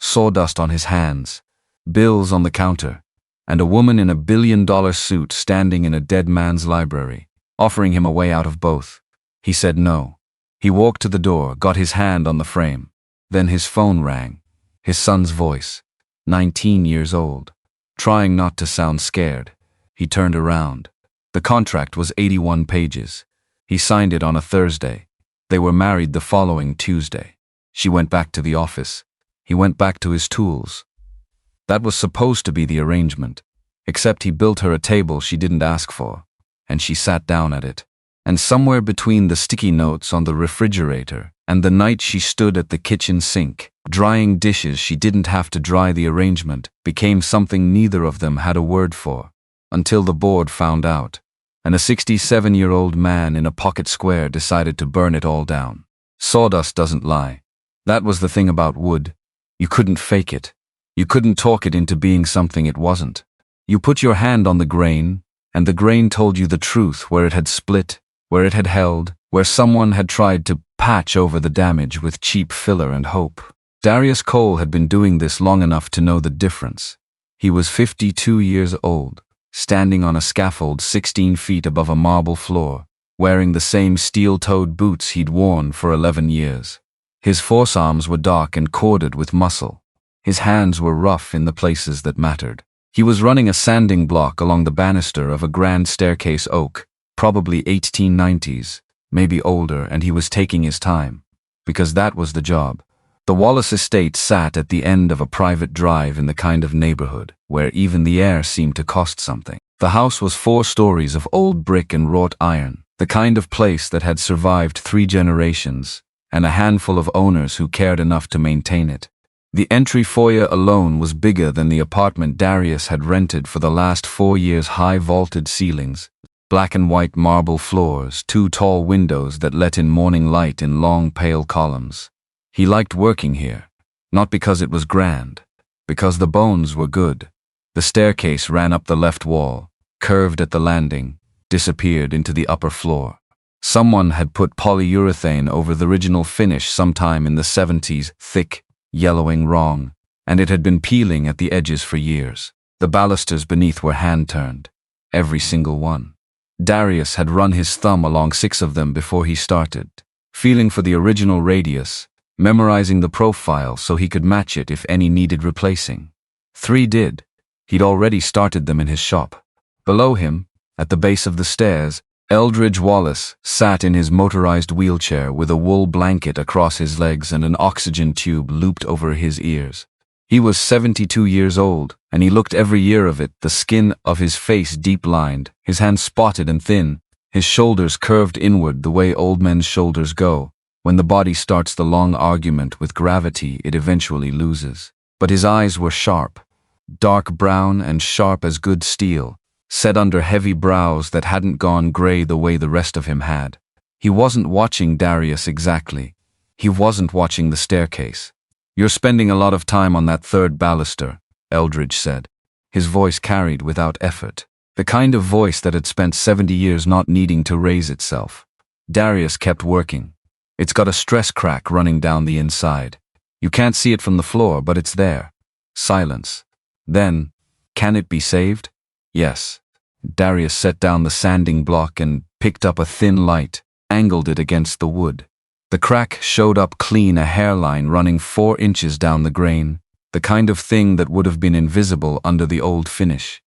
sawdust on his hands, bills on the counter, and a woman in a $1 billion suit standing in a dead man's library, offering him a way out of both. He said no. He walked to the door, got his hand on the frame. Then his phone rang. His son's voice, 19 years old. Trying not to sound scared, he turned around. The contract was 81 pages. He signed it on a Thursday. They were married the following Tuesday. She went back to the office. He went back to his tools. That was supposed to be the arrangement, except he built her a table she didn't ask for, and she sat down at it. And somewhere between the sticky notes on the refrigerator and the night she stood at the kitchen sink, drying dishes she didn't have to dry, the arrangement became something neither of them had a word for, until the board found out, and a 67-year-old man in a pocket square decided to burn it all down. Sawdust doesn't lie. That was the thing about wood. You couldn't fake it. You couldn't talk it into being something it wasn't. You put your hand on the grain, and the grain told you the truth where it had split, where it had held, where someone had tried to patch over the damage with cheap filler and hope. Darius Cole had been doing this long enough to know the difference. He was 52 years old, standing on a scaffold 16 feet above a marble floor, wearing the same steel-toed boots he'd worn for 11 years. His forearms were dark and corded with muscle. His hands were rough in the places that mattered. He was running a sanding block along the banister of a grand staircase oak, probably 1890s, maybe older, and he was taking his time, because that was the job. The Wallace estate sat at the end of a private drive in the kind of neighborhood where even the air seemed to cost something. The house was 4 stories of old brick and wrought iron, the kind of place that had survived 3 generations and a handful of owners who cared enough to maintain it. The entry foyer alone was bigger than the apartment Darius had rented for the last 4 years. High vaulted ceilings, black and white marble floors, 2 tall windows that let in morning light in long pale columns. He liked working here, not because it was grand, because the bones were good. The staircase ran up the left wall, curved at the landing, disappeared into the upper floor. Someone had put polyurethane over the original finish sometime in the 70s, thick, yellowing wrong, and it had been peeling at the edges for years. The balusters beneath were hand-turned, every single one. Darius had run his thumb along 6 of them before he started, feeling for the original radius, memorizing the profile so he could match it if any needed replacing. 3 did. He'd already started them in his shop. Below him, at the base of the stairs, Darius Wallace sat in his motorized wheelchair with a wool blanket across his legs and an oxygen tube looped over his ears. He was 72 years old, and he looked every year of it, the skin of his face deep-lined, his hands spotted and thin, his shoulders curved inward the way old men's shoulders go. When the body starts the long argument with gravity, it eventually loses. But his eyes were sharp, dark brown and sharp as good steel, set under heavy brows that hadn't gone gray the way the rest of him had. He wasn't watching Darius exactly. He wasn't watching the staircase. "You're spending a lot of time on that 3rd baluster," Eldridge said. His voice carried without effort, the kind of voice that had spent 70 years not needing to raise itself. Darius kept working. "It's got a stress crack running down the inside. You can't see it from the floor, but it's there." Silence. Then, "Can it be saved?" "Yes." Darius set down the sanding block and picked up a thin light, angled it against the wood. The crack showed up clean, a hairline running 4 inches down the grain, the kind of thing that would have been invisible under the old finish.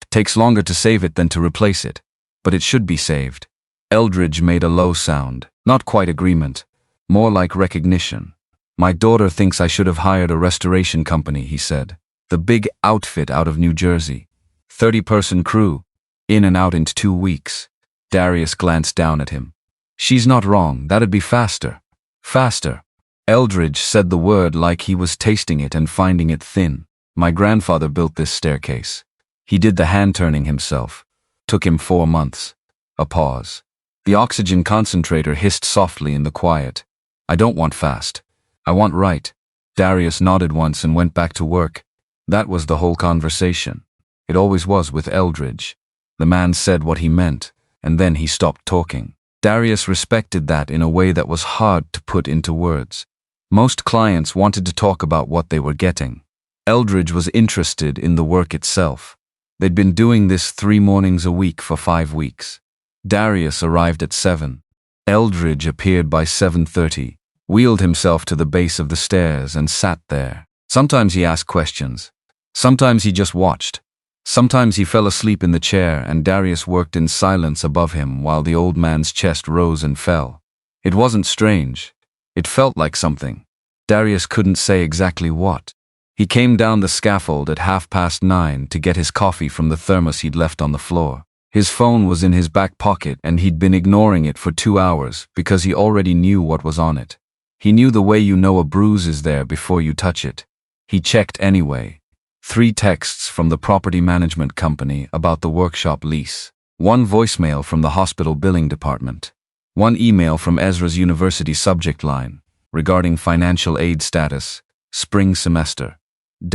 "Takes longer to save it than to replace it, but it should be saved." Eldridge made a low sound, not quite agreement, more like recognition. "My daughter thinks I should have hired a restoration company," he said. "The big outfit out of New Jersey. 30-person crew, in and out in 2 weeks." Darius glanced down at him. "She's not wrong, that'd be faster." "Faster." Eldridge said the word like he was tasting it and finding it thin. "My grandfather built this staircase. He did the hand-turning himself. Took him 4 months. A pause. The oxygen concentrator hissed softly in the quiet. "I don't want fast. I want right." Darius nodded once and went back to work. That was the whole conversation. It always was with Eldridge. The man said what he meant, and then he stopped talking. Darius respected that in a way that was hard to put into words. Most clients wanted to talk about what they were getting. Eldridge was interested in the work itself. They'd been doing this 3 mornings a week for 5 weeks. Darius arrived at 7. Eldridge appeared by 7:30, wheeled himself to the base of the stairs and sat there. Sometimes he asked questions. Sometimes he just watched. Sometimes he fell asleep in the chair and Darius worked in silence above him while the old man's chest rose and fell. It wasn't strange. It felt like something. Darius couldn't say exactly what. He came down the scaffold at 9:30 to get his coffee from the thermos he'd left on the floor. His phone was in his back pocket and he'd been ignoring it for 2 hours because he already knew what was on it. He knew the way you know a bruise is there before you touch it. He checked anyway. 3 texts from the property management company about the workshop lease. 1 voicemail from the hospital billing department. 1 email from Ezra's university subject line regarding financial aid status, spring semester.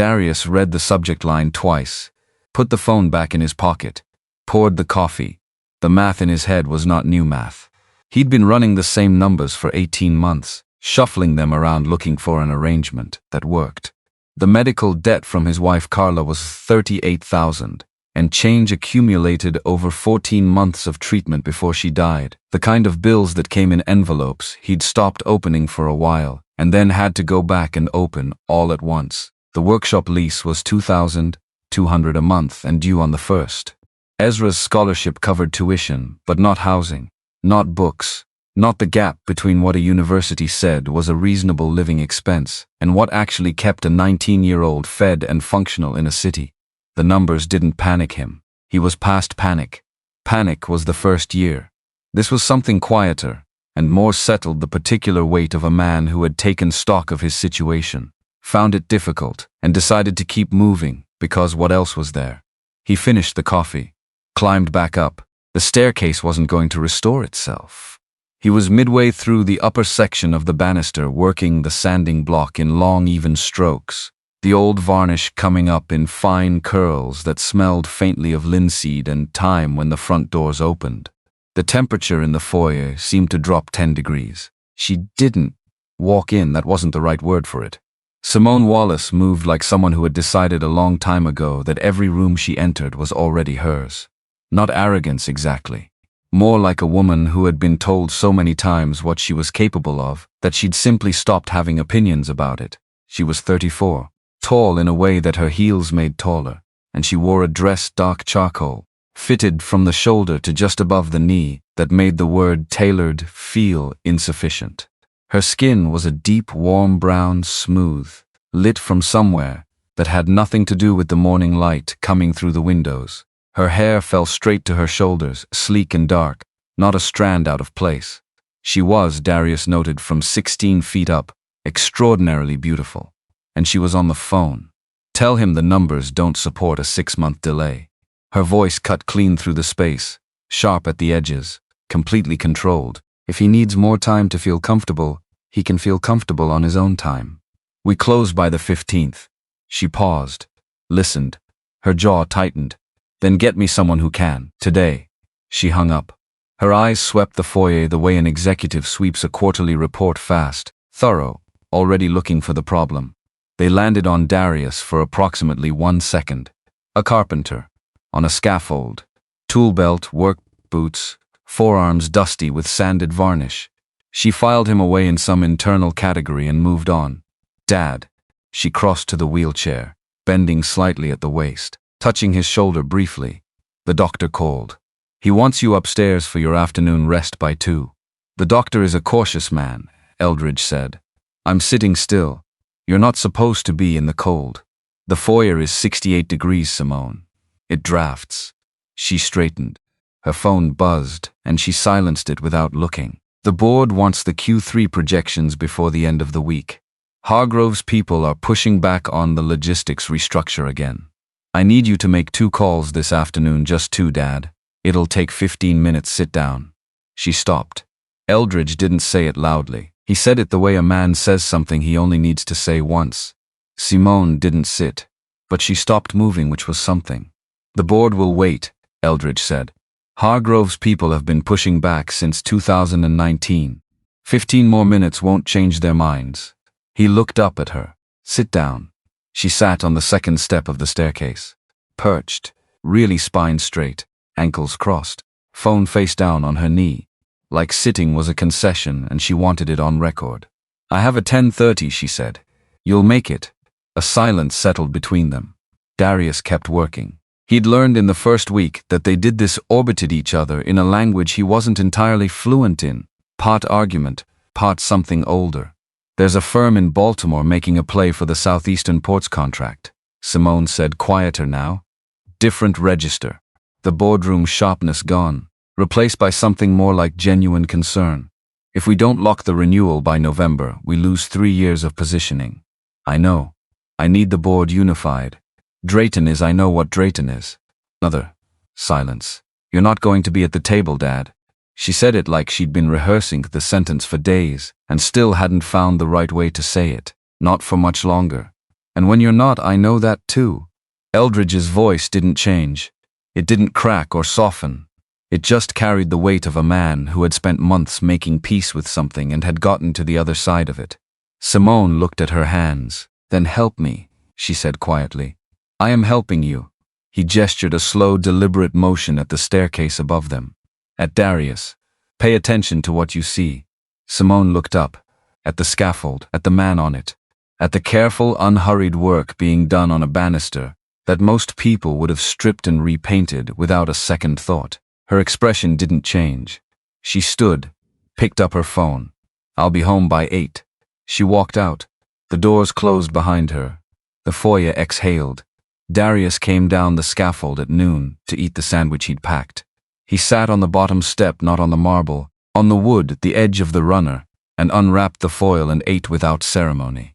Darius read the subject line twice, put the phone back in his pocket, poured the coffee. The math in his head was not new math. He'd been running the same numbers for 18 months, shuffling them around looking for an arrangement that worked. The medical debt from his wife Carla was $38,000, and change accumulated over 14 months of treatment before she died. The kind of bills that came in envelopes he'd stopped opening for a while, and then had to go back and open all at once. The workshop lease was $2,200 a month and due on the 1st. Ezra's scholarship covered tuition, but not housing, not books, not the gap between what a university said was a reasonable living expense and what actually kept a 19-year-old fed and functional in a city. The numbers didn't panic him. He was past panic. Panic was the first year. This was something quieter and more settled, the particular weight of a man who had taken stock of his situation, found it difficult, and decided to keep moving because what else was there? He finished the coffee, climbed back up. The staircase wasn't going to restore itself. He was midway through the upper section of the banister, working the sanding block in long, even strokes, the old varnish coming up in fine curls that smelled faintly of linseed and thyme when the front doors opened. The temperature in the foyer seemed to drop 10 degrees. She didn't walk in, that wasn't the right word for it. Simone Wallace moved like someone who had decided a long time ago that every room she entered was already hers. Not arrogance exactly. More like a woman who had been told so many times what she was capable of that she'd simply stopped having opinions about it. She was 34, tall in a way that her heels made taller, and she wore a dress dark charcoal, fitted from the shoulder to just above the knee, that made the word tailored feel insufficient. Her skin was a deep, warm brown, smooth, lit from somewhere that had nothing to do with the morning light coming through the windows. Her hair fell straight to her shoulders, sleek and dark, not a strand out of place. She was, Darius noted, from 16 feet up, extraordinarily beautiful. And she was on the phone. Tell him the numbers don't support a 6-month delay. Her voice cut clean through the space, sharp at the edges, completely controlled. If he needs more time to feel comfortable, he can feel comfortable on his own time. We close by the 15th. She paused, listened. Her jaw tightened. Then get me someone who can, today. She hung up. Her eyes swept the foyer the way an executive sweeps a quarterly report, fast, thorough, already looking for the problem. They landed on Darius for approximately 1 second. A carpenter, on a scaffold, tool belt, work boots, forearms dusty with sanded varnish. She filed him away in some internal category and moved on. Dad. She crossed to the wheelchair, bending slightly at the waist, touching his shoulder briefly. The doctor called. He wants you upstairs for your afternoon rest by 2. The doctor is a cautious man, Eldridge said. I'm sitting still. You're not supposed to be in the cold. The foyer is 68 degrees, Simone. It drafts. She straightened. Her phone buzzed, and she silenced it without looking. The board wants the Q3 projections before the end of the week. Hargrove's people are pushing back on the logistics restructure again. I need you to make 2 calls this afternoon, just 2, Dad. It'll take 15 minutes, sit down. She stopped. Eldridge didn't say it loudly. He said it the way a man says something he only needs to say once. Simone didn't sit, but she stopped moving, which was something. The board will wait, Eldridge said. Hargrove's people have been pushing back since 2019. 15 more minutes won't change their minds. He looked up at her. Sit down. She sat on the second step of the staircase. Perched, really spine straight, ankles crossed, phone face down on her knee. Like sitting was a concession and she wanted it on record. I have a 10:30, she said. You'll make it. A silence settled between them. Darius kept working. He'd learned in the first week that they did this, orbited each other in a language he wasn't entirely fluent in. Part argument, part something older. There's a firm in Baltimore making a play for the Southeastern Ports contract, Simone said, quieter now. Different register. The boardroom sharpness gone, replaced by something more like genuine concern. If we don't lock the renewal by November, we lose 3 years of positioning. I know. I need the board unified. Drayton is, I know what Drayton is. Another silence. You're not going to be at the table, Dad. She said it like she'd been rehearsing the sentence for days and still hadn't found the right way to say it. Not for much longer. And when you're not, I know that too. Eldridge's voice didn't change. It didn't crack or soften. It just carried the weight of a man who had spent months making peace with something and had gotten to the other side of it. Simone looked at her hands. Then help me, she said quietly. I am helping you. He gestured a slow, deliberate motion at the staircase above them. At Darius. Pay attention to what you see. Simone looked up. At the scaffold, at the man on it. At the careful, unhurried work being done on a banister that most people would have stripped and repainted without a second thought. Her expression didn't change. She stood, picked up her phone. I'll be home by 8. She walked out. The doors closed behind her. The foyer exhaled. Darius came down the scaffold at noon to eat the sandwich he'd packed. He sat on the bottom step, not on the marble, on the wood, the edge of the runner, and unwrapped the foil and ate without ceremony.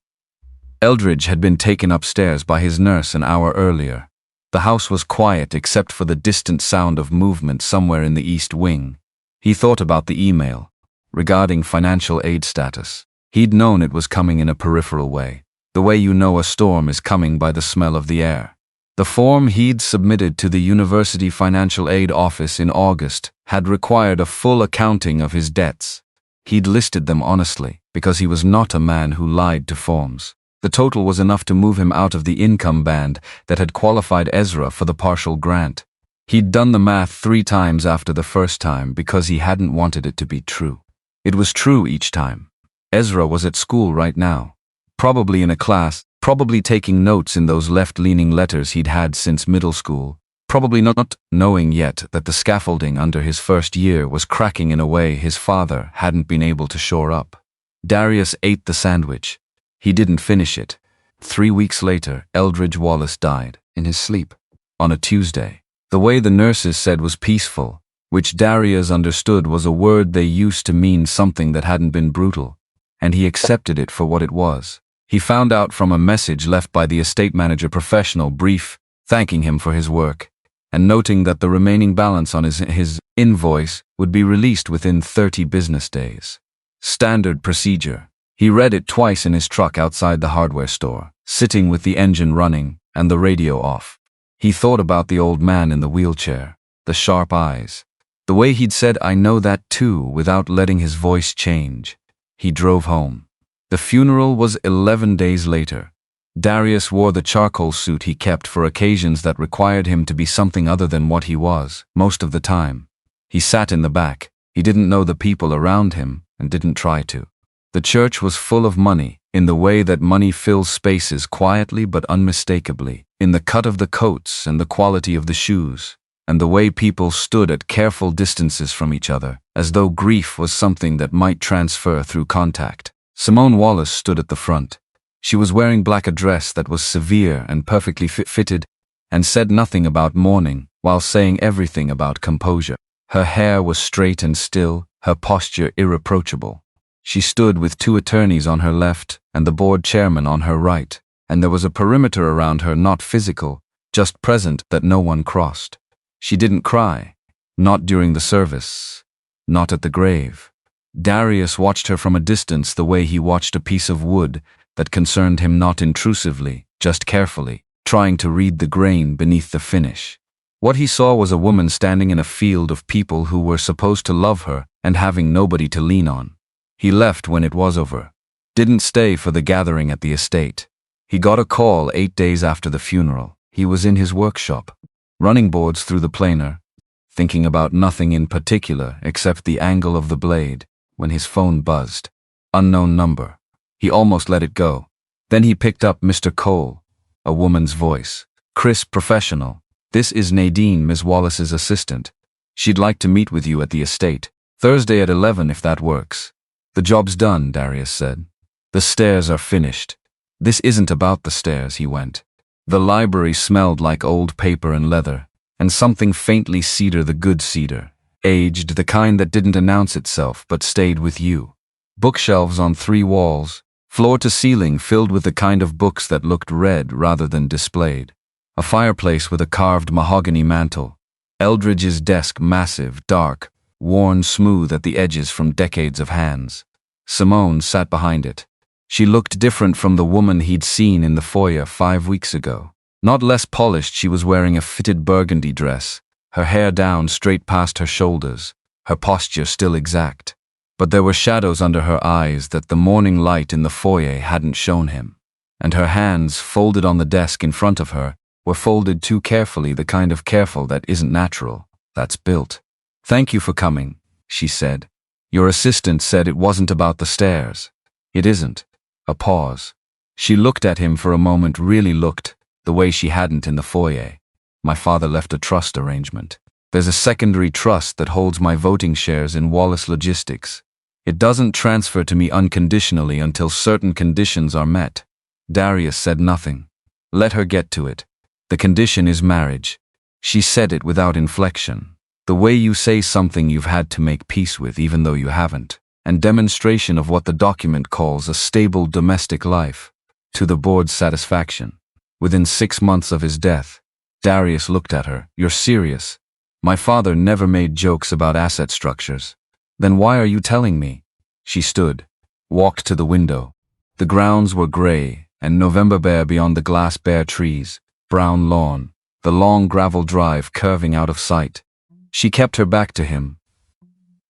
Eldridge had been taken upstairs by his nurse an hour earlier. The house was quiet except for the distant sound of movement somewhere in the east wing. He thought about the email regarding financial aid status. He'd known it was coming in a peripheral way, the way you know a storm is coming by the smell of the air. The form he'd submitted to the University Financial Aid Office in August had required a full accounting of his debts. He'd listed them honestly, because he was not a man who lied to forms. The total was enough to move him out of the income band that had qualified Ezra for the partial grant. He'd done the math 3 times after the first time because he hadn't wanted it to be true. It was true each time. Ezra was at school right now, probably in a class, probably taking notes in those left-leaning letters he'd had since middle school, probably not knowing yet that the scaffolding under his first year was cracking in a way his father hadn't been able to shore up. Darius ate the sandwich. He didn't finish it. 3 weeks later, Eldridge Wallace died, in his sleep, on a Tuesday. The way the nurses said was peaceful, which Darius understood was a word they used to mean something that hadn't been brutal, and he accepted it for what it was. He found out from a message left by the estate manager professional brief, thanking him for his work, and noting that the remaining balance on his invoice would be released within 30 business days. Standard procedure. He read it twice in his truck outside the hardware store, sitting with the engine running and the radio off. He thought about the old man in the wheelchair, the sharp eyes, the way he'd said, I know that too, without letting his voice change. He drove home. The funeral was 11 days later. Darius wore the charcoal suit he kept for occasions that required him to be something other than what he was, most of the time. He sat in the back. He didn't know the people around him and didn't try to. The church was full of money, in the way that money fills spaces quietly but unmistakably, in the cut of the coats and the quality of the shoes, and the way people stood at careful distances from each other, as though grief was something that might transfer through contact. Simone Wallace stood at the front. She was wearing a dress that was severe and perfectly fitted, and said nothing about mourning, while saying everything about composure. Her hair was straight and still, her posture irreproachable. She stood with 2 attorneys on her left and the board chairman on her right, and there was a perimeter around her, not physical, just present, that no one crossed. She didn't cry, not during the service, not at the grave. Darius watched her from a distance the way he watched a piece of wood that concerned him, not intrusively, just carefully, trying to read the grain beneath the finish. What he saw was a woman standing in a field of people who were supposed to love her and having nobody to lean on. He left when it was over. Didn't stay for the gathering at the estate. He got a call 8 days after the funeral. He was in his workshop, running boards through the planer, thinking about nothing in particular except the angle of the blade, when his phone buzzed. Unknown number. He almost let it go. Then he picked up Mr. Cole, a woman's voice. Crisp, professional. This is Nadine, Ms. Wallace's assistant. She'd like to meet with you at the estate. Thursday at 11 if that works. The job's done, Darius said. The stairs are finished. This isn't about the stairs, he went. The library smelled like old paper and leather, and something faintly cedar, the good cedar. Aged, the kind that didn't announce itself but stayed with you. Bookshelves on 3 walls, floor to ceiling filled with the kind of books that looked read rather than displayed. A fireplace with a carved mahogany mantel. Eldridge's desk massive, dark, worn smooth at the edges from decades of hands. Simone sat behind it. She looked different from the woman he'd seen in the foyer 5 weeks ago. Not less polished, she was wearing a fitted burgundy dress, her hair down straight past her shoulders, her posture still exact. But there were shadows under her eyes that the morning light in the foyer hadn't shown him. And her hands, folded on the desk in front of her, were folded too carefully, the kind of careful that isn't natural, that's built. Thank you for coming, she said. Your assistant said it wasn't about the stairs. It isn't. A pause. She looked at him for a moment, really looked, the way she hadn't in the foyer. My father left a trust arrangement. There's a secondary trust that holds my voting shares in Wallace Logistics. It doesn't transfer to me unconditionally until certain conditions are met. Darius said nothing. Let her get to it. The condition is marriage. She said it without inflection. The way you say something you've had to make peace with even though you haven't. And demonstration of what the document calls a stable domestic life, to the board's satisfaction. Within 6 months of his death, Darius looked at her. You're serious? My father never made jokes about asset structures. Then why are you telling me? She stood, walked to the window. The grounds were gray, and November bare beyond the glass bare trees, brown lawn, the long gravel drive curving out of sight. She kept her back to him.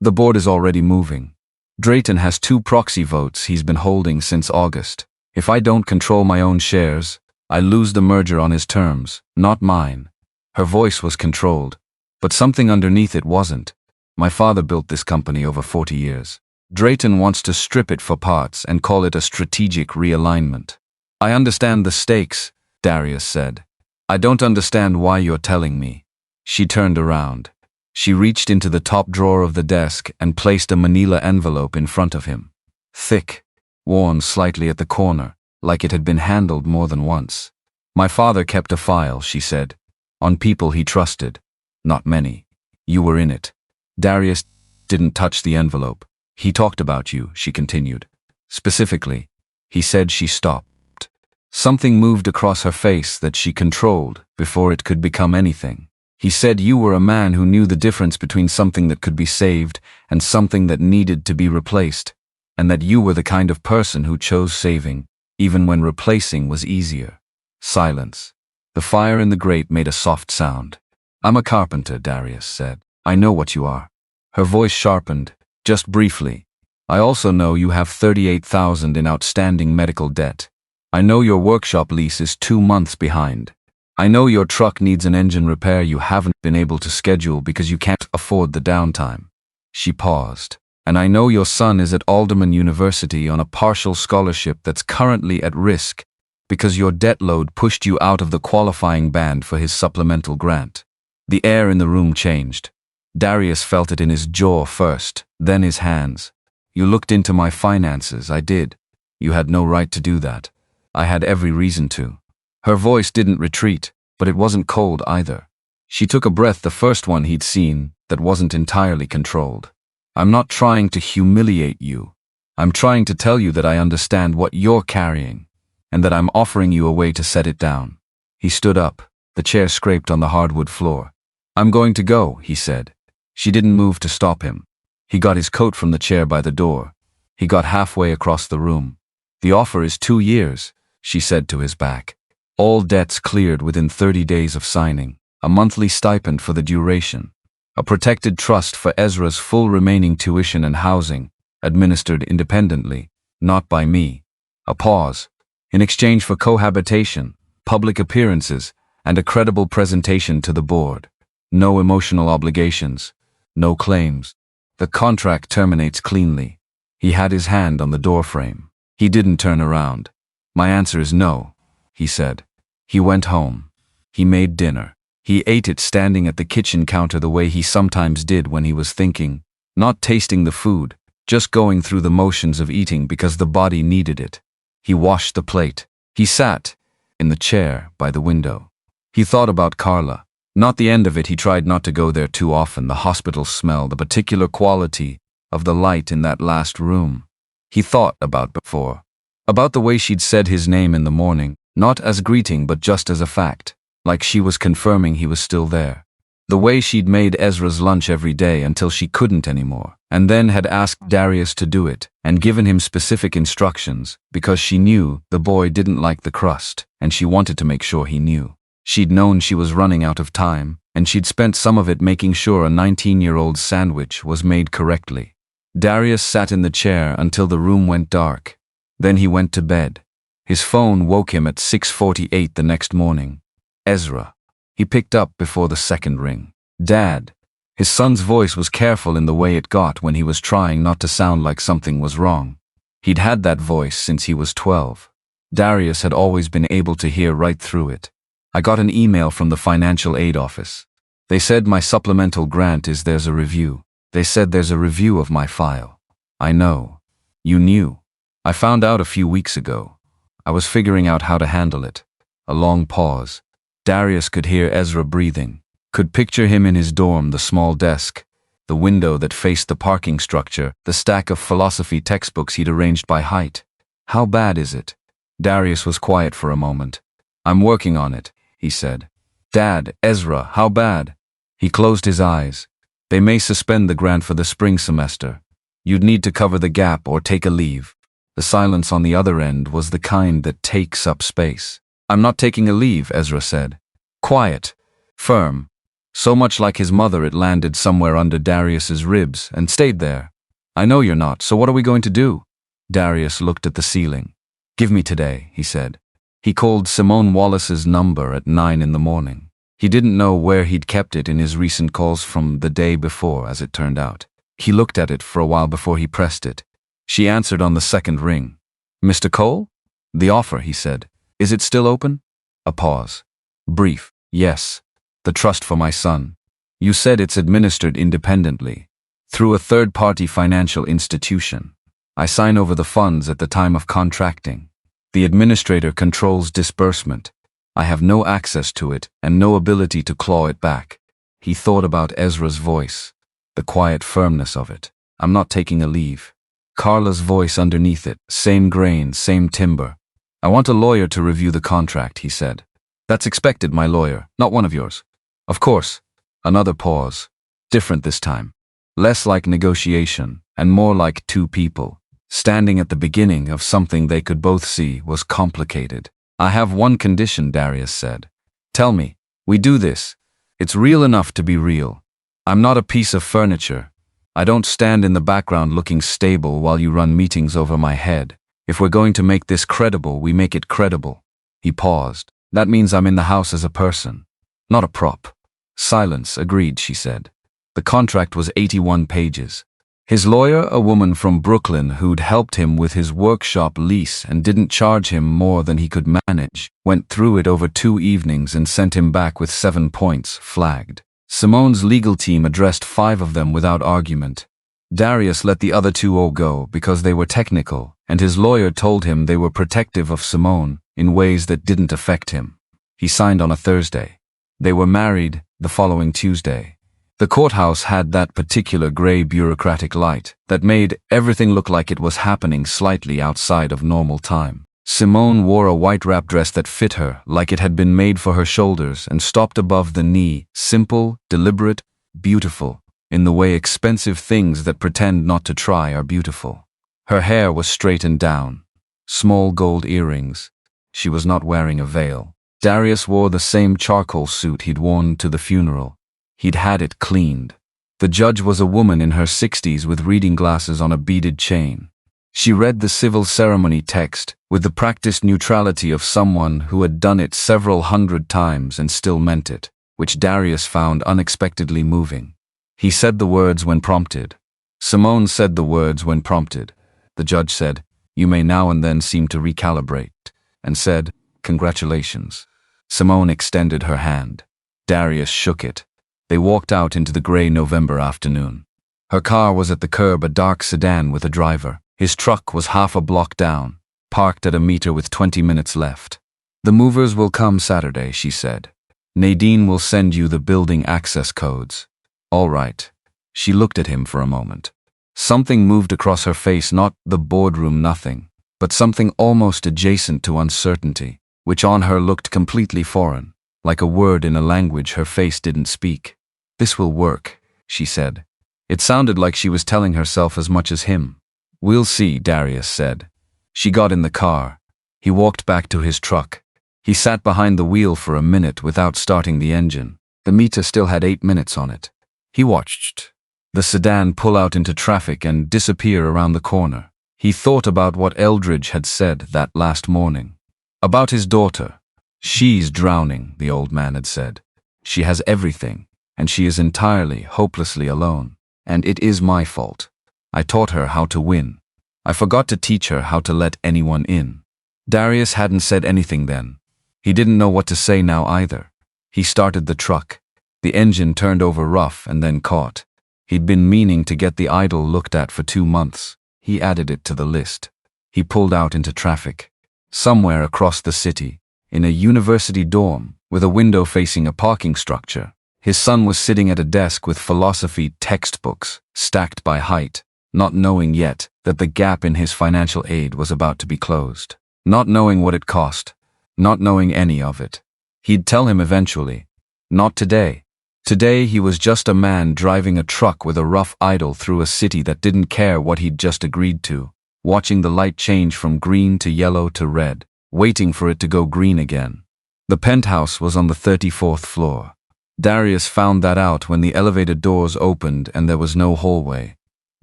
The board is already moving. Drayton has 2 proxy votes he's been holding since August. If I don't control my own shares, I lose the merger on his terms, not mine. Her voice was controlled, but something underneath it wasn't. My father built this company over 40 years. Drayton wants to strip it for parts and call it a strategic realignment. I understand the stakes, Darius said. I don't understand why you're telling me. She turned around. She reached into the top drawer of the desk and placed a manila envelope in front of him. Thick, worn slightly at the corner, like it had been handled more than once. My father kept a file, she said, on people he trusted. Not many. You were in it. Darius didn't touch the envelope. He talked about you, she continued. Specifically, he said. She stopped. Something moved across her face that she controlled before it could become anything. He said you were a man who knew the difference between something that could be saved and something that needed to be replaced, and that you were the kind of person who chose saving, even when replacing was easier. Silence. The fire in the grate made a soft sound. I'm a carpenter, Darius said. I know what you are. Her voice sharpened, just briefly. I also know you have $38,000 in outstanding medical debt. I know your workshop lease is 2 months behind. I know your truck needs an engine repair you haven't been able to schedule because you can't afford the downtime. She paused. And I know your son is at Alderman University on a partial scholarship that's currently at risk because your debt load pushed you out of the qualifying band for his supplemental grant. The air in the room changed. Darius felt it in his jaw first, then his hands. You looked into my finances. I did. You had no right to do that. I had every reason to. Her voice didn't retreat, but it wasn't cold either. She took a breath, the first one he'd seen, that wasn't entirely controlled. I'm not trying to humiliate you. I'm trying to tell you that I understand what you're carrying, and that I'm offering you a way to set it down. He stood up. The chair scraped on the hardwood floor. I'm going to go, he said. She didn't move to stop him. He got his coat from the chair by the door. He got halfway across the room. The offer is 2 years, she said to his back. All debts cleared within 30 days of signing, a monthly stipend for the duration, a protected trust for Ezra's full remaining tuition and housing, administered independently, Not by me. A pause. In exchange for cohabitation, public appearances, and a credible presentation to the board. No emotional obligations. No claims. The contract terminates cleanly. He had his hand on the doorframe. He didn't turn around. My answer is no, he said. He went home. He made dinner. He ate it standing at the kitchen counter the way he sometimes did when he was thinking, not tasting the food, just going through the motions of eating because the body needed it. He washed the plate. He sat in the chair by the window. He thought about Carla. Not the end of it. He tried not to go there too often. The hospital smell, the particular quality of the light in that last room. He thought about before. About the way she'd said his name in the morning, not as greeting but just as a fact, like she was confirming he was still there. The way she'd made Ezra's lunch every day until she couldn't anymore, and then had asked Darius to do it, and given him specific instructions, because she knew the boy didn't like the crust, and she wanted to make sure he knew. She'd known she was running out of time, and she'd spent some of it making sure a 19-year-old sandwich was made correctly. Darius sat in the chair until the room went dark. Then he went to bed. His phone woke him at 6:48 the next morning. Ezra. He picked up before the second ring. Dad. His son's voice was careful in the way it got when he was trying not to sound like something was wrong. He'd had that voice since he was 12. Darius had always been able to hear right through it. I got an email from the financial aid office. They said my supplemental grant is there's a review. They said there's a review of my file. I know. You knew. I found out a few weeks ago. I was figuring out how to handle it. A long pause. Darius could hear Ezra breathing, could picture him in his dorm, the small desk, the window that faced the parking structure, the stack of philosophy textbooks he'd arranged by height. How bad is it? Darius was quiet for a moment. I'm working on it, he said. Dad, Ezra, how bad? He closed his eyes. They may suspend the grant for the spring semester. You'd need to cover the gap or take a leave. The silence on the other end was the kind that takes up space. I'm not taking a leave, Ezra said. Quiet. Firm. So much like his mother it landed somewhere under Darius's ribs and stayed there. I know you're not, so what are we going to do? Darius looked at the ceiling. Give me today, he said. He called Simone Wallace's number at 9 in the morning. He didn't know where he'd kept it in his recent calls from the day before, as it turned out. He looked at it for a while before he pressed it. She answered on the second ring. Mr. Cole? The offer, he said. Is it still open? A pause. Brief. Yes. The trust for my son. You said it's administered independently, through a third-party financial institution. I sign over the funds at the time of contracting. The administrator controls disbursement. I have no access to it and no ability to claw it back. He thought about Ezra's voice, the quiet firmness of it. I'm not taking a leave. Carla's voice underneath it, same grain, same timbre. I want a lawyer to review the contract, he said. That's expected, my lawyer, not one of yours. Of course. Another pause. Different this time. Less like negotiation, and more like two people. Standing at the beginning of something they could both see was complicated. I have one condition, Darius said. Tell me, we do this. It's real enough to be real. I'm not a piece of furniture. I don't stand in the background looking stable while you run meetings over my head. If we're going to make this credible, we make it credible. He paused. That means I'm in the house as a person, not a prop. Silence, agreed, she said. The contract was 81 pages. His lawyer, a woman from Brooklyn who'd helped him with his workshop lease and didn't charge him more than he could manage, went through it over 2 evenings and sent him back with 7 points, flagged. Simone's legal team addressed 5 of them without argument. Darius let the other 2 go because they were technical, and his lawyer told him they were protective of Simone in ways that didn't affect him. He signed on a Thursday. They were married the following Tuesday. The courthouse had that particular gray bureaucratic light that made everything look like it was happening slightly outside of normal time. Simone wore a white wrap dress that fit her like it had been made for her shoulders and stopped above the knee, simple, deliberate, beautiful, in the way expensive things that pretend not to try are beautiful. Her hair was straightened down. Small gold earrings. She was not wearing a veil. Darius wore the same charcoal suit he'd worn to the funeral. He'd had it cleaned. The judge was a woman in her 60s with reading glasses on a beaded chain. She read the civil ceremony text with the practiced neutrality of someone who had done it several hundred times and still meant it, which Darius found unexpectedly moving. He said the words when prompted. Simone said the words when prompted. The judge said, "You may now and then seem to recalibrate," and said, "Congratulations." Simone extended her hand. Darius shook it. They walked out into the gray November afternoon. Her car was at the curb, a dark sedan with a driver. His truck was half a block down, parked at a meter with 20 minutes left. "The movers will come Saturday," she said. "Nadine will send you the building access codes." "All right." She looked at him for a moment. Something moved across her face, not the boardroom nothing, but something almost adjacent to uncertainty, which on her looked completely foreign, like a word in a language her face didn't speak. "This will work," she said. It sounded like she was telling herself as much as him. "We'll see," Darius said. She got in the car. He walked back to his truck. He sat behind the wheel for a minute without starting the engine. The meter still had 8 minutes on it. He watched the sedan pull out into traffic and disappear around the corner. He thought about what Eldridge had said that last morning. About his daughter. "She's drowning," the old man had said. "She has everything, and she is entirely, hopelessly alone. And it is my fault. I taught her how to win. I forgot to teach her how to let anyone in." Darius hadn't said anything then. He didn't know what to say now either. He started the truck. The engine turned over rough and then caught. He'd been meaning to get the idol looked at for 2 months. He added it to the list. He pulled out into traffic. Somewhere across the city, in a university dorm, with a window facing a parking structure, his son was sitting at a desk with philosophy textbooks, stacked by height, not knowing yet that the gap in his financial aid was about to be closed. Not knowing what it cost. Not knowing any of it. He'd tell him eventually. Not today. Today he was just a man driving a truck with a rough idol through a city that didn't care what he'd just agreed to, watching the light change from green to yellow to red, waiting for it to go green again. The penthouse was on the 34th floor. Darius found that out when the elevator doors opened and there was no hallway.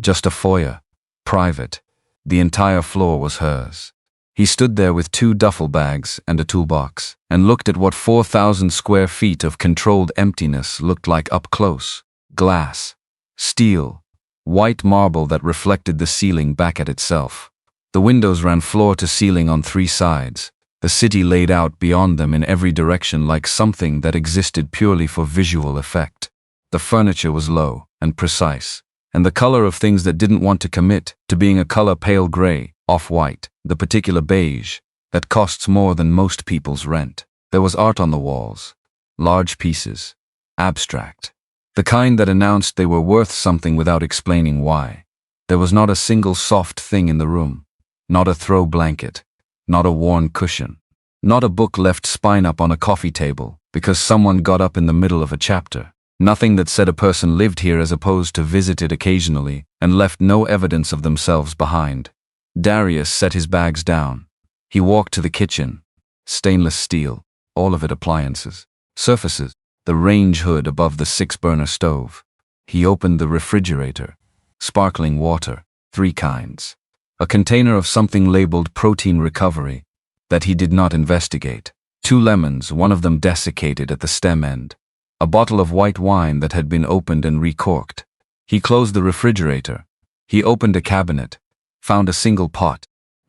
Just a foyer. Private. The entire floor was hers. He stood there with 2 duffel bags and a toolbox, and looked at what 4,000 square feet of controlled emptiness looked like up close. Glass. Steel. White marble that reflected the ceiling back at itself. The windows ran floor to ceiling on 3 sides. The city laid out beyond them in every direction like something that existed purely for visual effect. The furniture was low and precise, and the color of things that didn't want to commit to being a color pale gray, off-white, the particular beige, that costs more than most people's rent. There was art on the walls. Large pieces. Abstract. The kind that announced they were worth something without explaining why. There was not a single soft thing in the room. Not a throw blanket. Not a worn cushion. Not a book left spine up on a coffee table because someone got up in the middle of a chapter. Nothing that said a person lived here as opposed to visited occasionally and left no evidence of themselves behind. Darius set his bags down. He walked to the kitchen. Stainless steel, all of it appliances. Surfaces, the range hood above the 6-burner stove. He opened the refrigerator. Sparkling water, 3 kinds. A container of something labeled protein recovery that he did not investigate. 2 lemons, one of them desiccated at the stem end. A bottle of white wine that had been opened and recorked. He closed the refrigerator. He opened a cabinet. Found a single pot.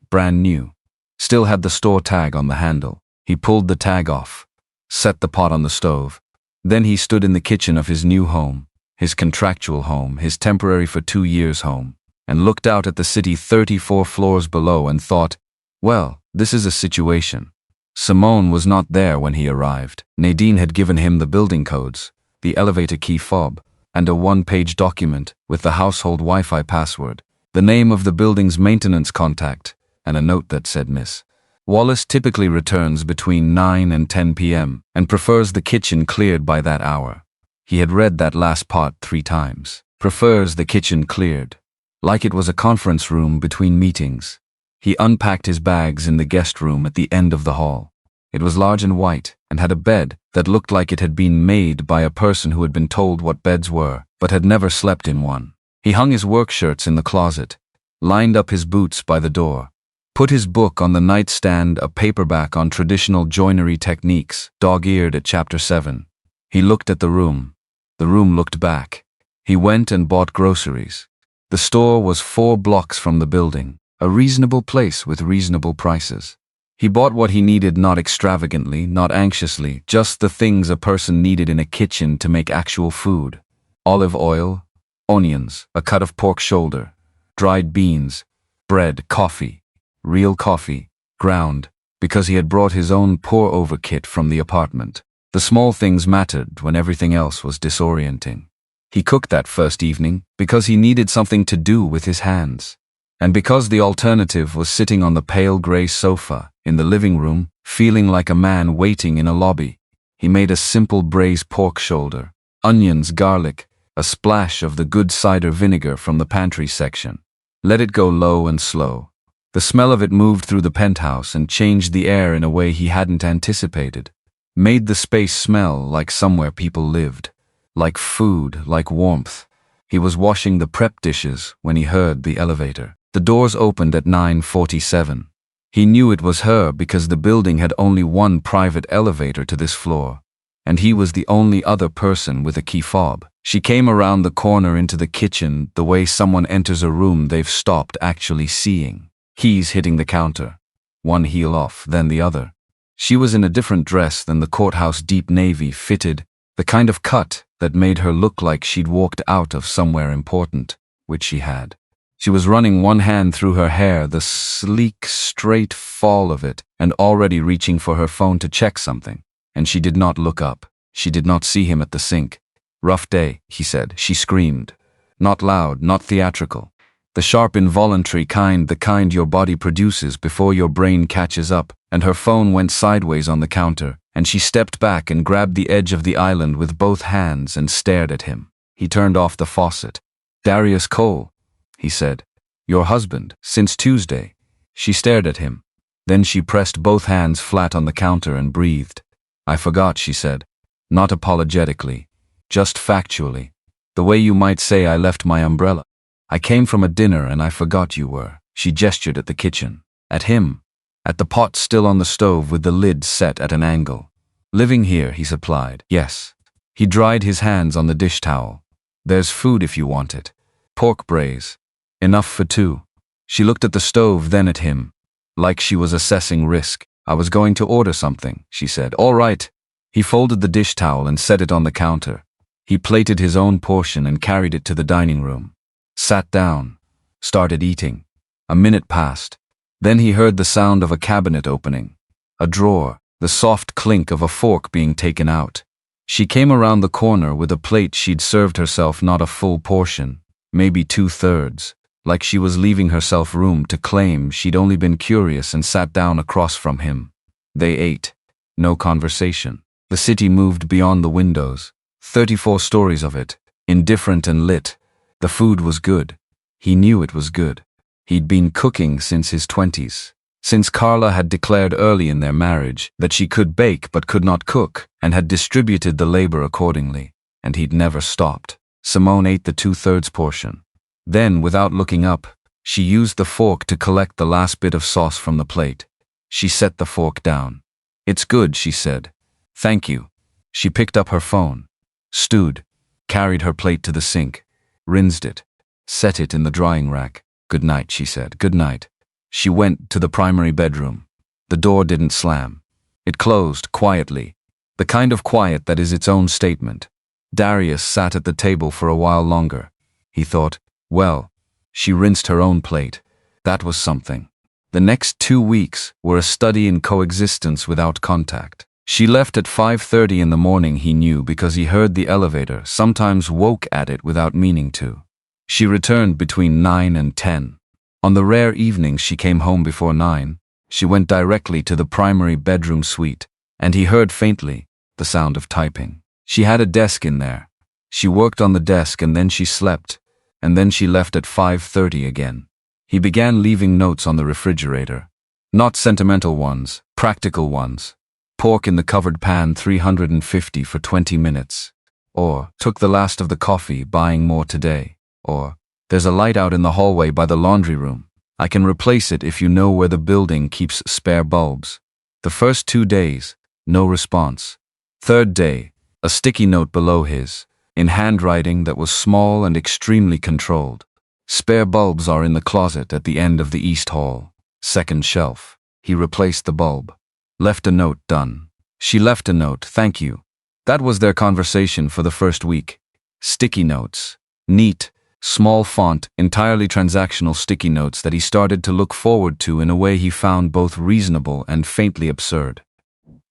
Brand new. Still had the store tag on the handle. He pulled the tag off. Set the pot on the stove. Then he stood in the kitchen of his new home, his contractual home, his temporary for 2 years home, and looked out at the city 34 floors below and thought, well, this is a situation. Simone was not there when he arrived. Nadine had given him the building codes, the elevator key fob, and a 1-page document with the household Wi-Fi password, the name of the building's maintenance contact, and a note that said Miss Wallace typically returns between 9 and 10 p.m. and prefers the kitchen cleared by that hour. He had read that last part 3 times. Prefers the kitchen cleared. Like it was a conference room between meetings. He unpacked his bags in the guest room at the end of the hall. It was large and white and had a bed that looked like it had been made by a person who had been told what beds were, but had never slept in one. He hung his work shirts in the closet. lined up his boots by the door, put his book on the nightstand, a paperback on traditional joinery techniques, dog-eared at chapter 7. He looked at the room. The room looked back. He went and bought groceries. The store was 4 blocks from the building, a reasonable place with reasonable prices. He bought what he needed, not extravagantly, not anxiously, just the things a person needed in a kitchen to make actual food. Olive oil, onions, a cut of pork shoulder, dried beans, bread, coffee, real coffee, ground, because he had brought his own pour-over kit from the apartment. The small things mattered when everything else was disorienting. He cooked that first evening because he needed something to do with his hands. And because the alternative was sitting on the pale gray sofa in the living room, feeling like a man waiting in a lobby, he made a simple braised pork shoulder, onions, garlic, a splash of the good cider vinegar from the pantry section. Let it go low and slow. The smell of it moved through the penthouse and changed the air in a way he hadn't anticipated. Made the space smell like somewhere people lived. Like food, like warmth. He was washing the prep dishes when he heard the elevator. The doors opened at 9:47. He knew it was her because the building had only one private elevator to this floor, and he was the only other person with a key fob. She came around the corner into the kitchen the way someone enters a room they've stopped actually seeing. Keys hitting the counter. One heel off, then the other. She was in a different dress than the courthouse deep navy fitted, the kind of cut that made her look like she'd walked out of somewhere important, which she had. She was running one hand through her hair, the sleek, straight fall of it, and already reaching for her phone to check something. And she did not look up. She did not see him at the sink. "Rough day," he said. She screamed. Not loud, not theatrical. The sharp, involuntary kind, the kind your body produces before your brain catches up, and her phone went sideways on the counter, and she stepped back and grabbed the edge of the island with both hands and stared at him. He turned off the faucet. "Darius Cole," he said. "Your husband, since Tuesday." She stared at him. Then she pressed both hands flat on the counter and breathed. "I forgot," she said. Not apologetically. Just factually. The way you might say I left my umbrella. "I came from a dinner and I forgot you were." She gestured at the kitchen. At him. At the pot still on the stove with the lid set at an angle. "Living here," he supplied. "Yes." He dried his hands on the dish towel. "There's food if you want it. Pork braise. Enough for 2. She looked at the stove, then at him, like she was assessing risk. "I was going to order something," she said. "All right." He folded the dish towel and set it on the counter. He plated his own portion and carried it to the dining room. Sat down. Started eating. A minute passed. Then he heard the sound of a cabinet opening. A drawer, the soft clink of a fork being taken out. She came around the corner with a plate she'd served herself, not a full portion, maybe 2/3. Like she was leaving herself room to claim she'd only been curious, and sat down across from him. They ate. No conversation. The city moved beyond the windows. 34 stories of it, indifferent and lit. The food was good. He knew it was good. He'd been cooking since his 20s. Since Carla had declared early in their marriage that she could bake but could not cook, and had distributed the labor accordingly. And he'd never stopped. Simone ate the 2/3 portion. Then, without looking up, she used the fork to collect the last bit of sauce from the plate. She set the fork down. "It's good," she said. "Thank you." She picked up her phone. Stood. Carried her plate to the sink. Rinsed it. Set it in the drying rack. "Good night," she said. "Good night." She went to the primary bedroom. The door didn't slam. It closed quietly. The kind of quiet that is its own statement. Darius sat at the table for a while longer. He thought, well, she rinsed her own plate. That was something. The next 2 weeks were a study in coexistence without contact. She left at 5:30 in the morning, he knew, because he heard the elevator, sometimes woke at it without meaning to. She returned between 9 and 10. On the rare evenings she came home before 9, she went directly to the primary bedroom suite, and he heard faintly the sound of typing. She had a desk in there. She worked on the desk, and then she slept, and then she left at 5:30 again. He began leaving notes on the refrigerator. Not sentimental ones, practical ones. Pork in the covered pan, 350 for 20 minutes. Or, took the last of the coffee, buying more today. Or, There's a light out in the hallway by the laundry room. I can replace it if you know where the building keeps spare bulbs. The first 2 days, no response. Third day, a sticky note below his, in handwriting that was small and extremely controlled. Spare bulbs are in the closet at the end of the east hall. Second shelf. He replaced the bulb. Left a note, done. She left a note, thank you. That was their conversation for the first week. Sticky notes. Neat, small font, entirely transactional sticky notes that he started to look forward to in a way he found both reasonable and faintly absurd.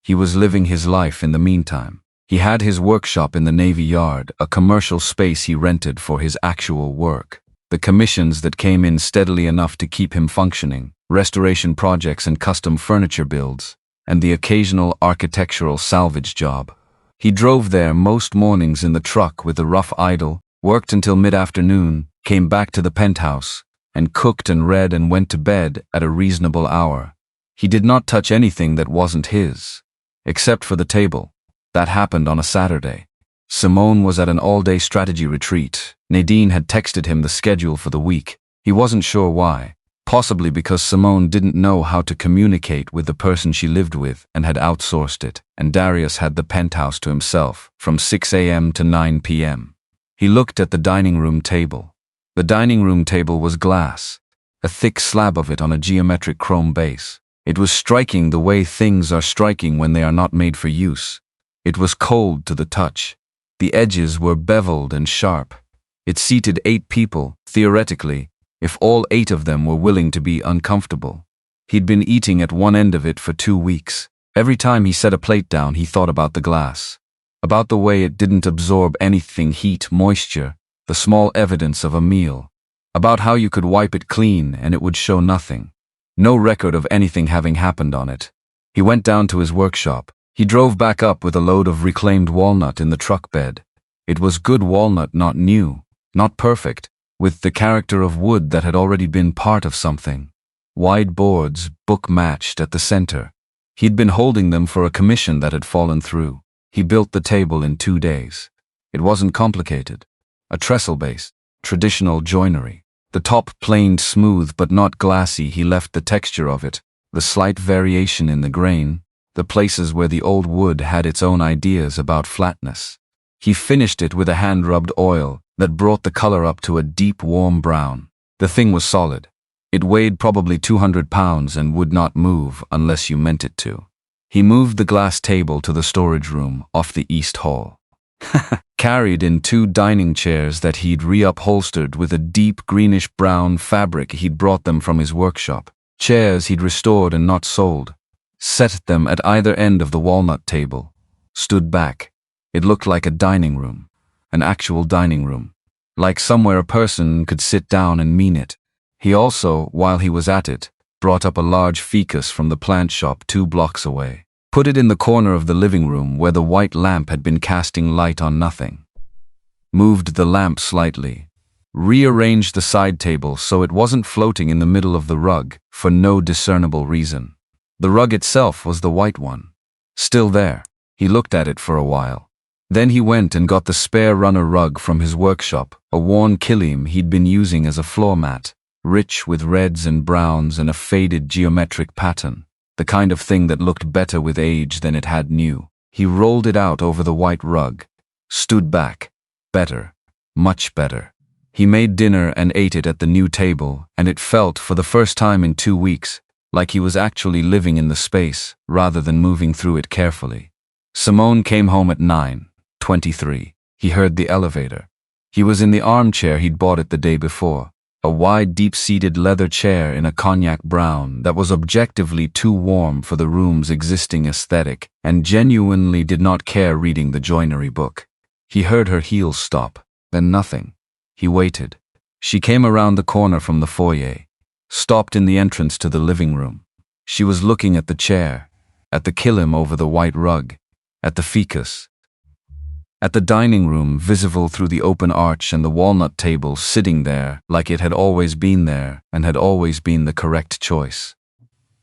He was living his life in the meantime. He had his workshop in the Navy Yard, a commercial space he rented for his actual work. The commissions that came in steadily enough to keep him functioning, restoration projects and custom furniture builds, and the occasional architectural salvage job. He drove there most mornings in the truck with a rough idle, worked until mid-afternoon, came back to the penthouse, and cooked and read and went to bed at a reasonable hour. He did not touch anything that wasn't his, except for the table. That happened on a Saturday. Simone was at an all-day strategy retreat. Nadine had texted him the schedule for the week. He wasn't sure why. Possibly because Simone didn't know how to communicate with the person she lived with and had outsourced it, and Darius had the penthouse to himself from 6 a.m. to 9 p.m. He looked at the dining room table. The dining room table was glass, a thick slab of it on a geometric chrome base. It was striking the way things are striking when they are not made for use. It was cold to the touch. The edges were beveled and sharp. It seated 8 people, theoretically, if all 8 of them were willing to be uncomfortable. He'd been eating at one end of it for 2 weeks. Every time he set a plate down, he thought about the glass, about the way it didn't absorb anything, heat, moisture, the small evidence of a meal, about how you could wipe it clean and it would show nothing. No record of anything having happened on it. He went down to his workshop. He drove back up with a load of reclaimed walnut in the truck bed. It was good walnut, not new, not perfect, with the character of wood that had already been part of something. Wide boards, book-matched at the center. He'd been holding them for a commission that had fallen through. He built the table in 2 days. It wasn't complicated. A trestle base, traditional joinery. The top planed smooth but not glassy. He left the texture of it, the slight variation in the grain, the places where the old wood had its own ideas about flatness. He finished it with a hand-rubbed oil that brought the color up to a deep warm brown. The thing was solid. It weighed probably 200 pounds and would not move unless you meant it to. He moved the glass table to the storage room off the east hall. Carried in 2 dining chairs that he'd reupholstered with a deep greenish-brown fabric he'd brought them from his workshop. Chairs he'd restored and not sold. Set them at either end of the walnut table. Stood back. It looked like a dining room. An actual dining room. Like somewhere a person could sit down and mean it. He also, while he was at it, brought up a large ficus from the plant shop 2 blocks away. Put it in the corner of the living room where the white lamp had been casting light on nothing. Moved the lamp slightly. Rearranged the side table so it wasn't floating in the middle of the rug for no discernible reason. The rug itself was the white one. Still there. He looked at it for a while. Then he went and got the spare runner rug from his workshop, a worn kilim he'd been using as a floor mat, rich with reds and browns and a faded geometric pattern, the kind of thing that looked better with age than it had new. He rolled it out over the white rug, stood back. Better. Much better. He made dinner and ate it at the new table, and it felt, for the first time in 2 weeks, like he was actually living in the space, rather than moving through it carefully. Simone came home at 9:23. He heard the elevator. He was in the armchair he'd bought it the day before, a wide, deep-seated leather chair in a cognac brown that was objectively too warm for the room's existing aesthetic and genuinely did not care reading the joinery book. He heard her heels stop, then nothing. He waited. She came around the corner from the foyer, stopped in the entrance to the living room. She was looking at the chair, at the kilim over the white rug, at the ficus, at the dining room visible through the open arch and the walnut table sitting there like it had always been there and had always been the correct choice.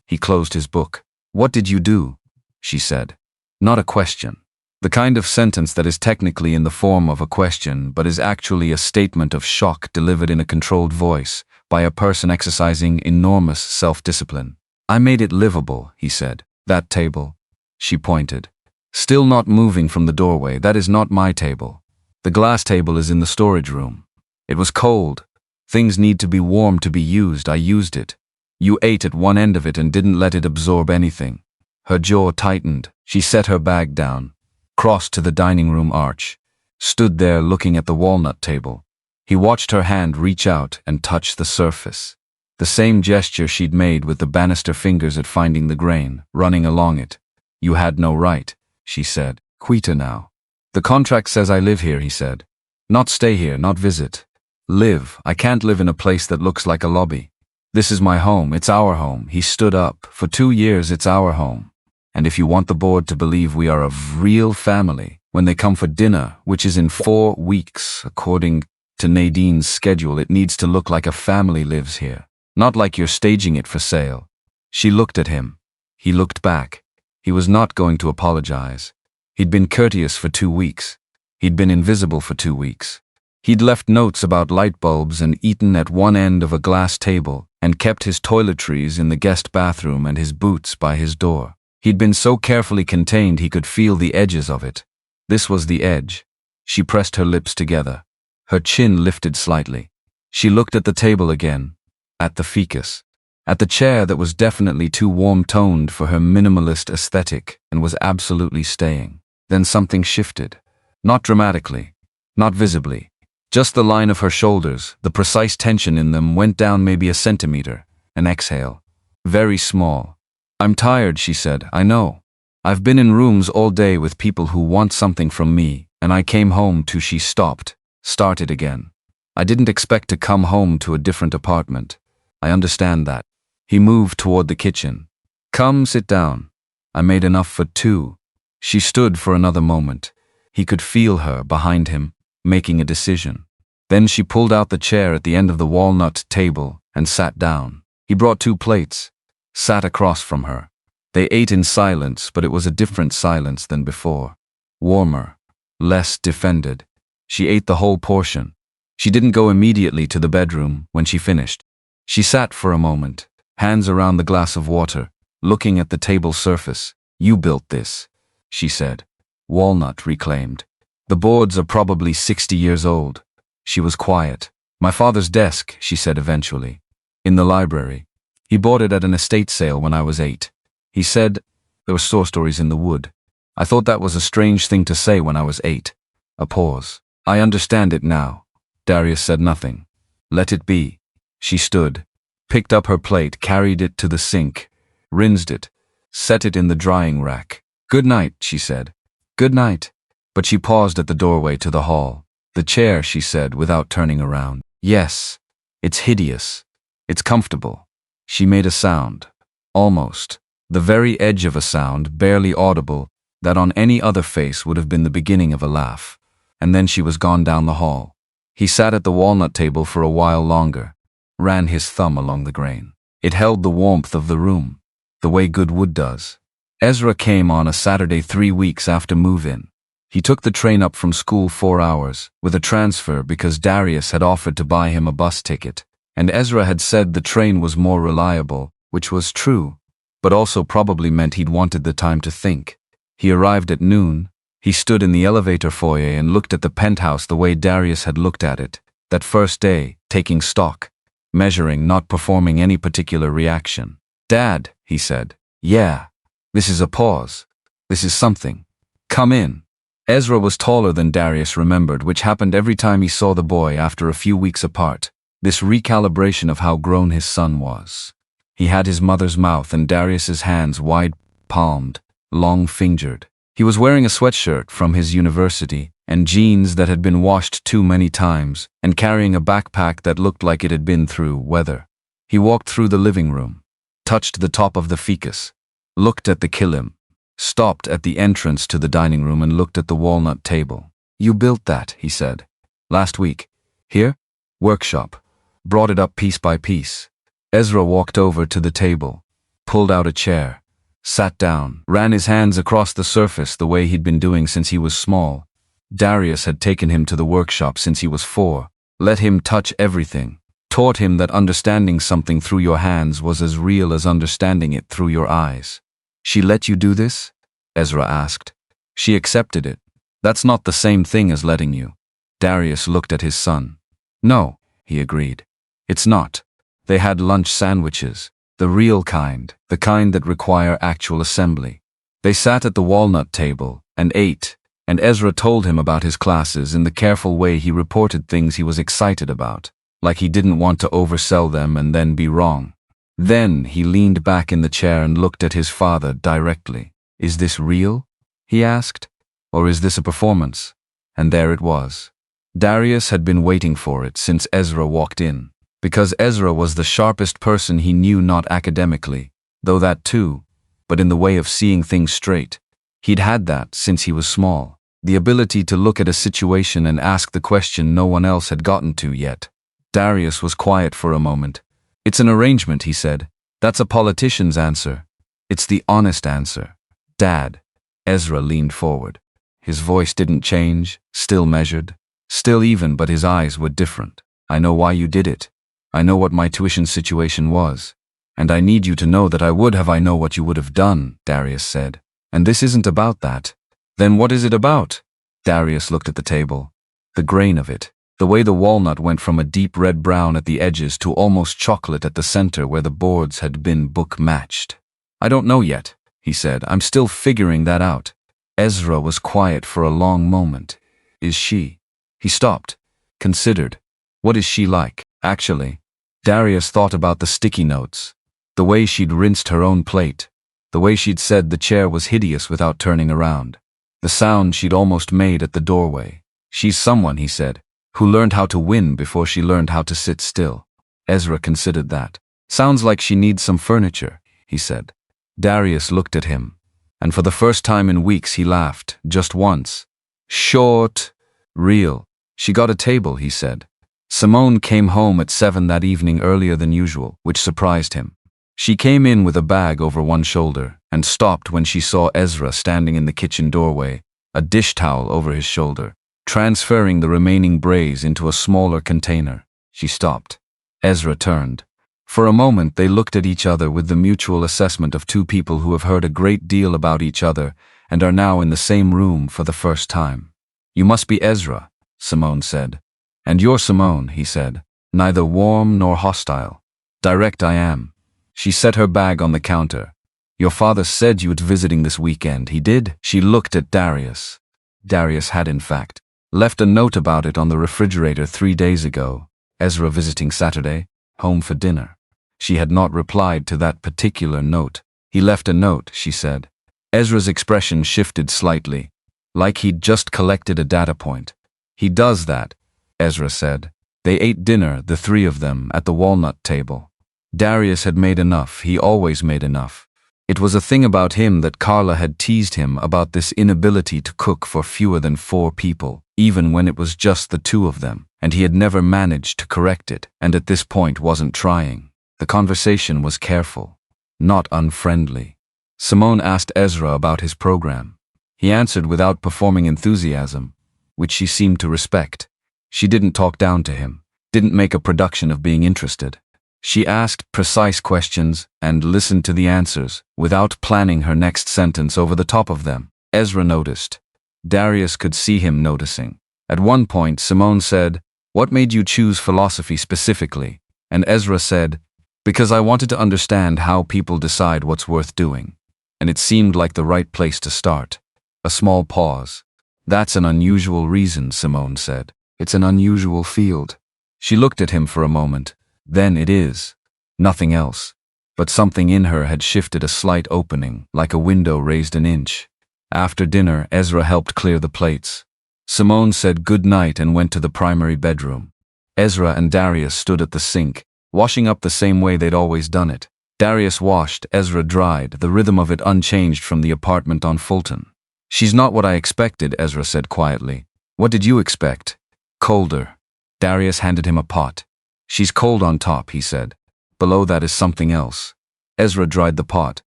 He closed his book. "What did you do?" she said. Not a question. The kind of sentence that is technically in the form of a question but is actually a statement of shock delivered in a controlled voice by a person exercising enormous self-discipline. I made it livable, he said. That table. She pointed. Still not moving from the doorway. That is not my table. The glass table is in the storage room. It was cold. Things need to be warm to be used. I used it. You ate at one end of it and didn't let it absorb anything. Her jaw tightened. She set her bag down, crossed to the dining room arch, stood there looking at the walnut table. He watched her hand reach out and touch the surface. The same gesture she'd made with the banister fingers at finding the grain, running along it. You had no right, she said. Quita now. The contract says I live here, he said. Not stay here, not visit. Live. I can't live in a place that looks like a lobby. This is my home. It's our home. He stood up. For 2 years, it's our home. And if you want the board to believe we are a real family, when they come for dinner, which is in 4 weeks, according to Nadine's schedule, it needs to look like a family lives here. Not like you're staging it for sale. She looked at him. He looked back. He was not going to apologize. He'd been courteous for 2 weeks. He'd been invisible for 2 weeks. He'd left notes about light bulbs and eaten at one end of a glass table and kept his toiletries in the guest bathroom and his boots by his door. He'd been so carefully contained he could feel the edges of it. This was the edge. She pressed her lips together. Her chin lifted slightly. She looked at the table again, at the ficus, at the chair that was definitely too warm-toned for her minimalist aesthetic and was absolutely staying. Then something shifted. Not dramatically, not visibly. Just the line of her shoulders, the precise tension in them went down maybe a centimeter. An exhale. Very small. I'm tired, she said. I know. I've been in rooms all day with people who want something from me, and I came home to. She stopped, started again. I didn't expect to come home to a different apartment. I understand that. He moved toward the kitchen. Come, sit down. I made enough for 2. She stood for another moment. He could feel her behind him, making a decision. Then she pulled out the chair at the end of the walnut table and sat down. He brought 2 plates, sat across from her. They ate in silence, but it was a different silence than before. Warmer, less defended. She ate the whole portion. She didn't go immediately to the bedroom when she finished. She sat for a moment, hands around the glass of water, looking at the table surface. You built this, she said. Walnut reclaimed. The boards are probably 60 years old. She was quiet. My father's desk, she said eventually. In the library. He bought it at an estate sale when I was 8. He said there were store stories in the wood. I thought that was a strange thing to say when I was 8. A pause. I understand it now. Darius said nothing. Let it be. She stood, picked up her plate, carried it to the sink, rinsed it, set it in the drying rack. Good night, she said. Good night. But she paused at the doorway to the hall. The chair, she said, without turning around. Yes. It's hideous. It's comfortable. She made a sound. Almost. The very edge of a sound, barely audible, that on any other face would have been the beginning of a laugh. And then she was gone down the hall. He sat at the walnut table for a while longer, ran his thumb along the grain. It held the warmth of the room, the way good wood does. Ezra came on a Saturday 3 weeks after move-in. He took the train up from school 4 hours, with a transfer because Darius had offered to buy him a bus ticket, and Ezra had said the train was more reliable, which was true, but also probably meant he'd wanted the time to think. He arrived at noon. He stood in the elevator foyer and looked at the penthouse the way Darius had looked at it, that first day, taking stock, measuring, not performing any particular reaction. Dad, he said. Yeah. This is a pause. This is something. Come in. Ezra was taller than Darius remembered, which happened every time he saw the boy after a few weeks apart. This recalibration of how grown his son was. He had his mother's mouth and Darius's hands wide-palmed, long-fingered. He was wearing a sweatshirt from his university and jeans that had been washed too many times and carrying a backpack that looked like it had been through weather. He walked through the living room, touched the top of the ficus, looked at the kilim, stopped at the entrance to the dining room and looked at the walnut table. You built that, he said. Last week. Here? Workshop. Brought it up piece by piece. Ezra walked over to the table, pulled out a chair, sat down, ran his hands across the surface the way he'd been doing since he was small. Darius had taken him to the workshop since he was 4, let him touch everything, taught him that understanding something through your hands was as real as understanding it through your eyes. She let you do this? Ezra asked. She accepted it. That's not the same thing as letting you. Darius looked at his son. No, he agreed. It's not. They had lunch sandwiches, the real kind, the kind that require actual assembly. They sat at the walnut table and ate, and Ezra told him about his classes in the careful way he reported things he was excited about, like he didn't want to oversell them and then be wrong. Then he leaned back in the chair and looked at his father directly. Is this real? He asked. Or is this a performance? And there it was. Darius had been waiting for it since Ezra walked in, because Ezra was the sharpest person he knew, not academically, though that too, but in the way of seeing things straight. He'd had that since he was small, the ability to look at a situation and ask the question no one else had gotten to yet. Darius was quiet for a moment. It's an arrangement, he said. That's a politician's answer. It's the honest answer. Dad. Ezra leaned forward. His voice didn't change, still measured, still even, but his eyes were different. I know why you did it. I know what my tuition situation was. And I need you to know that I know what you would have done, Darius said. And this isn't about that. Then what is it about? Darius looked at the table. The grain of it. The way the walnut went from a deep red brown at the edges to almost chocolate at the center where the boards had been book-matched. I don't know yet, he said. I'm still figuring that out. Ezra was quiet for a long moment. Is she? He stopped, considered. What is she like, actually? Darius thought about the sticky notes, the way she'd rinsed her own plate, the way she'd said the chair was hideous without turning around, the sound she'd almost made at the doorway. She's someone, he said, who learned how to win before she learned how to sit still. Ezra considered that. Sounds like she needs some furniture, he said. Darius looked at him, and for the first time in weeks he laughed, just once. Short, real. She got a table, he said. Simone came home at 7 that evening, earlier than usual, which surprised him. She came in with a bag over one shoulder and stopped when she saw Ezra standing in the kitchen doorway, a dish towel over his shoulder. Transferring the remaining braise into a smaller container, she stopped. Ezra turned. For a moment they looked at each other with the mutual assessment of two people who have heard a great deal about each other and are now in the same room for the first time. You must be Ezra, Simone said. And you're Simone, he said. Neither warm nor hostile. Direct I am. She set her bag on the counter. Your father said you were visiting this weekend. He did? She looked at Darius. Darius had, in fact, left a note about it on the refrigerator 3 days ago. Ezra visiting Saturday, home for dinner. She had not replied to that particular note. He left a note, she said. Ezra's expression shifted slightly, like he'd just collected a data point. He does that, Ezra said. They ate dinner, the 3 of them, at the walnut table. Darius had made enough. He always made enough. It was a thing about him that Carla had teased him about, this inability to cook for fewer than 4 people, even when it was just the 2 of them, and he had never managed to correct it, and at this point wasn't trying. The conversation was careful, not unfriendly. Simone asked Ezra about his program. He answered without performing enthusiasm, which she seemed to respect. She didn't talk down to him, didn't make a production of being interested. She asked precise questions and listened to the answers, without planning her next sentence over the top of them. Ezra noticed. Darius could see him noticing. At one point, Simone said, "What made you choose philosophy specifically?" And Ezra said, "Because I wanted to understand how people decide what's worth doing. And it seemed like the right place to start." A small pause. "That's an unusual reason," Simone said. "It's an unusual field." She looked at him for a moment. Then it is. Nothing else. But something in her had shifted a slight opening, like a window raised an inch. After dinner, Ezra helped clear the plates. Simone said good night and went to the primary bedroom. Ezra and Darius stood at the sink, washing up the same way they'd always done it. Darius washed, Ezra dried, the rhythm of it unchanged from the apartment on Fulton. "She's not what I expected," Ezra said quietly. "What did you expect?" "Colder." Darius handed him a pot. "She's cold on top," he said. "Below that is something else." Ezra dried the pot.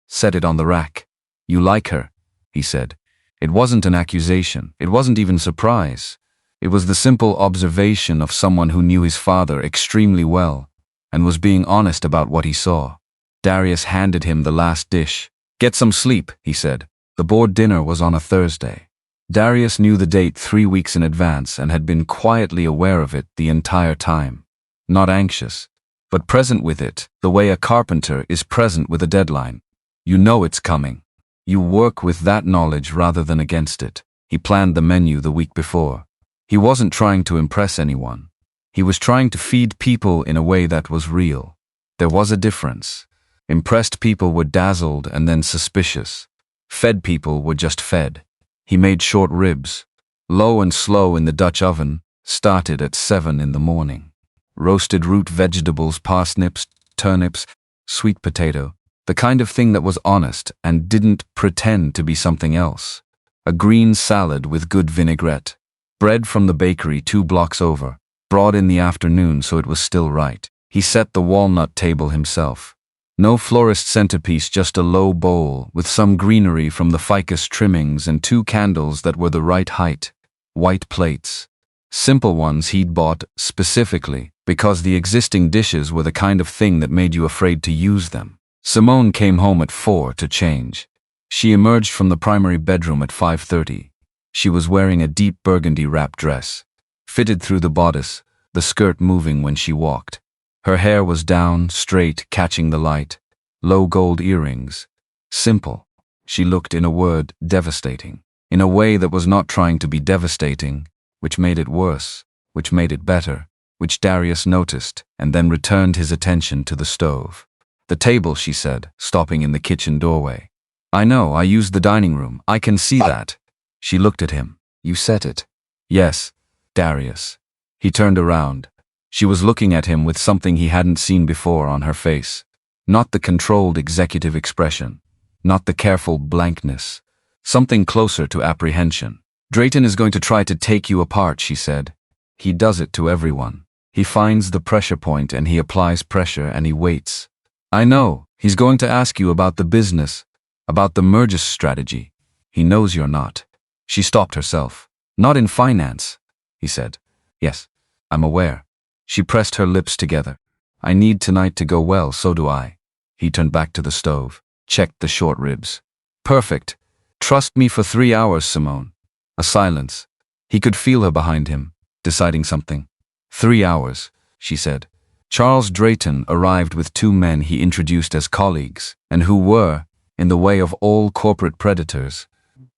Set it on the rack. You like her, he said. It wasn't an accusation. It wasn't even surprise. It was the simple observation of someone who knew his father extremely well and was being honest about what he saw. Darius handed him the last dish. Get some sleep, he said. The board dinner was on a Thursday. Darius knew the date 3 weeks in advance and had been quietly aware of it the entire time. Not anxious, but present with it, the way a carpenter is present with a deadline. You know it's coming. You work with that knowledge rather than against it. He planned the menu the week before. He wasn't trying to impress anyone. He was trying to feed people in a way that was real. There was a difference. Impressed people were dazzled and then suspicious. Fed people were just fed. He made short ribs. Low and slow in the Dutch oven, started at 7 in the morning. Roasted root vegetables, parsnips, turnips, sweet potato. The kind of thing that was honest and didn't pretend to be something else. A green salad with good vinaigrette. Bread from the bakery 2 blocks over. Brought in the afternoon so it was still right. He set the walnut table himself. No florist centerpiece, just a low bowl with some greenery from the ficus trimmings and 2 candles that were the right height. White plates. Simple ones he'd bought specifically because the existing dishes were the kind of thing that made you afraid to use them. Simone came home at 4 to change. She emerged from the primary bedroom at 5:30. She was wearing a deep burgundy wrap dress, fitted through the bodice, the skirt moving when she walked. Her hair was down, straight, catching the light. Low gold earrings. Simple. She looked, in a word, devastating. In a way that was not trying to be devastating, which made it worse, which made it better, which Darius noticed, and then returned his attention to the stove. The table, she said, stopping in the kitchen doorway. I know, I used the dining room. I can see that. She looked at him. You set it. Yes, Darius. He turned around. She was looking at him with something he hadn't seen before on her face. Not the controlled executive expression. Not the careful blankness. Something closer to apprehension. Drayton is going to try to take you apart, she said. He does it to everyone. He finds the pressure point and he applies pressure and he waits. I know, he's going to ask you about the business, about the merger strategy. He knows you're not. She stopped herself. Not in finance, he said. Yes, I'm aware. She pressed her lips together. I need tonight to go well, so do I. He turned back to the stove, checked the short ribs. Perfect. Trust me for 3 hours, Simone. A silence. He could feel her behind him, deciding something. 3 hours, she said. Charles Drayton arrived with 2 men he introduced as colleagues, and who were, in the way of all corporate predators,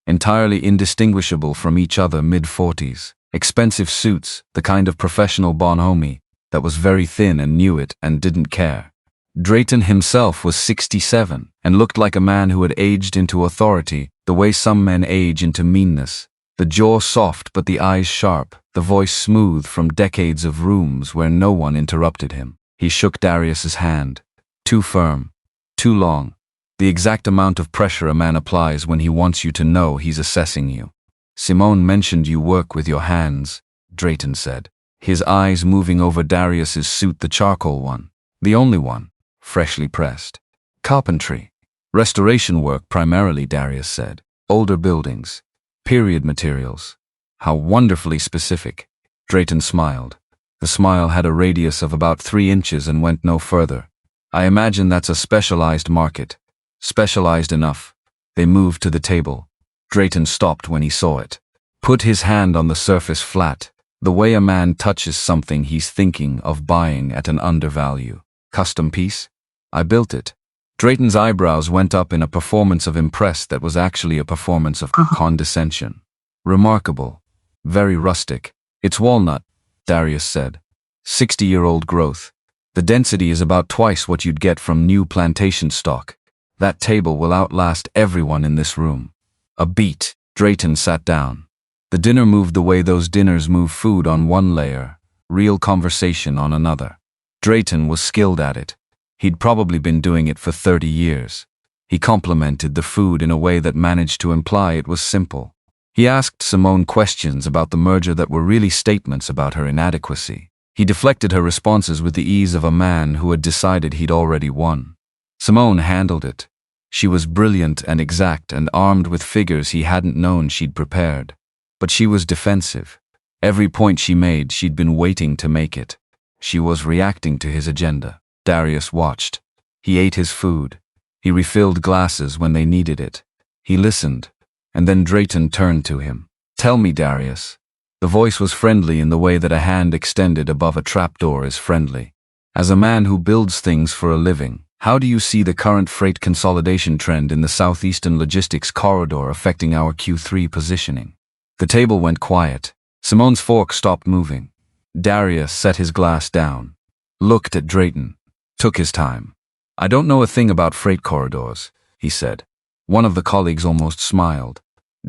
entirely indistinguishable from each other mid-40s. Expensive suits, the kind of professional bonhomie that was very thin and knew it and didn't care. Drayton himself was 67 and looked like a man who had aged into authority, the way some men age into meanness. The jaw soft but the eyes sharp, the voice smooth from decades of rooms where no one interrupted him. He shook Darius's hand. Too firm. Too long. The exact amount of pressure a man applies when he wants you to know he's assessing you. Simone mentioned you work with your hands, Drayton said, his eyes moving over Darius's suit, the charcoal one. The only one. Freshly pressed. Carpentry. Restoration work primarily, Darius said. Older buildings. Period materials. How wonderfully specific. Drayton smiled. The smile had a radius of about 3 inches and went no further. I imagine that's a specialized market. Specialized enough. They moved to the table. Drayton stopped when he saw it. Put his hand on the surface flat, the way a man touches something he's thinking of buying at an undervalue. Custom piece? I built it. Drayton's eyebrows went up in a performance of impress that was actually a performance of condescension. Remarkable. Very rustic. It's walnut, Darius said. 60-year-old growth. The density is about twice what you'd get from new plantation stock. That table will outlast everyone in this room. A beat. Drayton sat down. The dinner moved the way those dinners move food on one layer, real conversation on another. Drayton was skilled at it. He'd probably been doing it for 30 years. He complimented the food in a way that managed to imply it was simple. He asked Simone questions about the merger that were really statements about her inadequacy. He deflected her responses with the ease of a man who had decided he'd already won. Simone handled it. She was brilliant and exact and armed with figures he hadn't known she'd prepared. But she was defensive. Every point she made, she'd been waiting to make it. She was reacting to his agenda. Darius watched. He ate his food. He refilled glasses when they needed it. He listened. And then Drayton turned to him. "Tell me, Darius." The voice was friendly in the way that a hand extended above a trapdoor is friendly. "As a man who builds things for a living, how do you see the current freight consolidation trend in the southeastern logistics corridor affecting our Q3 positioning?" The table went quiet. Simone's fork stopped moving. Darius set his glass down, looked at Drayton, took his time. "I don't know a thing about freight corridors," he said. One of the colleagues almost smiled.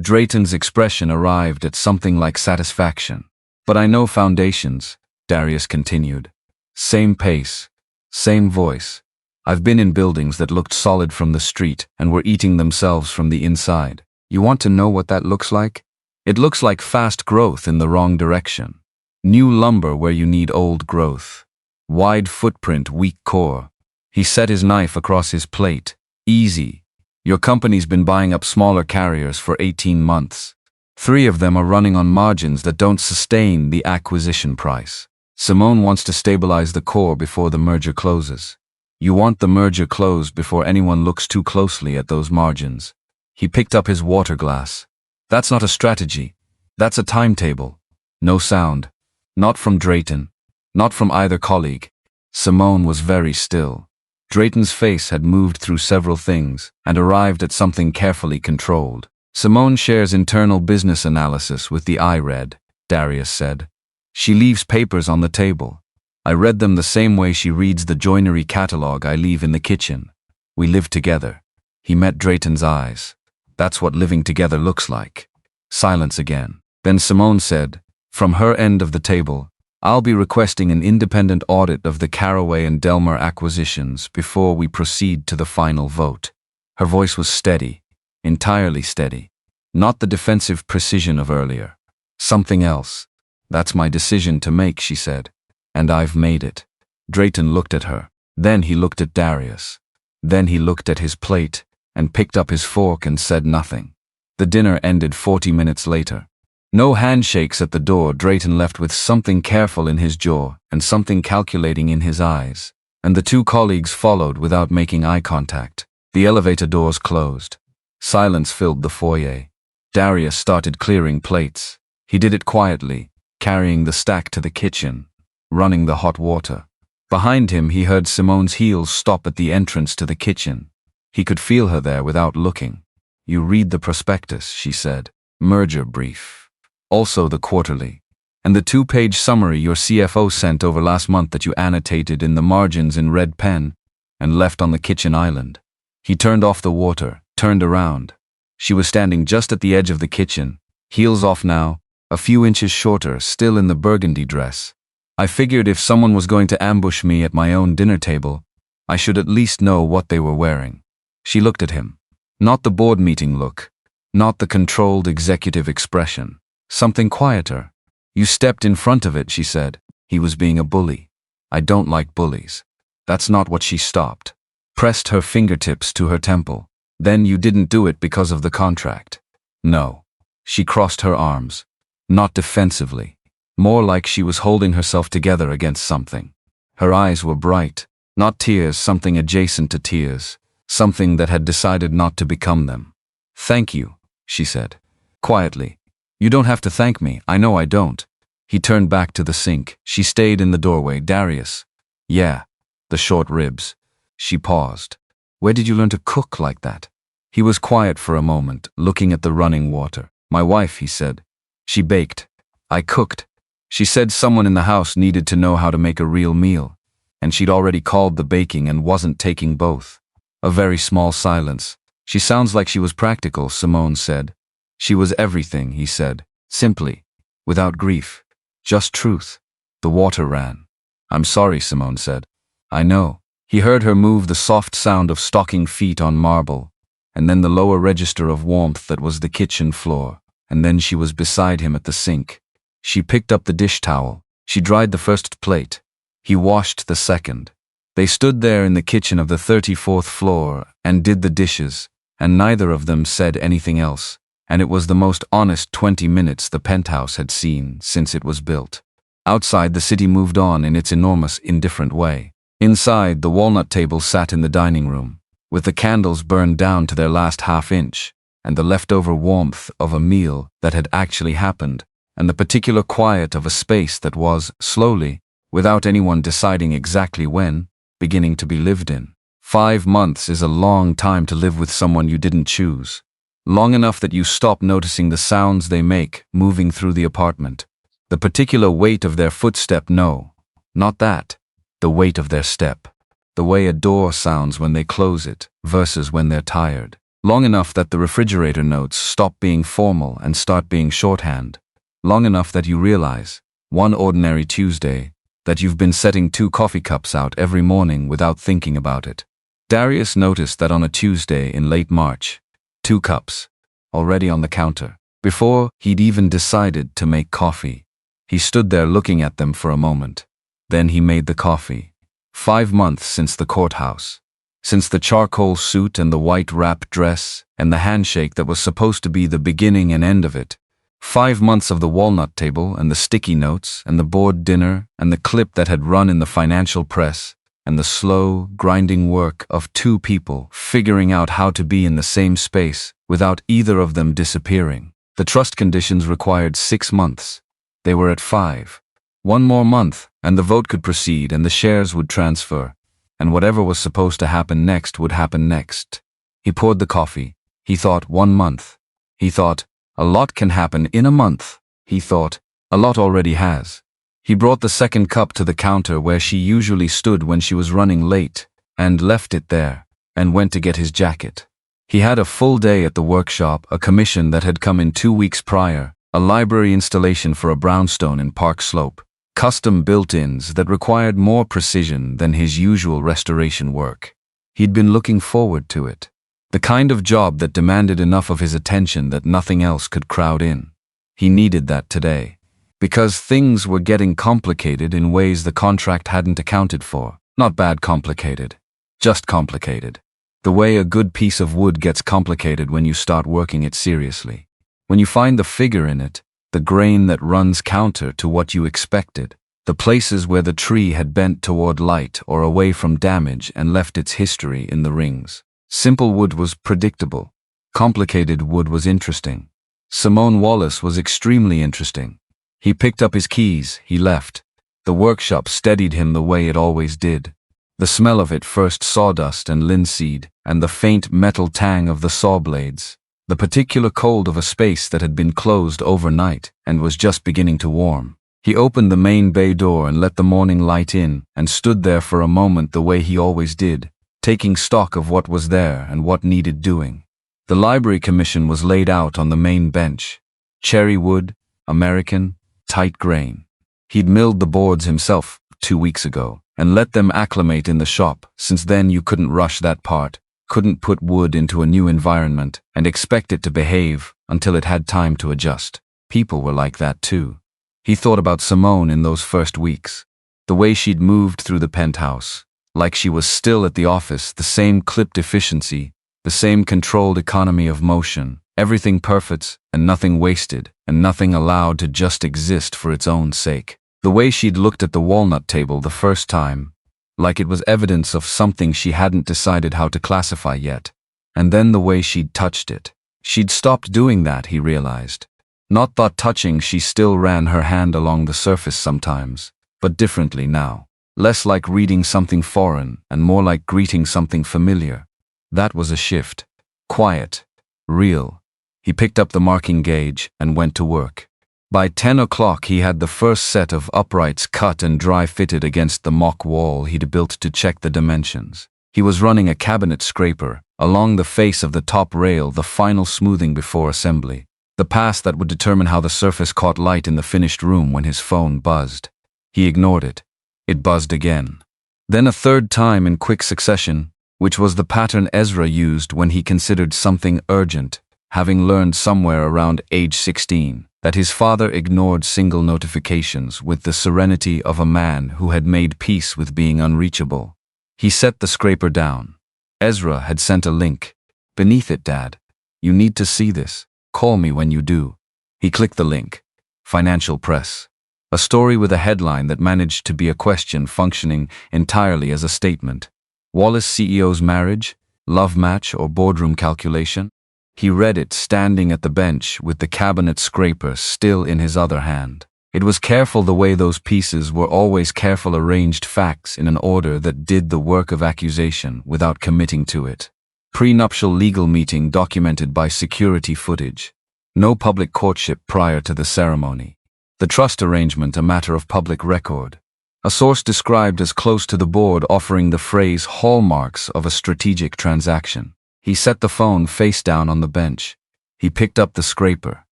Drayton's expression arrived at something like satisfaction. "But I know foundations," Darius continued. "Same pace, same voice. I've been in buildings that looked solid from the street and were eating themselves from the inside. You want to know what that looks like? It looks like fast growth in the wrong direction. New lumber where you need old growth. Wide footprint, weak core." He set his knife across his plate. "Easy. Your company's been buying up smaller carriers for 18 months. 3 of them are running on margins that don't sustain the acquisition price. Simone wants to stabilize the core before the merger closes. You want the merger closed before anyone looks too closely at those margins." He picked up his water glass. "That's not a strategy. That's a timetable." No sound. Not from Drayton. Not from either colleague. Simone was very still. Drayton's face had moved through several things and arrived at something carefully controlled. "Simone shares internal business analysis with the IRED," Darius said. "She leaves papers on the table. I read them the same way she reads the joinery catalog I leave in the kitchen. We live together." He met Drayton's eyes. "That's what living together looks like." Silence again. Then Simone said, from her end of the table, "I'll be requesting an independent audit of the Caraway and Delmer acquisitions before we proceed to the final vote." Her voice was steady, entirely steady. Not the defensive precision of earlier. Something else. "That's my decision to make," she said. "And I've made it." Drayton looked at her. Then he looked at Darius. Then he looked at his plate and picked up his fork and said nothing. The dinner ended 40 minutes later. No handshakes at the door. Drayton left with something careful in his jaw and something calculating in his eyes. And the 2 colleagues followed without making eye contact. The elevator doors closed. Silence filled the foyer. Darius started clearing plates. He did it quietly, carrying the stack to the kitchen, running the hot water. Behind him he heard Simone's heels stop at the entrance to the kitchen. He could feel her there without looking. "You read the prospectus," she said. "Merger brief. Also the quarterly. And the 2-page summary your CFO sent over last month that you annotated in the margins in red pen and left on the kitchen island." He turned off the water, turned around. She was standing just at the edge of the kitchen, heels off now, a few inches shorter, still in the burgundy dress. "I figured if someone was going to ambush me at my own dinner table, I should at least know what they were wearing." She looked at him. Not the board meeting look. Not the controlled executive expression. Something quieter. "You stepped in front of it," she said. He was being a bully. "I don't like bullies." That's not what she stopped. Pressed her fingertips to her temple. "Then you didn't do it because of the contract." "No." She crossed her arms. Not defensively. More like she was holding herself together against something. Her eyes were bright. Not tears, something adjacent to tears. Something that had decided not to become them. "Thank you," she said. Quietly. "You don't have to thank me, I know I don't." He turned back to the sink. She stayed in the doorway. "Darius." "Yeah." "The short ribs." She paused. "Where did you learn to cook like that?" He was quiet for a moment, looking at the running water. "My wife," he said. "She baked. I cooked. She said someone in the house needed to know how to make a real meal. And she'd already called the baking and wasn't taking both." A very small silence. "She sounds like she was practical," Simone said. "She was everything," he said, simply, without grief, just truth. The water ran. "I'm sorry," Simone said. "I know." He heard her move the soft sound of stocking feet on marble, and then the lower register of warmth that was the kitchen floor, and then she was beside him at the sink. She picked up the dish towel. She dried the first plate. He washed the second. They stood there in the kitchen of the 34th floor and did the dishes, and neither of them said anything else, and it was the most honest 20 minutes the penthouse had seen since it was built. Outside, the city moved on in its enormous, indifferent way. Inside, the walnut table sat in the dining room, with the candles burned down to their last half-inch, and the leftover warmth of a meal that had actually happened, and the particular quiet of a space that was, slowly, without anyone deciding exactly when, beginning to be lived in. 5 months is a long time to live with someone you didn't choose. Long enough that you stop noticing the sounds they make moving through the apartment. The particular weight of their footstep, no, not that. The weight of their step. The way a door sounds when they close it versus when they're tired. Long enough that the refrigerator notes stop being formal and start being shorthand. Long enough that you realize, one ordinary Tuesday, that you've been setting 2 coffee cups out every morning without thinking about it. Darius noticed that on a Tuesday in late March, 2 cups, already on the counter, before he'd even decided to make coffee. He stood there looking at them for a moment. Then he made the coffee. 5 months since the courthouse. Since the charcoal suit and the white wrap dress and the handshake that was supposed to be the beginning and end of it. 5 months of the walnut table and the sticky notes and the board dinner and the clip that had run in the financial press and the slow, grinding work of 2 people figuring out how to be in the same space without either of them disappearing. The trust conditions required 6 months. They were at 5. 1 more month, and the vote could proceed and the shares would transfer, and whatever was supposed to happen next would happen next. He poured the coffee. He thought 1 month. He thought, a lot can happen in a month. He thought, a lot already has. He brought the second cup to the counter where she usually stood when she was running late, and left it there, and went to get his jacket. He had a full day at the workshop, a commission that had come in 2 weeks prior, a library installation for a brownstone in Park Slope, custom built-ins that required more precision than his usual restoration work. He'd been looking forward to it. The kind of job that demanded enough of his attention that nothing else could crowd in. He needed that today. Because things were getting complicated in ways the contract hadn't accounted for. Not bad complicated. Just complicated. The way a good piece of wood gets complicated when you start working it seriously. When you find the figure in it, the grain that runs counter to what you expected, the places where the tree had bent toward light or away from damage and left its history in the rings. Simple wood was predictable. Complicated wood was interesting. Simone Wallace was extremely interesting. He picked up his keys, he left. The workshop steadied him the way it always did. The smell of it, first sawdust and linseed, and the faint metal tang of the saw blades. The particular cold of a space that had been closed overnight and was just beginning to warm. He opened the main bay door and let the morning light in and stood there for a moment the way he always did, taking stock of what was there and what needed doing. The library commission was laid out on the main bench. Cherry wood, American, tight grain. He'd milled the boards himself 2 weeks ago and let them acclimate in the shop. Since then you couldn't rush that part, couldn't put wood into a new environment and expect it to behave until it had time to adjust. People were like that too. He thought about Simone in those first weeks. The way she'd moved through the penthouse. Like she was still at the office, the same clipped efficiency, the same controlled economy of motion, everything perfect and nothing wasted and nothing allowed to just exist for its own sake. The way she'd looked at the walnut table the first time, like it was evidence of something she hadn't decided how to classify yet, and then the way she'd touched it. She'd stopped doing that, he realized. Not thought touching, she still ran her hand along the surface sometimes, but differently now. Less like reading something foreign and more like greeting something familiar. That was a shift. Quiet. Real. He picked up the marking gauge and went to work. By 10 o'clock he had the first set of uprights cut and dry fitted against the mock wall he'd built to check the dimensions. He was running a cabinet scraper along the face of the top rail, the final smoothing before assembly. The pass that would determine how the surface caught light in the finished room when his phone buzzed. He ignored it. It buzzed again. Then a third time in quick succession, which was the pattern Ezra used when he considered something urgent, having learned somewhere around age 16 that his father ignored single notifications with the serenity of a man who had made peace with being unreachable. He set the scraper down. Ezra had sent a link. "Beneath it, Dad. You need to see this. Call me when you do." He clicked the link. Financial Press. A story with a headline that managed to be a question functioning entirely as a statement. Wallace CEO's marriage, love match, or boardroom calculation? He read it standing at the bench with the cabinet scraper still in his other hand. It was careful the way those pieces were always careful arranged facts in an order that did the work of accusation without committing to it. Prenuptial legal meeting documented by security footage. No public courtship prior to the ceremony. The trust arrangement a matter of public record. A source described as close to the board offering the phrase hallmarks of a strategic transaction. He set the phone face down on the bench. He picked up the scraper.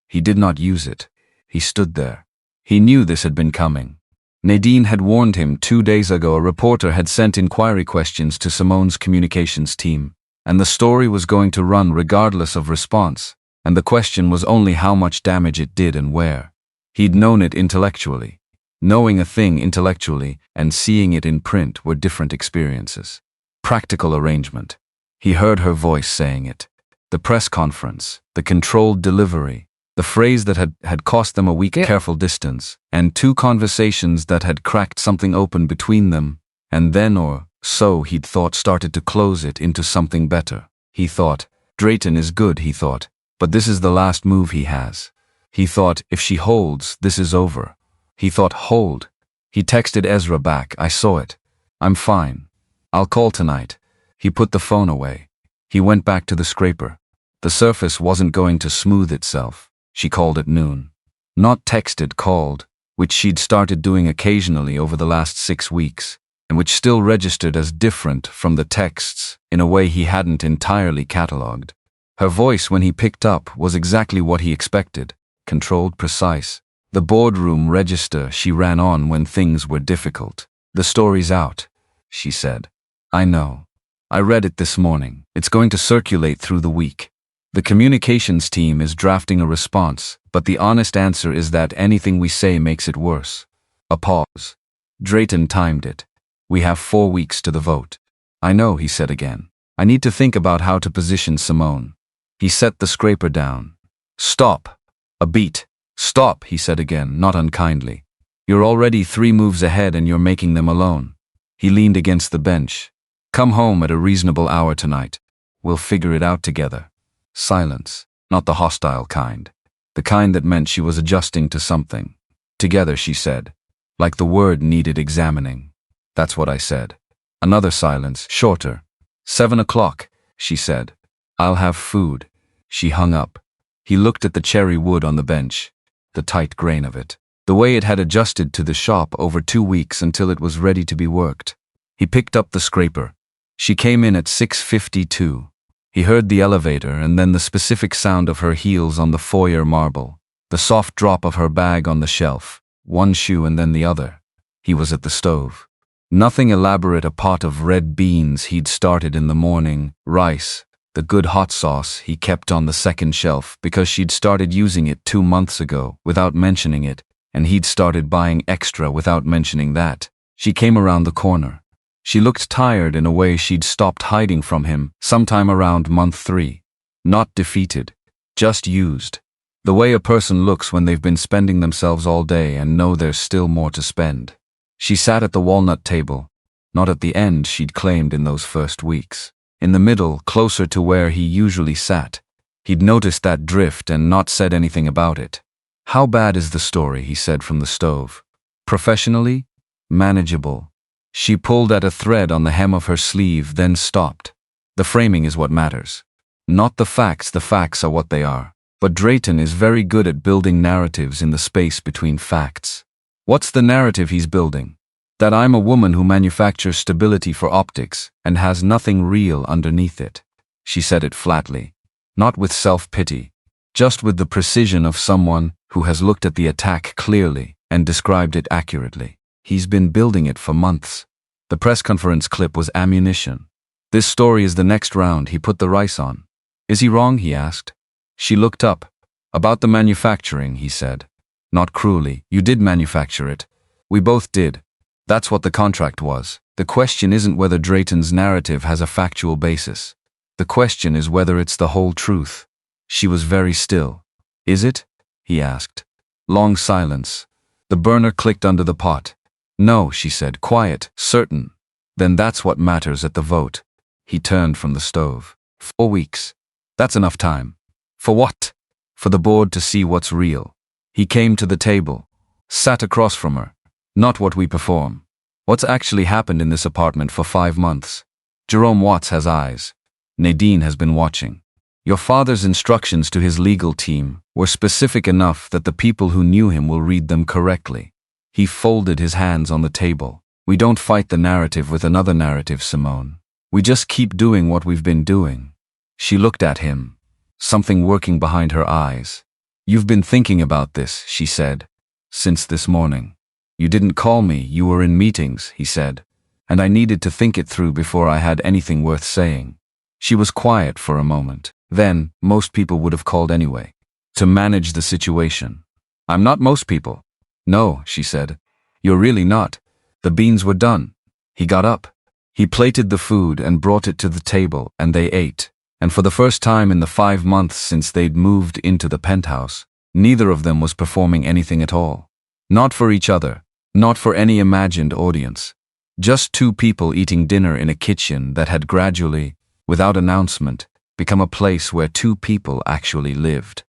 He did not use it. He stood there. He knew this had been coming. Nadine had warned him 2 days ago. A reporter had sent inquiry questions to Simone's communications team, and the story was going to run regardless of response, and the question was only how much damage it did and where. He'd known it intellectually. Knowing a thing intellectually and seeing it in print were different experiences. Practical arrangement. He heard her voice saying it. The press conference, the controlled delivery, the phrase that had cost them a week careful distance, and 2 conversations that had cracked something open between them, and then, or so he'd thought, started to close it into something better. He thought, Drayton is good, he thought, but this is the last move he has. He thought, if she holds, this is over. He thought, hold. He texted Ezra back, I saw it. I'm fine. I'll call tonight. He put the phone away. He went back to the scraper. The surface wasn't going to smooth itself. She called at noon. Not texted, called, which she'd started doing occasionally over the last 6 weeks, and which still registered as different from the texts in a way he hadn't entirely catalogued. Her voice when he picked up was exactly what he expected, controlled, precise. The boardroom register she ran on when things were difficult. The story's out, she said. I know. I read it this morning. It's going to circulate through the week. The communications team is drafting a response, but the honest answer is that anything we say makes it worse. A pause. Drayton timed it. We have 4 weeks to the vote. I know, he said again. I need to think about how to position Simone. He set the scraper down. Stop. A beat. Stop, he said again, not unkindly. You're already 3 moves ahead and you're making them alone. He leaned against the bench. Come home at a reasonable hour tonight. We'll figure it out together. Silence, not the hostile kind. The kind that meant she was adjusting to something. Together, she said. Like the word needed examining. That's what I said. Another silence, shorter. 7 o'clock, she said. I'll have food. She hung up. He looked at the cherry wood on the bench. The tight grain of it. The way it had adjusted to the shop over 2 weeks until it was ready to be worked. He picked up the scraper. She came in at 6:52. He heard the elevator and then the specific sound of her heels on the foyer marble, the soft drop of her bag on the shelf, one shoe and then the other. He was at the stove. Nothing elaborate, a pot of red beans he'd started in the morning, rice, the good hot sauce he kept on the second shelf because she'd started using it 2 months ago without mentioning it, and he'd started buying extra without mentioning that. She came around the corner. She looked tired in a way she'd stopped hiding from him sometime around month 3. Not defeated, just used. The way a person looks when they've been spending themselves all day and know there's still more to spend. She sat at the walnut table, not at the end she'd claimed in those first weeks. In the middle, closer to where he usually sat. He'd noticed that drift and not said anything about it. How bad is the story, he said from the stove. Professionally? Manageable. She pulled at a thread on the hem of her sleeve, then stopped. The framing is what matters. Not the facts are what they are. But Drayton is very good at building narratives in the space between facts. What's the narrative he's building? That I'm a woman who manufactures stability for optics and has nothing real underneath it. She said it flatly. Not with self-pity. Just with the precision of someone who has looked at the attack clearly and described it accurately. He's been building it for months. The press conference clip was ammunition. This story is the next round. He put the rice on. Is he wrong, he asked. She looked up. About the manufacturing, he said. Not cruelly. You did manufacture it. We both did. That's what the contract was. The question isn't whether Drayton's narrative has a factual basis. The question is whether it's the whole truth. She was very still. Is it? He asked. Long silence. The burner clicked under the pot. No, she said, quiet, certain. Then that's what matters at the vote. He turned from the stove. 4 weeks. That's enough time. For what? For the board to see what's real. He came to the table, sat across from her. Not what we perform. What's actually happened in this apartment for 5 months. Jerome Watts has eyes. Nadine has been watching. Your father's instructions to his legal team were specific enough that the people who knew him will read them correctly. He folded his hands on the table. We don't fight the narrative with another narrative, Simone. We just keep doing what we've been doing. She looked at him, something working behind her eyes. You've been thinking about this, she said, since this morning. You didn't call me, you were in meetings, he said, and I needed to think it through before I had anything worth saying. She was quiet for a moment. Then, most people would have called anyway. To manage the situation. I'm not most people. No, she said. You're really not. The beans were done. He got up. He plated the food and brought it to the table, and they ate. And for the first time in the 5 months since they'd moved into the penthouse, neither of them was performing anything at all. Not for each other. Not for any imagined audience. Just 2 people eating dinner in a kitchen that had gradually, without announcement, become a place where 2 people actually lived.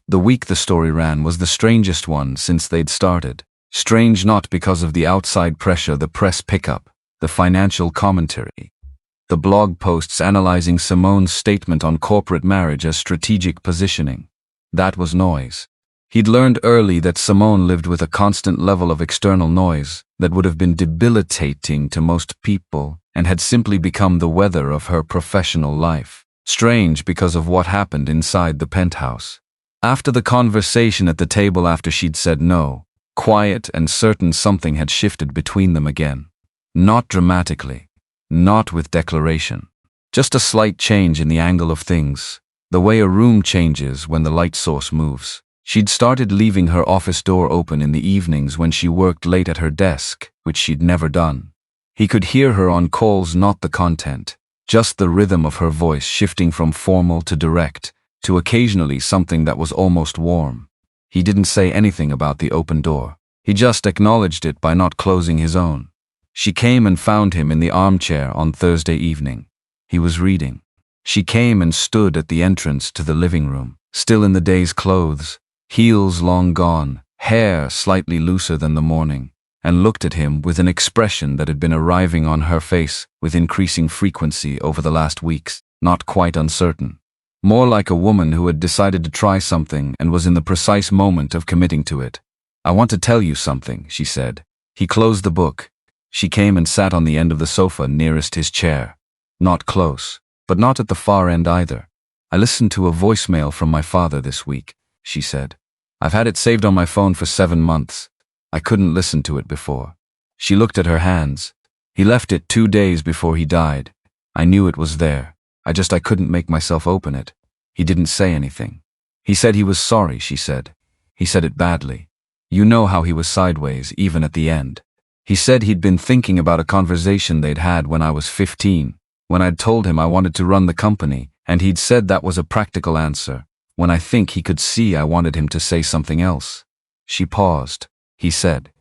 The week the story ran was the strangest one since they'd started. Strange not because of the outside pressure, the press pickup, the financial commentary, the blog posts analyzing Simone's statement on corporate marriage as strategic positioning. That was noise. He'd learned early that Simone lived with a constant level of external noise that would have been debilitating to most people and had simply become the weather of her professional life. Strange because of what happened inside the penthouse. After the conversation at the table after she'd said no, quiet and certain something had shifted between them again. Not dramatically. Not with declaration. Just a slight change in the angle of things. The way a room changes when the light source moves. She'd started leaving her office door open in the evenings when she worked late at her desk, which she'd never done. He could hear her on calls, not the content. Just the rhythm of her voice shifting from formal to direct, to occasionally something that was almost warm. He didn't say anything about the open door. He just acknowledged it by not closing his own. She came and found him in the armchair on Thursday evening. He was reading. She came and stood at the entrance to the living room, still in the day's clothes, heels long gone, hair slightly looser than the morning, and looked at him with an expression that had been arriving on her face with increasing frequency over the last weeks, not quite uncertain. More like a woman who had decided to try something and was in the precise moment of committing to it. I want to tell you something, she said. He closed the book. She came and sat on the end of the sofa nearest his chair. Not close, but not at the far end either. I listened to a voicemail from my father this week, she said. I've had it saved on my phone for 7 months. I couldn't listen to it before. She looked at her hands. He left it 2 days before he died. I knew it was there. I couldn't make myself open it. He didn't say anything. He said he was sorry, she said. He said it badly. You know how he was sideways, even at the end. He said he'd been thinking about a conversation they'd had when I was 15, when I'd told him I wanted to run the company, and he'd said that was a practical answer, when I think he could see I wanted him to say something else. She paused. He said.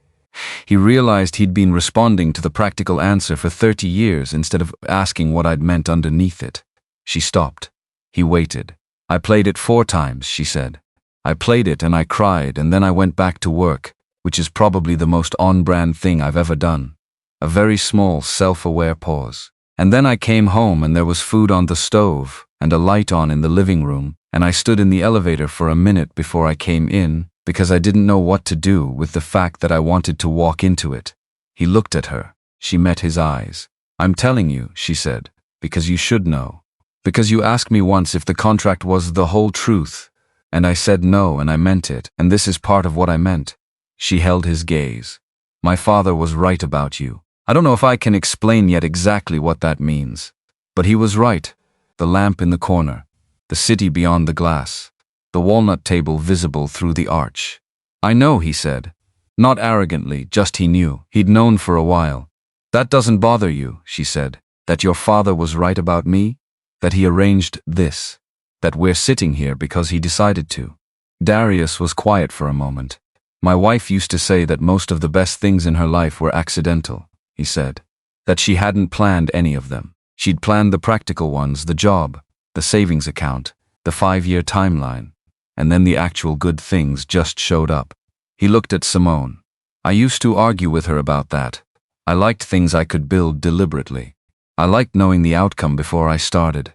He realized he'd been responding to the practical answer for 30 years instead of asking what I'd meant underneath it. She stopped. He waited. I played it 4 times, she said. I played it and I cried, and then I went back to work, which is probably the most on-brand thing I've ever done. A very small, self-aware pause. And then I came home and there was food on the stove and a light on in the living room, and I stood in the elevator for a minute before I came in, because I didn't know what to do with the fact that I wanted to walk into it. He looked at her. She met his eyes. I'm telling you, she said, because you should know. Because you asked me once if the contract was the whole truth, and I said no, and I meant it, and this is part of what I meant. She held his gaze. My father was right about you. I don't know if I can explain yet exactly what that means, but he was right. The lamp in the corner, the city beyond the glass, the walnut table visible through the arch. I know, he said. Not arrogantly, just he knew. He'd known for a while. That doesn't bother you, she said. That your father was right about me? That he arranged this? That we're sitting here because he decided to? Darius was quiet for a moment. My wife used to say that most of the best things in her life were accidental, he said. That she hadn't planned any of them. She'd planned the practical ones, the job, the savings account, the 5-year timeline, and then the actual good things just showed up. He looked at Simone. I used to argue with her about that. I liked things I could build deliberately. I liked knowing the outcome before I started.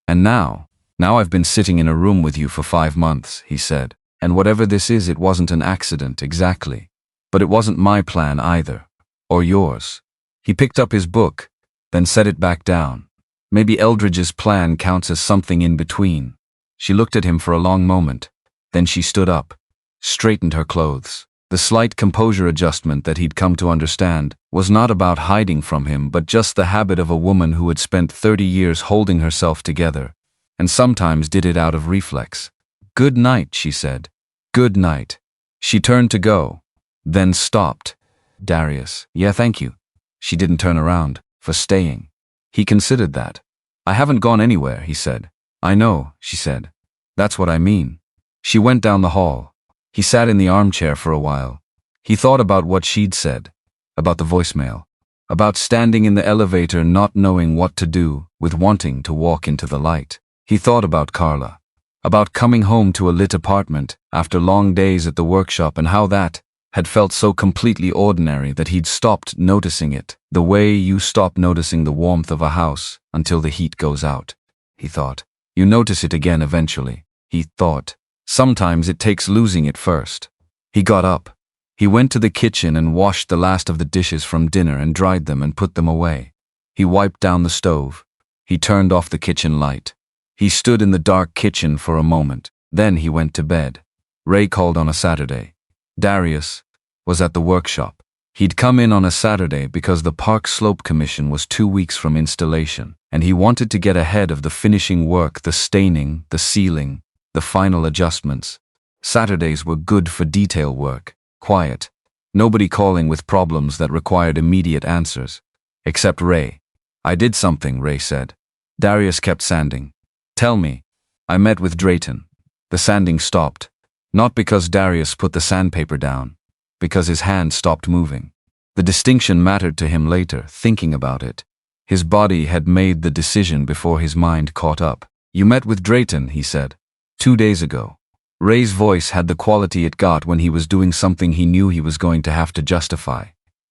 And now I've been sitting in a room with you for 5 months, he said. And whatever this is, it wasn't an accident exactly. But it wasn't my plan either. Or yours. He picked up his book, then set it back down. Maybe Eldridge's plan counts as something in between. She looked at him for a long moment. Then she stood up, straightened her clothes. The slight composure adjustment that he'd come to understand was not about hiding from him, but just the habit of a woman who had spent 30 years holding herself together, and sometimes did it out of reflex. Good night, she said. Good night. She turned to go, then stopped. Darius, yeah, thank you. She didn't turn around, for staying. He considered that. I haven't gone anywhere, he said. I know, she said. That's what I mean. She went down the hall. He sat in the armchair for a while. He thought about what she'd said, about the voicemail, about standing in the elevator not knowing what to do, with wanting to walk into the light. He thought about Carla, about coming home to a lit apartment after long days at the workshop, and how that had felt so completely ordinary that he'd stopped noticing it, the way you stop noticing the warmth of a house until the heat goes out, he thought. You notice it again eventually, he thought. Sometimes it takes losing it first. He got up. He went to the kitchen and washed the last of the dishes from dinner and dried them and put them away. He wiped down the stove. He turned off the kitchen light. He stood in the dark kitchen for a moment. Then he went to bed. Ray called on a Saturday. Darius was at the workshop. He'd come in on a Saturday because the Park Slope Commission was 2 weeks from installation, and he wanted to get ahead of the finishing work, the staining, the sealing, the final adjustments. Saturdays were good for detail work, quiet, nobody calling with problems that required immediate answers. Except Ray. I did something, Ray said. Darius kept sanding. Tell me. I met with Drayton. The sanding stopped. Not because Darius put the sandpaper down, because his hand stopped moving. The distinction mattered to him later, thinking about it. His body had made the decision before his mind caught up. You met with Drayton, he said. 2 days ago. Ray's voice had the quality it got when he was doing something he knew he was going to have to justify.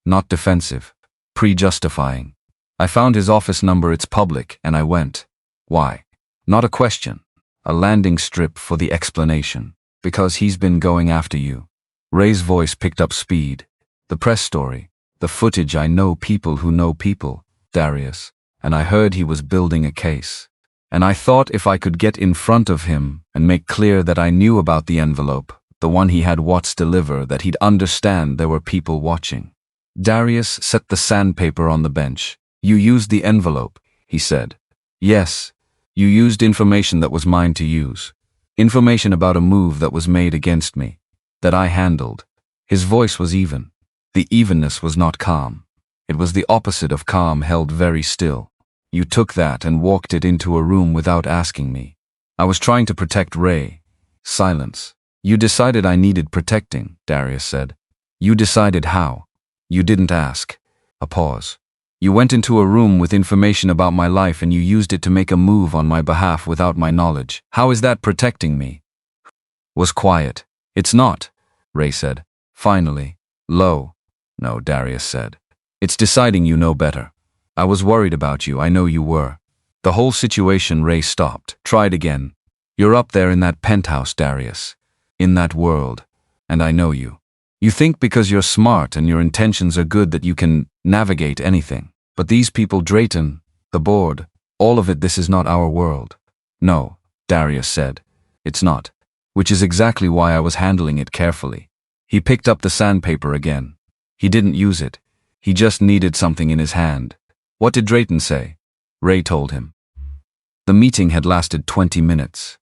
Not defensive. Pre-justifying. I found his office number, it's public, and I went. Why? Not a question. A landing strip for the explanation. Because he's been going after you. Ray's voice picked up speed. The press story. The footage. I know people who know people, Darius. And I heard he was building a case. And I thought if I could get in front of him and make clear that I knew about the envelope, the one he had Watts deliver, that he'd understand there were people watching. Darius set the sandpaper on the bench. You used the envelope, he said. Yes. You used information that was mine to use. Information about a move that was made against me. That I handled. His voice was even. The evenness was not calm. It was the opposite of calm, held very still. You took that and walked it into a room without asking me. I was trying to protect Ray. Silence. You decided I needed protecting, Darius said. You decided how. You didn't ask. A pause. You went into a room with information about my life and you used it to make a move on my behalf without my knowledge. How is that protecting me? Was quiet. It's not, Ray said. Finally. Low. No, Darius said. It's deciding you know better. I was worried about you, I know you were. The whole situation. Ray stopped. Tried again. You're up there in that penthouse, Darius. In that world. And I know you. You think because you're smart and your intentions are good that you can navigate anything. But these people, Drayton, the board, all of it, this is not our world. No, Darius said. It's not. Which is exactly why I was handling it carefully. He picked up the sandpaper again. He didn't use it. He just needed something in his hand. What did Drayton say? Ray told him. The meeting had lasted 20 minutes.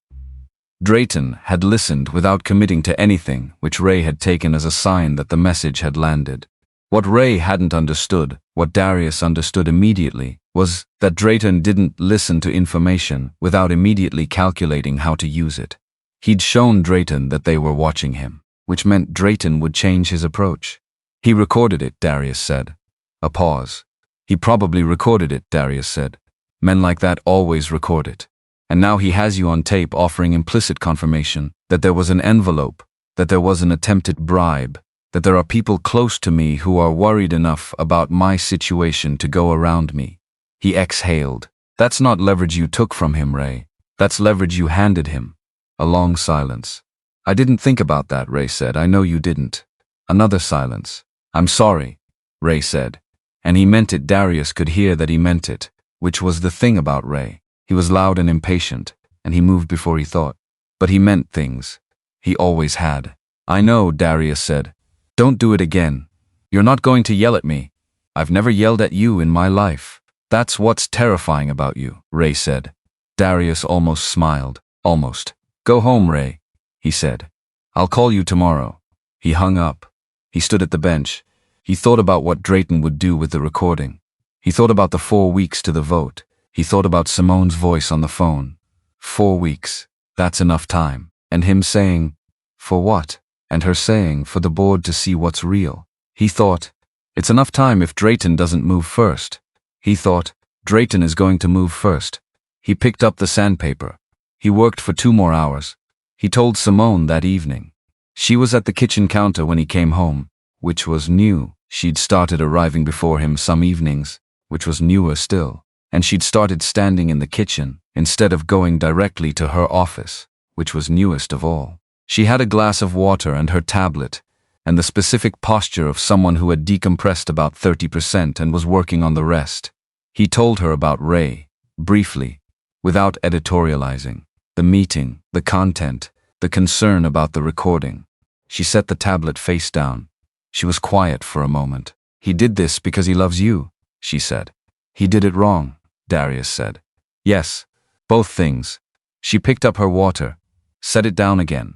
Drayton had listened without committing to anything, which Ray had taken as a sign that the message had landed. What Ray hadn't understood, what Darius understood immediately, was that Drayton didn't listen to information without immediately calculating how to use it. He'd shown Drayton that they were watching him, which meant Drayton would change his approach. He recorded it, Darius said. A pause. He probably recorded it, Darius said. Men like that always record it. And now he has you on tape offering implicit confirmation that there was an envelope, that there was an attempted bribe, that there are people close to me who are worried enough about my situation to go around me. He exhaled. That's not leverage you took from him, Ray. That's leverage you handed him. A long silence. I didn't think about that, Ray said. I know you didn't. Another silence. I'm sorry, Ray said. And he meant it. Darius could hear that he meant it, which was the thing about Ray. He was loud and impatient, and he moved before he thought. But he meant things. He always had. I know, Darius said. Don't do it again. You're not going to yell at me. I've never yelled at you in my life. That's what's terrifying about you, Ray said. Darius almost smiled. Almost. Go home, Ray, he said. I'll call you tomorrow. He hung up. He stood at the bench. He thought about what Drayton would do with the recording. He thought about the 4 weeks to the vote. He thought about Simone's voice on the phone. 4 weeks. That's enough time. And him saying, for what? And her saying, for the board to see what's real. He thought, it's enough time if Drayton doesn't move first. He thought, Drayton is going to move first. He picked up the sandpaper. He worked for 2 more hours. He told Simone that evening. She was at the kitchen counter when he came home, which was new. She'd started arriving before him some evenings, which was newer still. And she'd started standing in the kitchen, instead of going directly to her office, which was newest of all. She had a glass of water and her tablet, and the specific posture of someone who had decompressed about 30% and was working on the rest. He told her about Ray, briefly, without editorializing. The meeting, the content, the concern about the recording. She set the tablet face down. She was quiet for a moment. He did this because he loves you, she said. He did it wrong, Darius said. Yes, both things. She picked up her water, set it down again.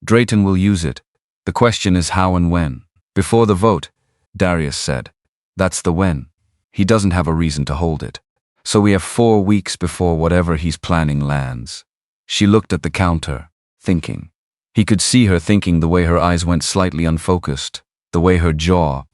Drayton will use it. The question is how and when. Before the vote, Darius said. That's the when. He doesn't have a reason to hold it. So we have 4 weeks before whatever he's planning lands. She looked at the counter, thinking. He could see her thinking the way her eyes went slightly unfocused, the way her jaw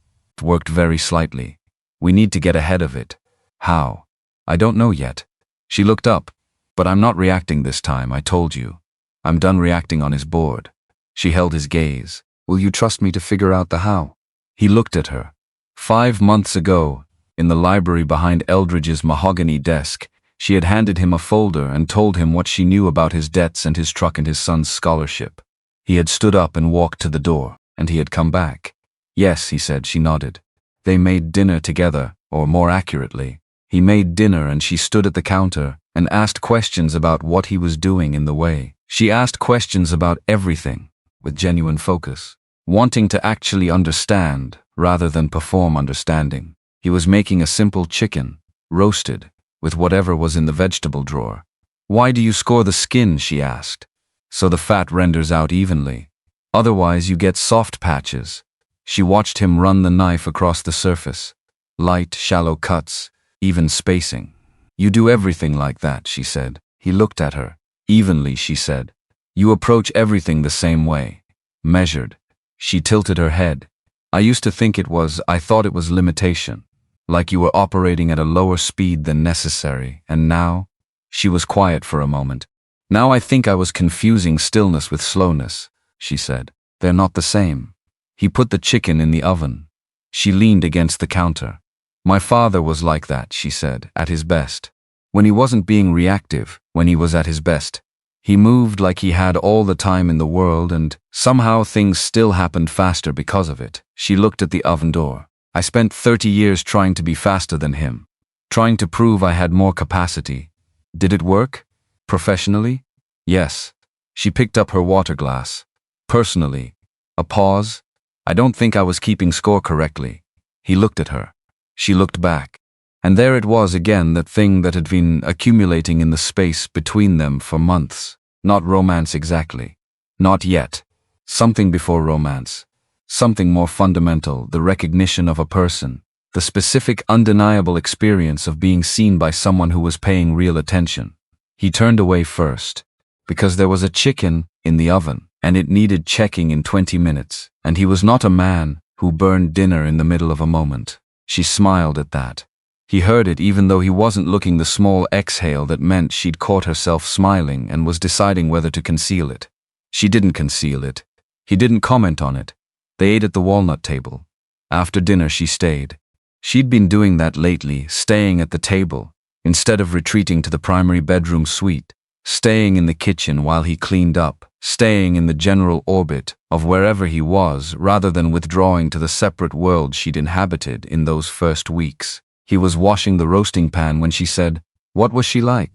worked very slightly. We need to get ahead of it. How? I don't know yet. She looked up. But I'm not reacting this time, I told you. I'm done reacting on his board. She held his gaze. Will you trust me to figure out the how? He looked at her. 5 months ago, in the library behind Eldridge's mahogany desk, she had handed him a folder and told him what she knew about his debts and his truck and his son's scholarship. He had stood up and walked to the door, and he had come back. Yes, he said. She nodded. They made dinner together, or more accurately, he made dinner and she stood at the counter and asked questions about what he was doing in the way. She asked questions about everything, with genuine focus, wanting to actually understand rather than perform understanding. He was making a simple chicken, roasted, with whatever was in the vegetable drawer. Why do you score the skin, she asked. So the fat renders out evenly. Otherwise you get soft patches. She watched him run the knife across the surface. Light, shallow cuts, even spacing. You do everything like that, she said. He looked at her. Evenly, she said. You approach everything the same way. Measured. She tilted her head. I used to think I thought it was limitation. Like you were operating at a lower speed than necessary, and now? She was quiet for a moment. Now I think I was confusing stillness with slowness, she said. They're not the same. He put the chicken in the oven. She leaned against the counter. My father was like that, she said, at his best. When he wasn't being reactive, when he was at his best. He moved like he had all the time in the world, and somehow things still happened faster because of it. She looked at the oven door. I spent 30 years trying to be faster than him, trying to prove I had more capacity. Did it work? Professionally? Yes. She picked up her water glass. Personally? A pause. I don't think I was keeping score correctly. He looked at her. She looked back. And there it was again, that thing that had been accumulating in the space between them for months. Not romance exactly. Not yet. Something before romance. Something more fundamental, the recognition of a person. The specific, undeniable experience of being seen by someone who was paying real attention. He turned away first, because there was a chicken in the oven, and it needed checking in 20 minutes, and he was not a man who burned dinner in the middle of a moment. She smiled at that. He heard it even though he wasn't looking, the small exhale that meant she'd caught herself smiling and was deciding whether to conceal it. She didn't conceal it. He didn't comment on it. They ate at the walnut table. After dinner she stayed. She'd been doing that lately, staying at the table, instead of retreating to the primary bedroom suite, staying in the kitchen while he cleaned up, staying in the general orbit of wherever he was rather than withdrawing to the separate world she'd inhabited in those first weeks. He was washing the roasting pan when she said, "What was she like?"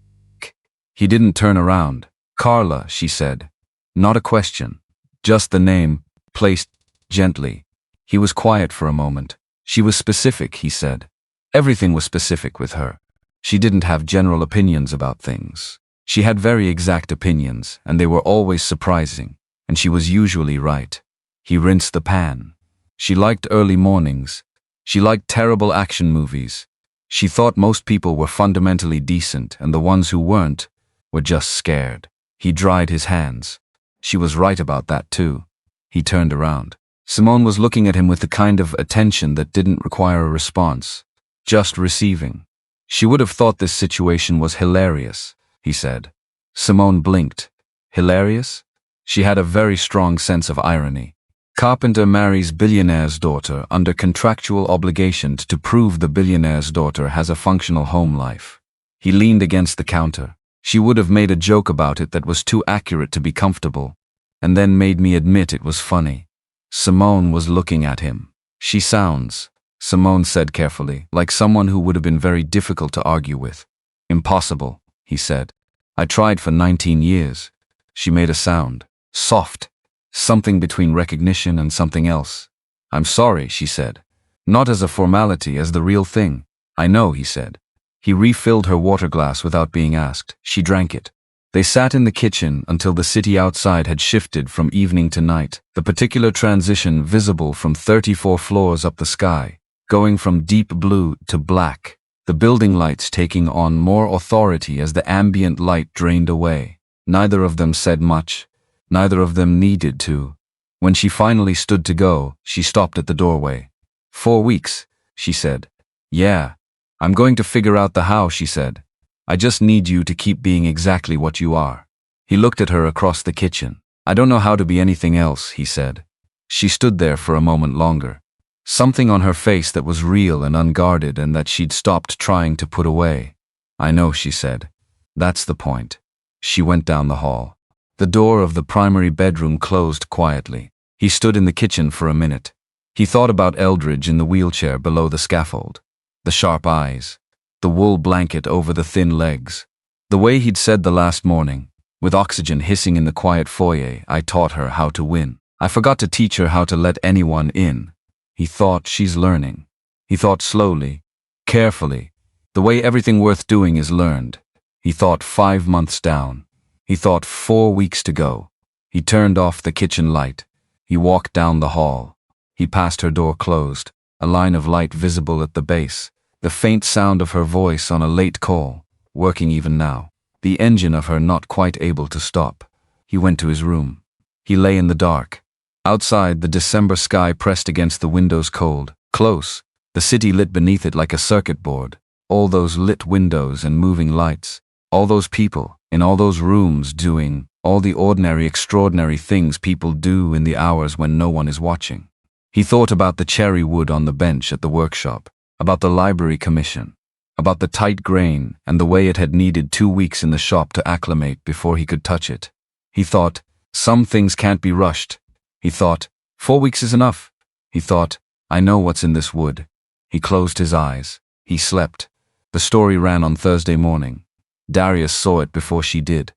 He didn't turn around. "Carla," she said. Not a question. Just the name, placed gently. He was quiet for a moment. She was specific, he said. Everything was specific with her. She didn't have general opinions about things. She had very exact opinions, and they were always surprising, and she was usually right. He rinsed the pan. She liked early mornings. She liked terrible action movies. She thought most people were fundamentally decent, and the ones who weren't were just scared. He dried his hands. She was right about that too. He turned around. Simone was looking at him with the kind of attention that didn't require a response, just receiving. She would have thought this situation was hilarious, he said. Simone blinked. Hilarious? She had a very strong sense of irony. Carpenter marries billionaire's daughter under contractual obligation to prove the billionaire's daughter has a functional home life. He leaned against the counter. She would have made a joke about it that was too accurate to be comfortable, and then made me admit it was funny. Simone was looking at him. She sounds, Simone said carefully, like someone who would have been very difficult to argue with. Impossible, he said. I tried for 19 years. She made a sound. Soft. Something between recognition and something else. I'm sorry, she said. Not as a formality, as the real thing. I know, he said. He refilled her water glass without being asked. She drank it. They sat in the kitchen until the city outside had shifted from evening to night, the particular transition visible from 34 floors up the sky, going from deep blue to black, the building lights taking on more authority as the ambient light drained away. Neither of them said much. Neither of them needed to. When she finally stood to go, she stopped at the doorway. 4 weeks, she said. Yeah. I'm going to figure out the how, she said. I just need you to keep being exactly what you are. He looked at her across the kitchen. I don't know how to be anything else, he said. She stood there for a moment longer. Something on her face that was real and unguarded and that she'd stopped trying to put away. I know, she said. That's the point. She went down the hall. The door of the primary bedroom closed quietly. He stood in the kitchen for a minute. He thought about Eldridge in the wheelchair below the scaffold. The sharp eyes. The wool blanket over the thin legs. The way he'd said the last morning, with oxygen hissing in the quiet foyer, I taught her how to win. I forgot to teach her how to let anyone in. He thought, she's learning. He thought slowly, carefully, the way everything worth doing is learned. He thought 5 months down. He thought 4 weeks to go. He turned off the kitchen light. He walked down the hall. He passed her door closed, a line of light visible at the base. The faint sound of her voice on a late call, working even now. The engine of her not quite able to stop. He went to his room. He lay in the dark. Outside, the December sky pressed against the windows cold, close, the city lit beneath it like a circuit board. All those lit windows and moving lights. All those people, in all those rooms doing all the ordinary, extraordinary things people do in the hours when no one is watching. He thought about the cherry wood on the bench at the workshop. About the library commission, about the tight grain and the way it had needed 2 weeks in the shop to acclimate before he could touch it. He thought, some things can't be rushed. He thought, 4 weeks is enough. He thought, I know what's in this wood. He closed his eyes. He slept. The story ran on Thursday morning. Darius saw it before she did.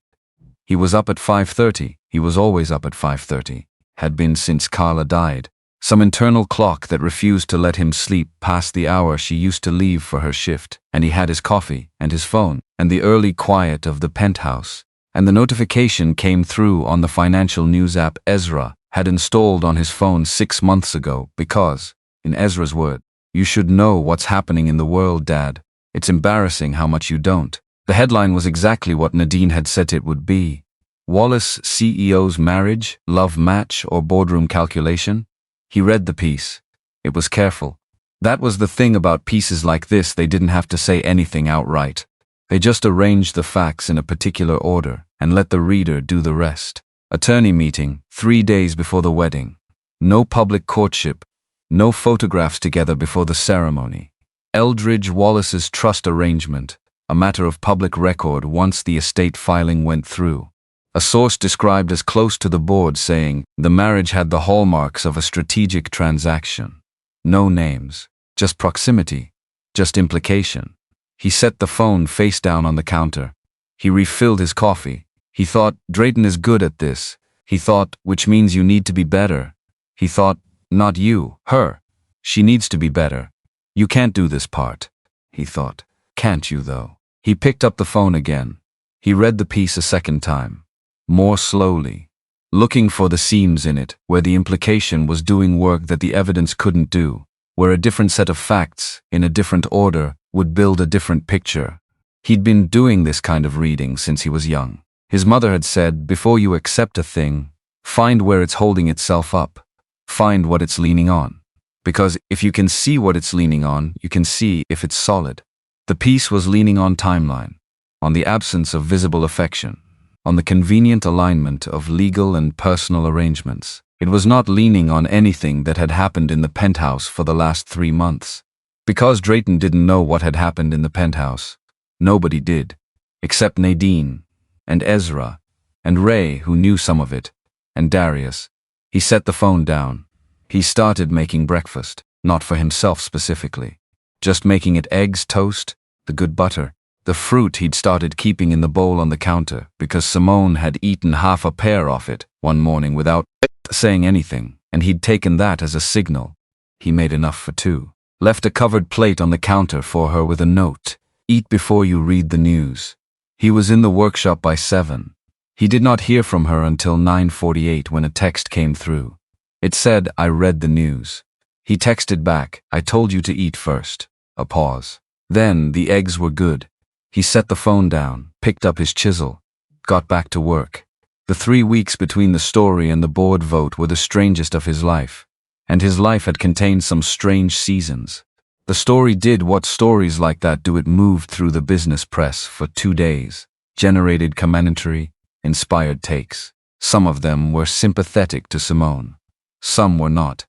He was up at 5:30. He was always up at 5:30. Had been since Carla died. Some internal clock that refused to let him sleep past the hour she used to leave for her shift, and he had his coffee and his phone and the early quiet of the penthouse. And the notification came through on the financial news app Ezra had installed on his phone 6 months ago because, in Ezra's word, "You should know what's happening in the world, Dad. It's embarrassing how much you don't." The headline was exactly what Nadine had said it would be. Wallace CEO's marriage, love match, or boardroom calculation? He read the piece. It was careful. That was the thing about pieces like this, they didn't have to say anything outright. They just arranged the facts in a particular order and let the reader do the rest. Attorney meeting, 3 days before the wedding. No public courtship. No photographs together before the ceremony. Eldridge Wallace's trust arrangement, a matter of public record once the estate filing went through. A source described as close to the board saying the marriage had the hallmarks of a strategic transaction. No names, just proximity, just implication. He set the phone face down on the counter. He refilled his coffee. He thought, Drayton is good at this. He thought, which means you need to be better. He thought, not you, her. She needs to be better. You can't do this part. He thought, can't you though? He picked up the phone again. He read the piece a second time. More slowly. Looking for the seams in it, where the implication was doing work that the evidence couldn't do, where a different set of facts, in a different order, would build a different picture. He'd been doing this kind of reading since he was young. His mother had said, before you accept a thing, find where it's holding itself up. Find what it's leaning on. Because if you can see what it's leaning on, you can see if it's solid. The piece was leaning on timeline, on the absence of visible affection, on the convenient alignment of legal and personal arrangements. It was not leaning on anything that had happened in the penthouse for the last 3 months. Because Drayton didn't know what had happened in the penthouse. Nobody did, except Nadine, and Ezra, and Ray, who knew some of it, and Darius. He set the phone down. He started making breakfast, not for himself specifically, just making it eggs, toast, the good butter, the fruit he'd started keeping in the bowl on the counter because Simone had eaten half a pear off it one morning without saying anything, and he'd taken that as a signal. He made enough for 2. Left a covered plate on the counter for her with a note, "Eat before you read the news." He was in the workshop by 7. He did not hear from her until 9:48 when a text came through. It said, "I read the news." He texted back, "I told you to eat first." A pause. Then, the eggs were good. He set the phone down, picked up his chisel, got back to work. The 3 weeks between the story and the board vote were the strangest of his life. And his life had contained some strange seasons. The story did what stories like that do. It moved through the business press for 2 days, generated commentary, inspired takes. Some of them were sympathetic to Simone. Some were not.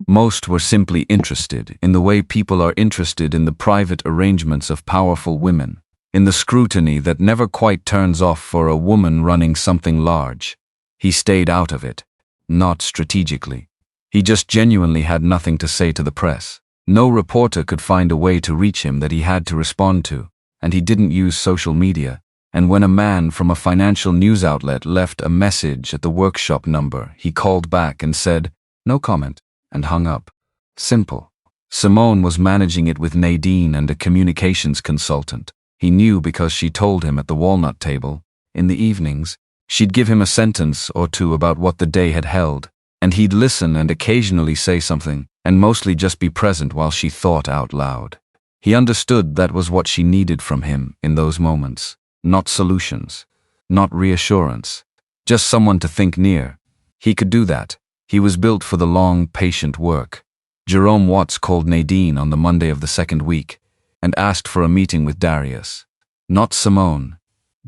Most were simply interested in the way people are interested in the private arrangements of powerful women, in the scrutiny that never quite turns off for a woman running something large. He stayed out of it, not strategically. He just genuinely had nothing to say to the press. No reporter could find a way to reach him that he had to respond to, and he didn't use social media. And when a man from a financial news outlet left a message at the workshop number, he called back and said, "No comment," and hung up. Simple. Simone was managing it with Nadine and a communications consultant. He knew because she told him at the walnut table. In the evenings, she'd give him a sentence or two about what the day had held, and he'd listen and occasionally say something, and mostly just be present while she thought out loud. He understood that was what she needed from him in those moments. Not solutions, not reassurance, just someone to think near. He could do that. He was built for the long, patient work. Jerome Watts called Nadine on the Monday of the 2nd week and asked for a meeting with Darius. Not Simone,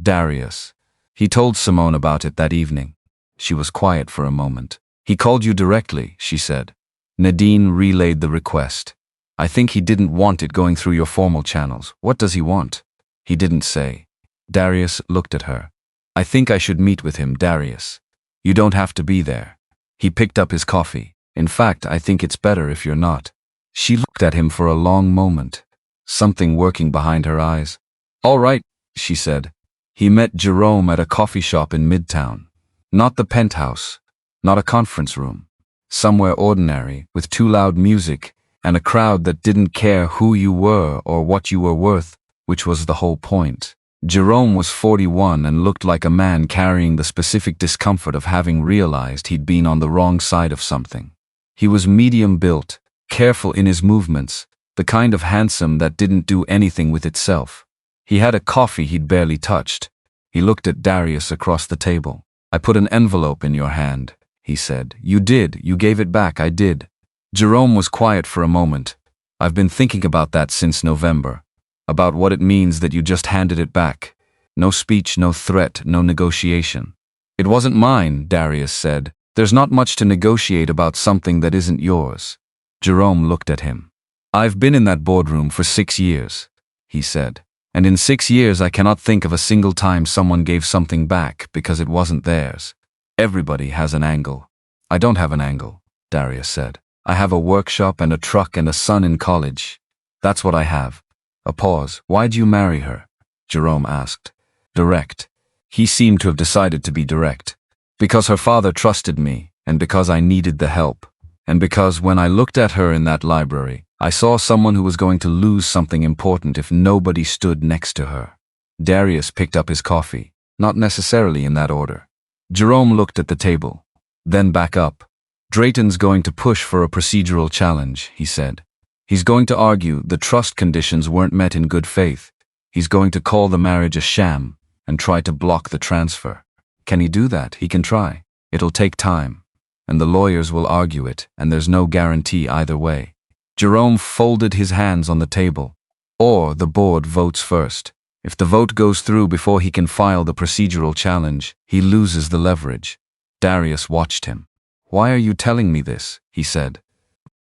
Darius. He told Simone about it that evening. She was quiet for a moment. "He called you directly," she said. Nadine relayed the request. "I think he didn't want it going through your formal channels. What does he want?" He didn't say. Darius looked at her. "I think I should meet with him, Darius. You don't have to be there." He picked up his coffee. "In fact, I think it's better if you're not." She looked at him for a long moment, something working behind her eyes. "All right," she said. He met Jerome at a coffee shop in Midtown. Not the penthouse, not a conference room. Somewhere ordinary, with too loud music, and a crowd that didn't care who you were or what you were worth, which was the whole point. Jerome was 41 and looked like a man carrying the specific discomfort of having realized he'd been on the wrong side of something. He was medium built, careful in his movements, the kind of handsome that didn't do anything with itself. He had a coffee he'd barely touched. He looked at Darius across the table. "I put an envelope in your hand," he said. "You did. You gave it back. I did." Jerome was quiet for a moment. "I've been thinking about that since November. About what it means that you just handed it back. No speech, no threat, no negotiation." "It wasn't mine," Darius said. "There's not much to negotiate about something that isn't yours." Jerome looked at him. "I've been in that boardroom for 6 years," he said. "And in 6 years I cannot think of a single time someone gave something back because it wasn't theirs. Everybody has an angle." "I don't have an angle," Darius said. "I have a workshop and a truck and a son in college. That's what I have." A pause. "Why'd you marry her?" Jerome asked. "Direct." He seemed to have decided to be direct. "Because her father trusted me, and because I needed the help. And because when I looked at her in that library, I saw someone who was going to lose something important if nobody stood next to her." Darius picked up his coffee, not necessarily in that order. Jerome looked at the table, then back up. "Drayton's going to push for a procedural challenge," he said. "He's going to argue the trust conditions weren't met in good faith. He's going to call the marriage a sham and try to block the transfer. Can he do that? He can try. It'll take time. And the lawyers will argue it, and there's no guarantee either way." Jerome folded his hands on the table. "Or the board votes first. If the vote goes through before he can file the procedural challenge, he loses the leverage." Darius watched him. "Why are you telling me this?" he said.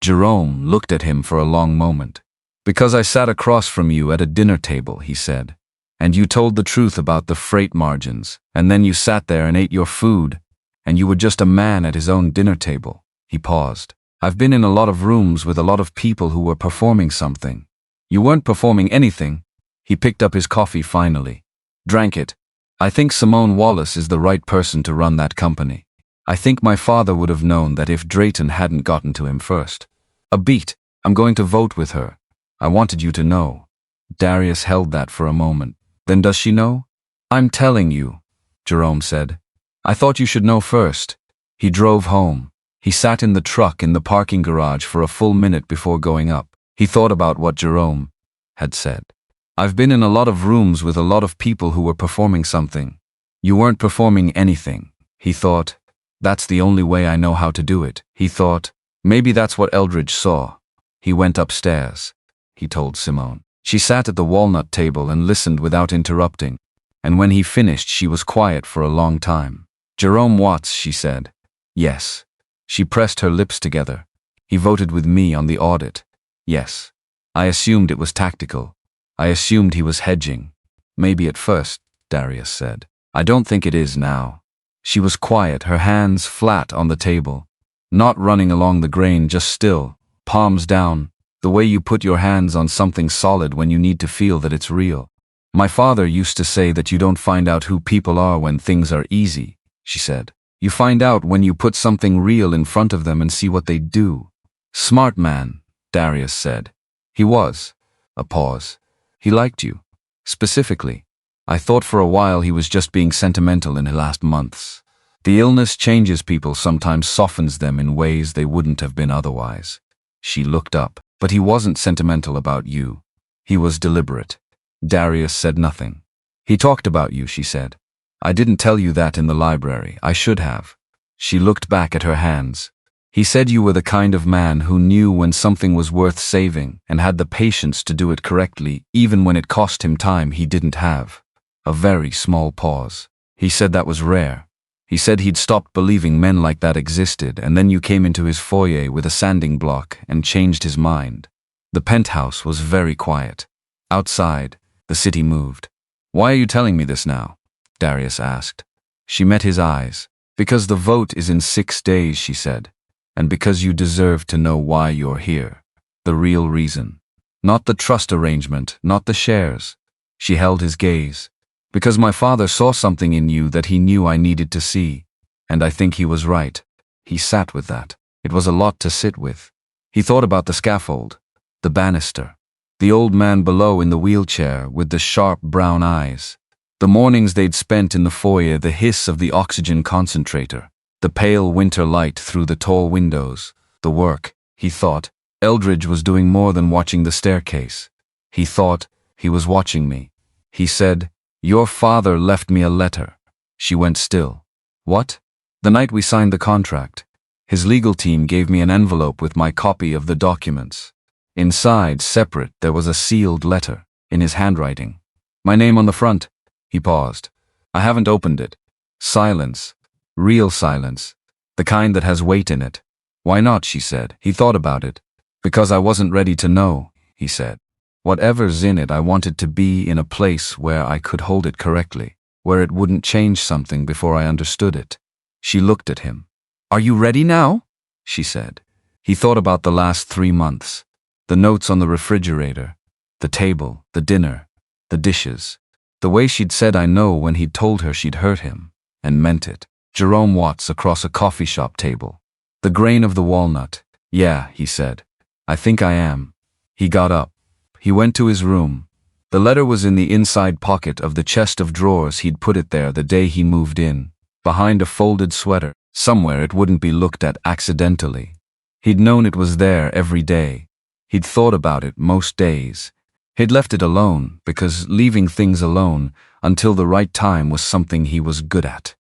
Jerome looked at him for a long moment. "Because I sat across from you at a dinner table," he said. "And you told the truth about the freight margins, and then you sat there and ate your food, and you were just a man at his own dinner table." He paused. "I've been in a lot of rooms with a lot of people who were performing something. You weren't performing anything." He picked up his coffee finally. Drank it. "I think Simone Wallace is the right person to run that company. I think my father would have known that if Drayton hadn't gotten to him first. A beat. I'm going to vote with her. I wanted you to know." Darius held that for a moment. "Then does she know?" "I'm telling you," Jerome said. "I thought you should know first." He drove home. He sat in the truck in the parking garage for a full minute before going up. He thought about what Jerome had said. "I've been in a lot of rooms with a lot of people who were performing something. You weren't performing anything." He thought, "That's the only way I know how to do it." He thought, maybe that's what Eldridge saw. He went upstairs, he told Simone. She sat at the walnut table and listened without interrupting, and when he finished she was quiet for a long time. "Jerome Watts," she said. "Yes." She pressed her lips together. "He voted with me on the audit." "Yes." "I assumed it was tactical. I assumed he was hedging." "Maybe at first," Darius said. "I don't think it is now." She was quiet, her hands flat on the table. Not running along the grain, just still, palms down, the way you put your hands on something solid when you need to feel that it's real. "My father used to say that you don't find out who people are when things are easy," she said. "You find out when you put something real in front of them and see what they do." "Smart man," Darius said. "He was." A pause. "He liked you. Specifically. I thought for a while he was just being sentimental in the last months. The illness changes people, sometimes softens them in ways they wouldn't have been otherwise." She looked up. "But he wasn't sentimental about you. He was deliberate." Darius said nothing. "He talked about you," she said. "I didn't tell you that in the library. I should have." She looked back at her hands. "He said you were the kind of man who knew when something was worth saving and had the patience to do it correctly, even when it cost him time he didn't have." A very small pause. "He said that was rare. He said he'd stopped believing men like that existed, and then you came into his foyer with a sanding block and changed his mind." The penthouse was very quiet. Outside, the city moved. "Why are you telling me this now?" Darius asked. She met his eyes. "Because the vote is in 6 days," she said. "And because you deserve to know why you're here. The real reason. Not the trust arrangement, not the shares." She held his gaze. "Because my father saw something in you that he knew I needed to see. And I think he was right." He sat with that. It was a lot to sit with. He thought about the scaffold, the banister, the old man below in the wheelchair with the sharp brown eyes, The mornings they'd spent in the foyer, the hiss of the oxygen concentrator, the pale winter light through the tall windows, the work, he thought. Eldridge was doing more than watching the staircase. He thought he was watching me. He said, "Your father left me a letter." She went still. "What?" "The night we signed the contract. His legal team gave me an envelope with my copy of the documents. Inside, separate, there was a sealed letter, in his handwriting. My name on the front." He paused. "I haven't opened it." Silence. Real silence. The kind that has weight in it. "Why not?" she said. He thought about it. "Because I wasn't ready to know," he said. "Whatever's in it, I wanted to be in a place where I could hold it correctly, where it wouldn't change something before I understood it." She looked at him. "Are you ready now?" she said. He thought about the last 3 months. The notes on the refrigerator, the table, the dinner, the dishes. The way she'd said "I know" when he'd told her she'd hurt him, and meant it. Jerome Watts across a coffee shop table. The grain of the walnut. "Yeah," he said. "I think I am." He got up. He went to his room. The letter was in the inside pocket of the chest of drawers. He'd put it there the day he moved in, behind a folded sweater, somewhere it wouldn't be looked at accidentally. He'd known it was there every day. He'd thought about it most days. He'd left it alone, because leaving things alone until the right time was something he was good at.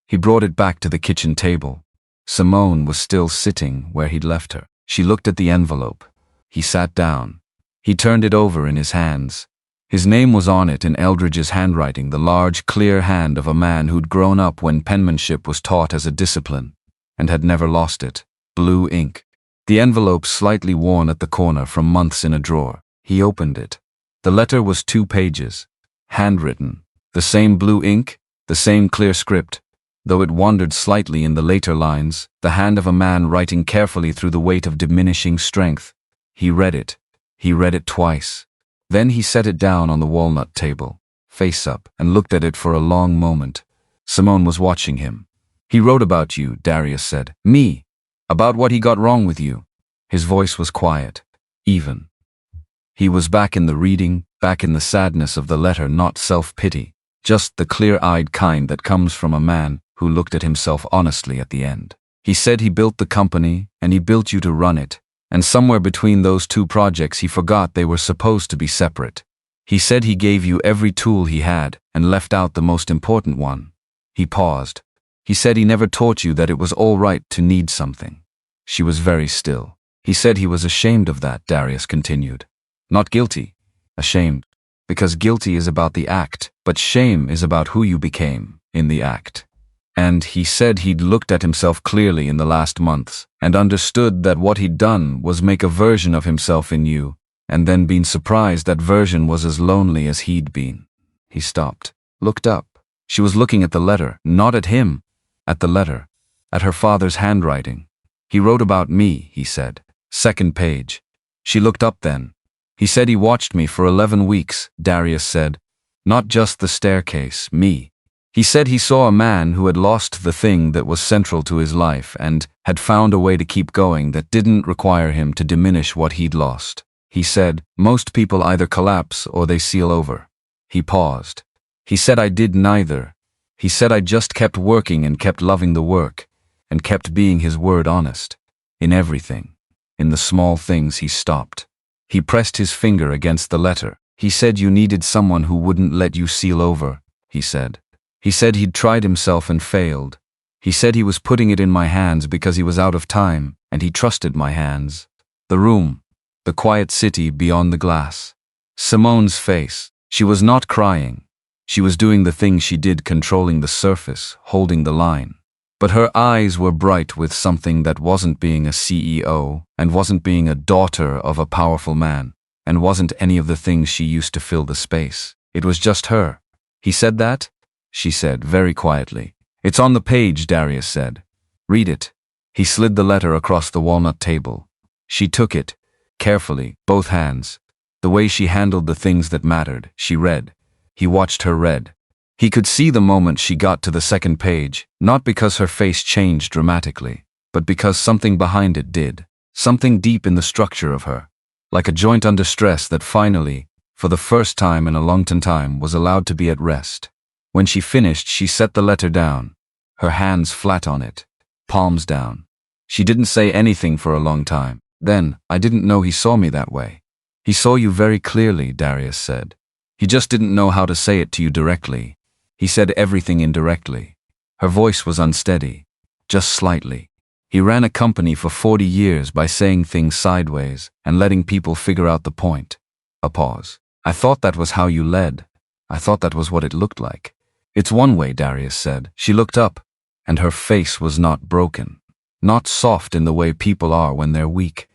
He brought it back to the kitchen table. Simone was still sitting where he'd left her. She looked at the envelope. He sat down. He turned it over in his hands. His name was on it in Eldridge's handwriting, the large, clear hand of a man who'd grown up when penmanship was taught as a discipline, and had never lost it. Blue ink. The envelope slightly worn at the corner from months in a drawer. He opened it. The letter was 2 pages. Handwritten. The same blue ink, the same clear script. Though it wandered slightly in the later lines, the hand of a man writing carefully through the weight of diminishing strength. He read it. He read it twice. Then he set it down on the walnut table, face up, and looked at it for a long moment. Simone was watching him. "He wrote about you," Darius said. "Me. About what he got wrong with you." His voice was quiet, even. He was back in the reading, back in the sadness of the letter, not self-pity, just the clear-eyed kind that comes from a man who looked at himself honestly at the end. "He said he built the company, and he built you to run it, and somewhere between those 2 projects he forgot they were supposed to be separate. He said he gave you every tool he had, and left out the most important one." He paused. "He said he never taught you that it was all right to need something." She was very still. "He said he was ashamed of that," Darius continued. "Not guilty. Ashamed. Because guilty is about the act, but shame is about who you became in the act. And he said he'd looked at himself clearly in the last months, and understood that what he'd done was make a version of himself in you, and then been surprised that version was as lonely as he'd been." He stopped, looked up. She was looking at the letter, not at him, at the letter, at her father's handwriting. "He wrote about me," he said. 2nd page. She looked up then. "He said he watched me for 11 weeks, Darius said. "Not just the staircase, me. He said he saw a man who had lost the thing that was central to his life and had found a way to keep going that didn't require him to diminish what he'd lost. He said, most people either collapse or they seal over." He paused. "He said I did neither. He said I just kept working and kept loving the work, and kept being his word honest. In everything. In the small things." He stopped. He pressed his finger against the letter. "He said you needed someone who wouldn't let you seal over," he said. "He said he'd tried himself and failed. He said he was putting it in my hands because he was out of time, and he trusted my hands." The room. The quiet city beyond the glass. Simone's face. She was not crying. She was doing the thing she did, controlling the surface, holding the line. But her eyes were bright with something that wasn't being a CEO, and wasn't being a daughter of a powerful man, and wasn't any of the things she used to fill the space. It was just her. "He said that?" she said, very quietly. "It's on the page," Darius said. "Read it." He slid the letter across the walnut table. She took it, carefully, both hands. The way she handled the things that mattered, she read. He watched her read. He could see the moment she got to the 2nd page, not because her face changed dramatically, but because something behind it did. Something deep in the structure of her. Like a joint under stress that finally, for the first time in a long time, was allowed to be at rest. When she finished, she set the letter down, her hands flat on it, palms down. She didn't say anything for a long time. Then, I didn't know he saw me that way. He saw you very clearly, Darius said. He just didn't know how to say it to you directly. He said everything indirectly. Her voice was unsteady, just slightly. He ran a company for 40 years by saying things sideways and letting people figure out the point. A pause. I thought that was how you led. I thought that was what it looked like. It's one way, Darius said. She looked up, and her face was not broken. Not soft in the way people are when they're weak.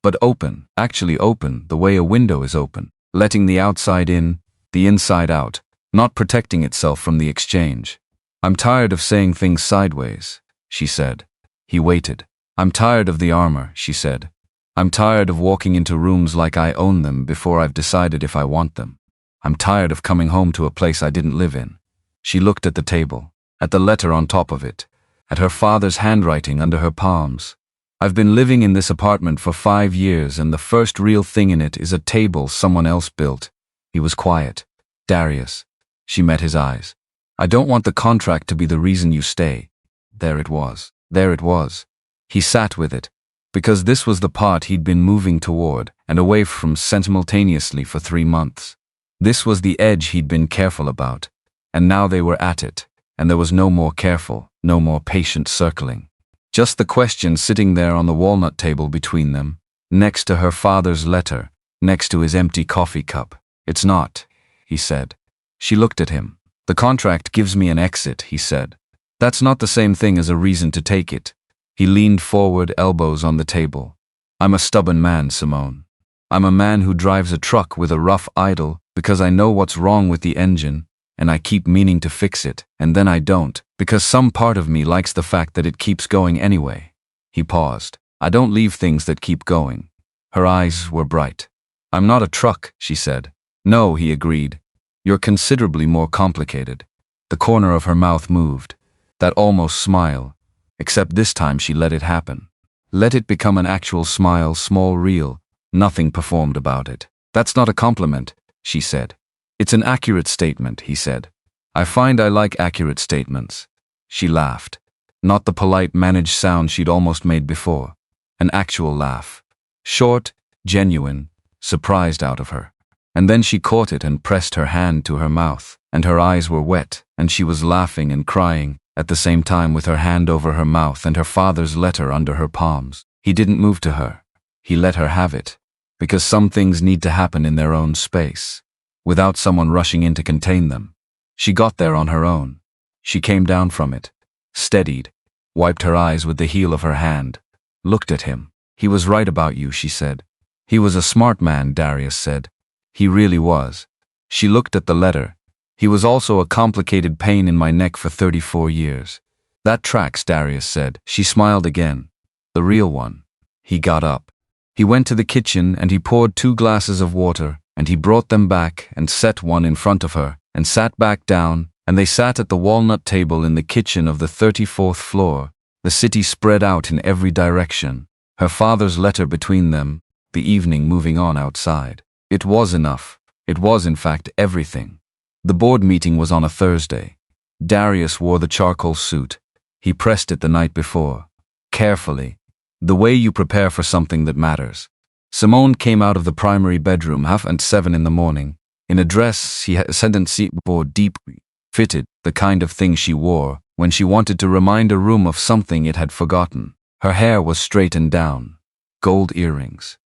But open, actually open, the way a window is open, letting the outside in, the inside out, not protecting itself from the exchange. I'm tired of saying things sideways, she said. He waited. I'm tired of the armor, she said. I'm tired of walking into rooms like I own them before I've decided if I want them. I'm tired of coming home to a place I didn't live in. She looked at the table, at the letter on top of it, at her father's handwriting under her palms. I've been living in this apartment for 5 years, and the first real thing in it is a table someone else built. He was quiet. Darius. She met his eyes. I don't want the contract to be the reason you stay. There it was. There it was. He sat with it, because this was the part he'd been moving toward and away from simultaneously for 3 months. This was the edge he'd been careful about, and now they were at it, and there was no more careful, no more patient circling. Just the question sitting there on the walnut table between them, next to her father's letter, next to his empty coffee cup. It's not, he said. She looked at him. The contract gives me an exit, he said. That's not the same thing as a reason to take it. He leaned forward, elbows on the table. I'm a stubborn man, Simone. I'm a man who drives a truck with a rough idle because I know what's wrong with the engine, and I keep meaning to fix it, and then I don't, because some part of me likes the fact that it keeps going anyway. He paused. I don't leave things that keep going. Her eyes were bright. I'm not a truck, she said. No, he agreed. You're considerably more complicated. The corner of her mouth moved. That almost smile, except this time she let it happen. Let it become an actual smile, small, real, nothing performed about it. That's not a compliment, she said. It's an accurate statement, he said. I find I like accurate statements. She laughed. Not the polite, managed sound she'd almost made before. An actual laugh. Short, genuine, surprised out of her. And then she caught it and pressed her hand to her mouth, and her eyes were wet, and she was laughing and crying, at the same time with her hand over her mouth and her father's letter under her palms. He didn't move to her. He let her have it. Because some things need to happen in their own space, without someone rushing in to contain them. She got there on her own. She came down from it, steadied, wiped her eyes with the heel of her hand, looked at him. He was right about you, she said. He was a smart man, Darius said. He really was. She looked at the letter. He was also a complicated pain in my neck for 34 years. That tracks, Darius said. She smiled again. The real one. He got up. He went to the kitchen and he poured 2 glasses of water, and he brought them back and set one in front of her, and sat back down, and they sat at the walnut table in the kitchen of the 34th floor, the city spread out in every direction, her father's letter between them, the evening moving on outside. It was enough. It was, in fact, everything. The board meeting was on a Thursday. Darius wore the charcoal suit. He pressed it the night before. Carefully. The way you prepare for something that matters. Simone came out of the primary bedroom 6:30 in the morning, in a dress he had ascendancy bore deeply fitted, the kind of thing she wore when she wanted to remind a room of something it had forgotten. Her hair was straightened down. Gold earrings.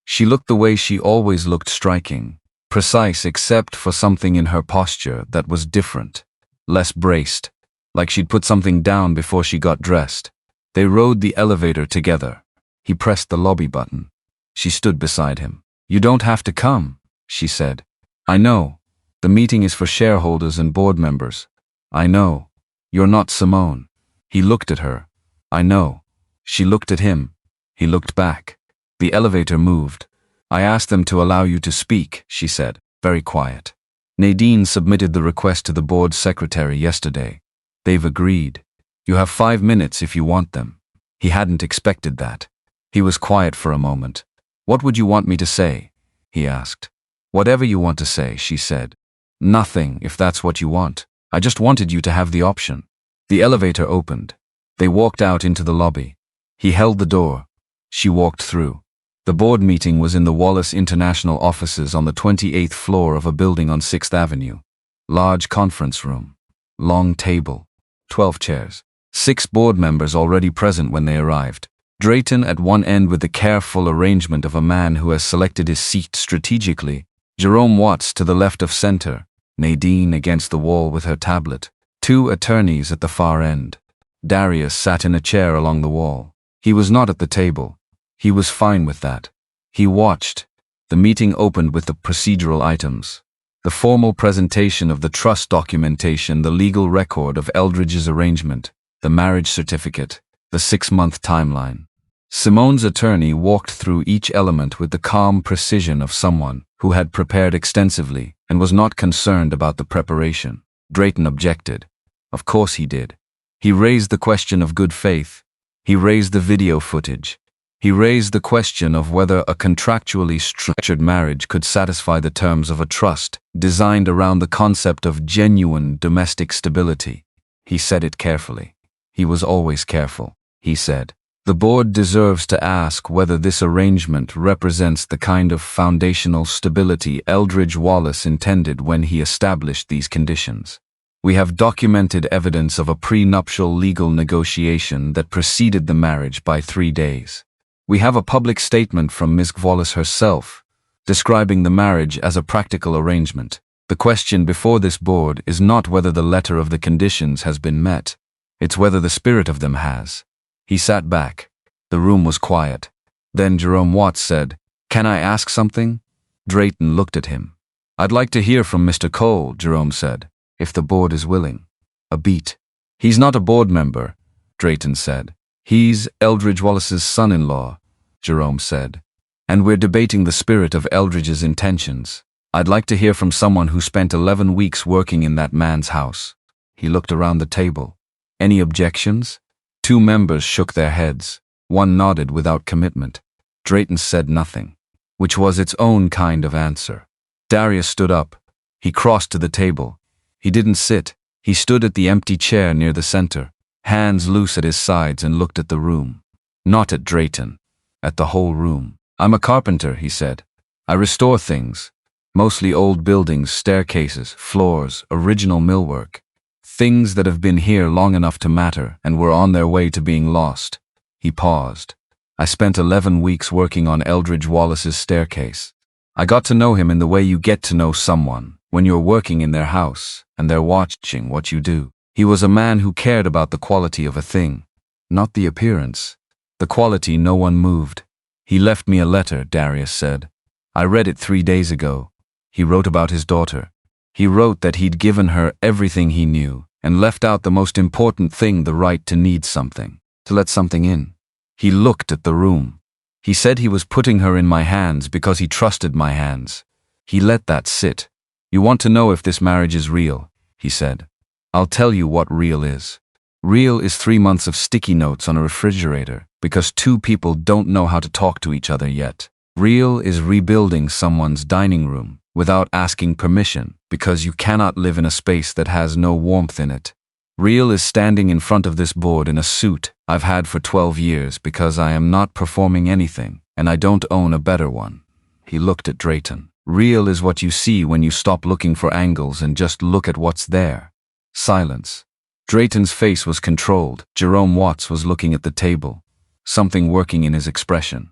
She looked the way she always looked, striking, precise except for something in her posture that was different, less braced, like she'd put something down before she got dressed. They rode the elevator together. He pressed the lobby button. She stood beside him. You don't have to come, she said. I know. The meeting is for shareholders and board members. I know. You're not Simone. He looked at her. I know. She looked at him. He looked back. The elevator moved. I asked them to allow you to speak, she said, very quiet. Nadine submitted the request to the board secretary yesterday. They've agreed. You have 5 minutes if you want them. He hadn't expected that. He was quiet for a moment. What would you want me to say? He asked. Whatever you want to say, she said. Nothing, if that's what you want. I just wanted you to have the option. The elevator opened. They walked out into the lobby. He held the door. She walked through. The board meeting was in the Wallace International offices on the 28th floor of a building on 6th Avenue. Large conference room. Long table. 12 chairs. 6 board members already present when they arrived. Drayton at one end with the careful arrangement of a man who has selected his seat strategically. Jerome Watts to the left of center. Nadine against the wall with her tablet. 2 attorneys at the far end. Darius sat in a chair along the wall. He was not at the table. He was fine with that. He watched. The meeting opened with the procedural items. The formal presentation of the trust documentation, the legal record of Eldridge's arrangement, the marriage certificate, the 6-month timeline. Simone's attorney walked through each element with the calm precision of someone who had prepared extensively and was not concerned about the preparation. Drayton objected. Of course he did. He raised the question of good faith. He raised the video footage. He raised the question of whether a contractually structured marriage could satisfy the terms of a trust designed around the concept of genuine domestic stability. He said it carefully. He was always careful. He said, "The board deserves to ask whether this arrangement represents the kind of foundational stability Eldridge Wallace intended when he established these conditions. We have documented evidence of a prenuptial legal negotiation that preceded the marriage by 3 days. We have a public statement from Ms. Wallace herself, describing the marriage as a practical arrangement. The question before this board is not whether the letter of the conditions has been met, it's whether the spirit of them has." He sat back. The room was quiet. Then Jerome Watts said, "Can I ask something?" Drayton looked at him. "I'd like to hear from Mr. Cole," Jerome said, "if the board is willing." A beat. "He's not a board member," Drayton said. "He's Eldridge Wallace's son-in-law," Jerome said. "And we're debating the spirit of Eldridge's intentions. I'd like to hear from someone who spent 11 weeks working in that man's house." He looked around the table. "Any objections?" 2 members shook their heads. 1 nodded without commitment. Drayton said nothing, which was its own kind of answer. Darius stood up. He crossed to the table. He didn't sit. He stood at the empty chair near the center, hands loose at his sides, and looked at the room. Not at Drayton. At the whole room. "I'm a carpenter," he said. "I restore things. Mostly old buildings, staircases, floors, original millwork. Things that have been here long enough to matter and were on their way to being lost." He paused. "I spent 11 weeks working on Eldridge Wallace's staircase. I got to know him in the way you get to know someone when you're working in their house and they're watching what you do. He was a man who cared about the quality of a thing, not the appearance. The quality no one moved. He left me a letter," Darius said. "I read it 3 days ago. He wrote about his daughter. He wrote that he'd given her everything he knew and left out the most important thing, the right to need something, to let something in." He looked at the room. "He said he was putting her in my hands because he trusted my hands. He let that sit. You want to know if this marriage is real," he said. "I'll tell you what real is. Real is 3 months of sticky notes on a refrigerator because 2 people don't know how to talk to each other yet. Real is rebuilding someone's dining room without asking permission because you cannot live in a space that has no warmth in it. Real is standing in front of this board in a suit I've had for 12 years because I am not performing anything and I don't own a better one." He looked at Drayton. "Real is what you see when you stop looking for angles and just look at what's there." Silence. Drayton's face was controlled. Jerome Watts was looking at the table, something working in his expression.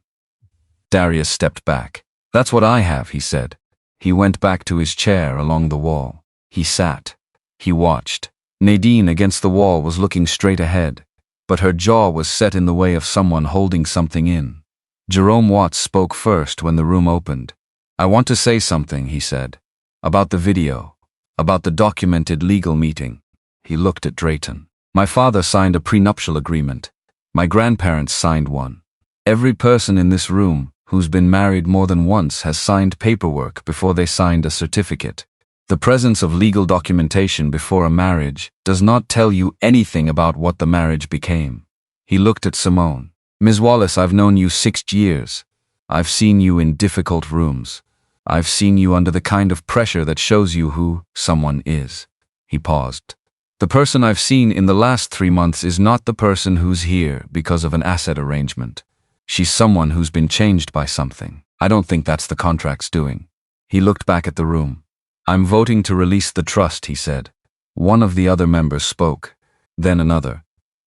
Darius stepped back. "That's what I have," he said. He went back to his chair along the wall. He sat. He watched. Nadine against the wall was looking straight ahead, but her jaw was set in the way of someone holding something in. Jerome Watts spoke first when the room opened. "I want to say something," he said, "about the video, about the documented legal meeting." He looked at Drayton. "My father signed a prenuptial agreement. My grandparents signed one. Every person in this room who's been married more than once has signed paperwork before they signed a certificate. The presence of legal documentation before a marriage does not tell you anything about what the marriage became." He looked at Simone. "Ms. Wallace, I've known you 6 years. I've seen you in difficult rooms. I've seen you under the kind of pressure that shows you who someone is. He paused. The person I've seen in the last 3 months is not the person who's here because of an asset arrangement. She's someone who's been changed by something. I don't think that's the contract's doing. He looked back at the room. I'm voting to release the trust, he said. One of the other members spoke. Then another.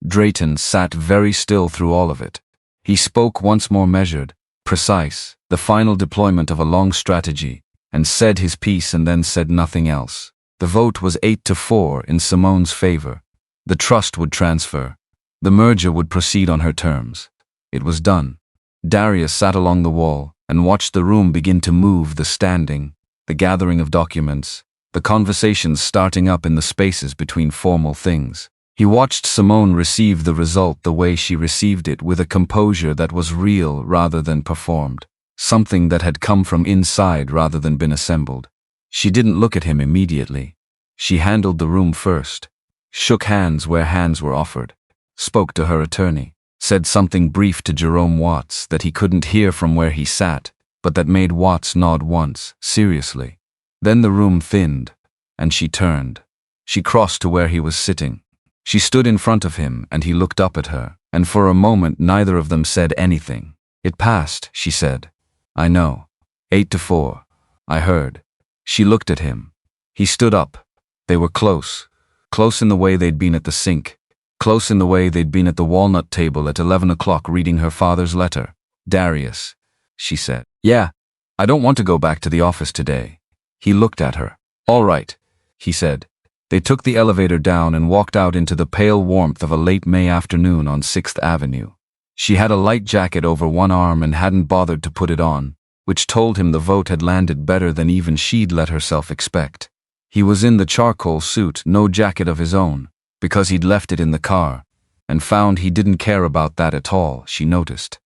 Drayton sat very still through all of it. He spoke once more measured, precise, the final deployment of a long strategy, and said his piece and then said nothing else. The vote was 8-4 in Simone's favor. The trust would transfer. The merger would proceed on her terms. It was done. Darius sat along the wall and watched the room begin to move, the standing, the gathering of documents, the conversations starting up in the spaces between formal things. He watched Simone receive the result the way she received it, with a composure that was real rather than performed, something that had come from inside rather than been assembled. She didn't look at him immediately. She handled the room first, shook hands where hands were offered, spoke to her attorney, said something brief to Jerome Watts that he couldn't hear from where he sat, but that made Watts nod once, seriously. Then the room thinned, and she turned. She crossed to where he was sitting. She stood in front of him, and he looked up at her, and for a moment neither of them said anything. It passed, she said. I know. 8-4. I heard. She looked at him. He stood up. They were close. Close in the way they'd been at the sink. Close in the way they'd been at the walnut table at 11 o'clock reading her father's letter. Darius, she said. Yeah, I don't want to go back to the office today. He looked at her. All right, he said. They took the elevator down and walked out into the pale warmth of a late May afternoon on 6th Avenue. She had a light jacket over one arm and hadn't bothered to put it on, which told him the vote had landed better than even she'd let herself expect. He was in the charcoal suit, no jacket of his own, because he'd left it in the car, and found he didn't care about that at all, she noticed.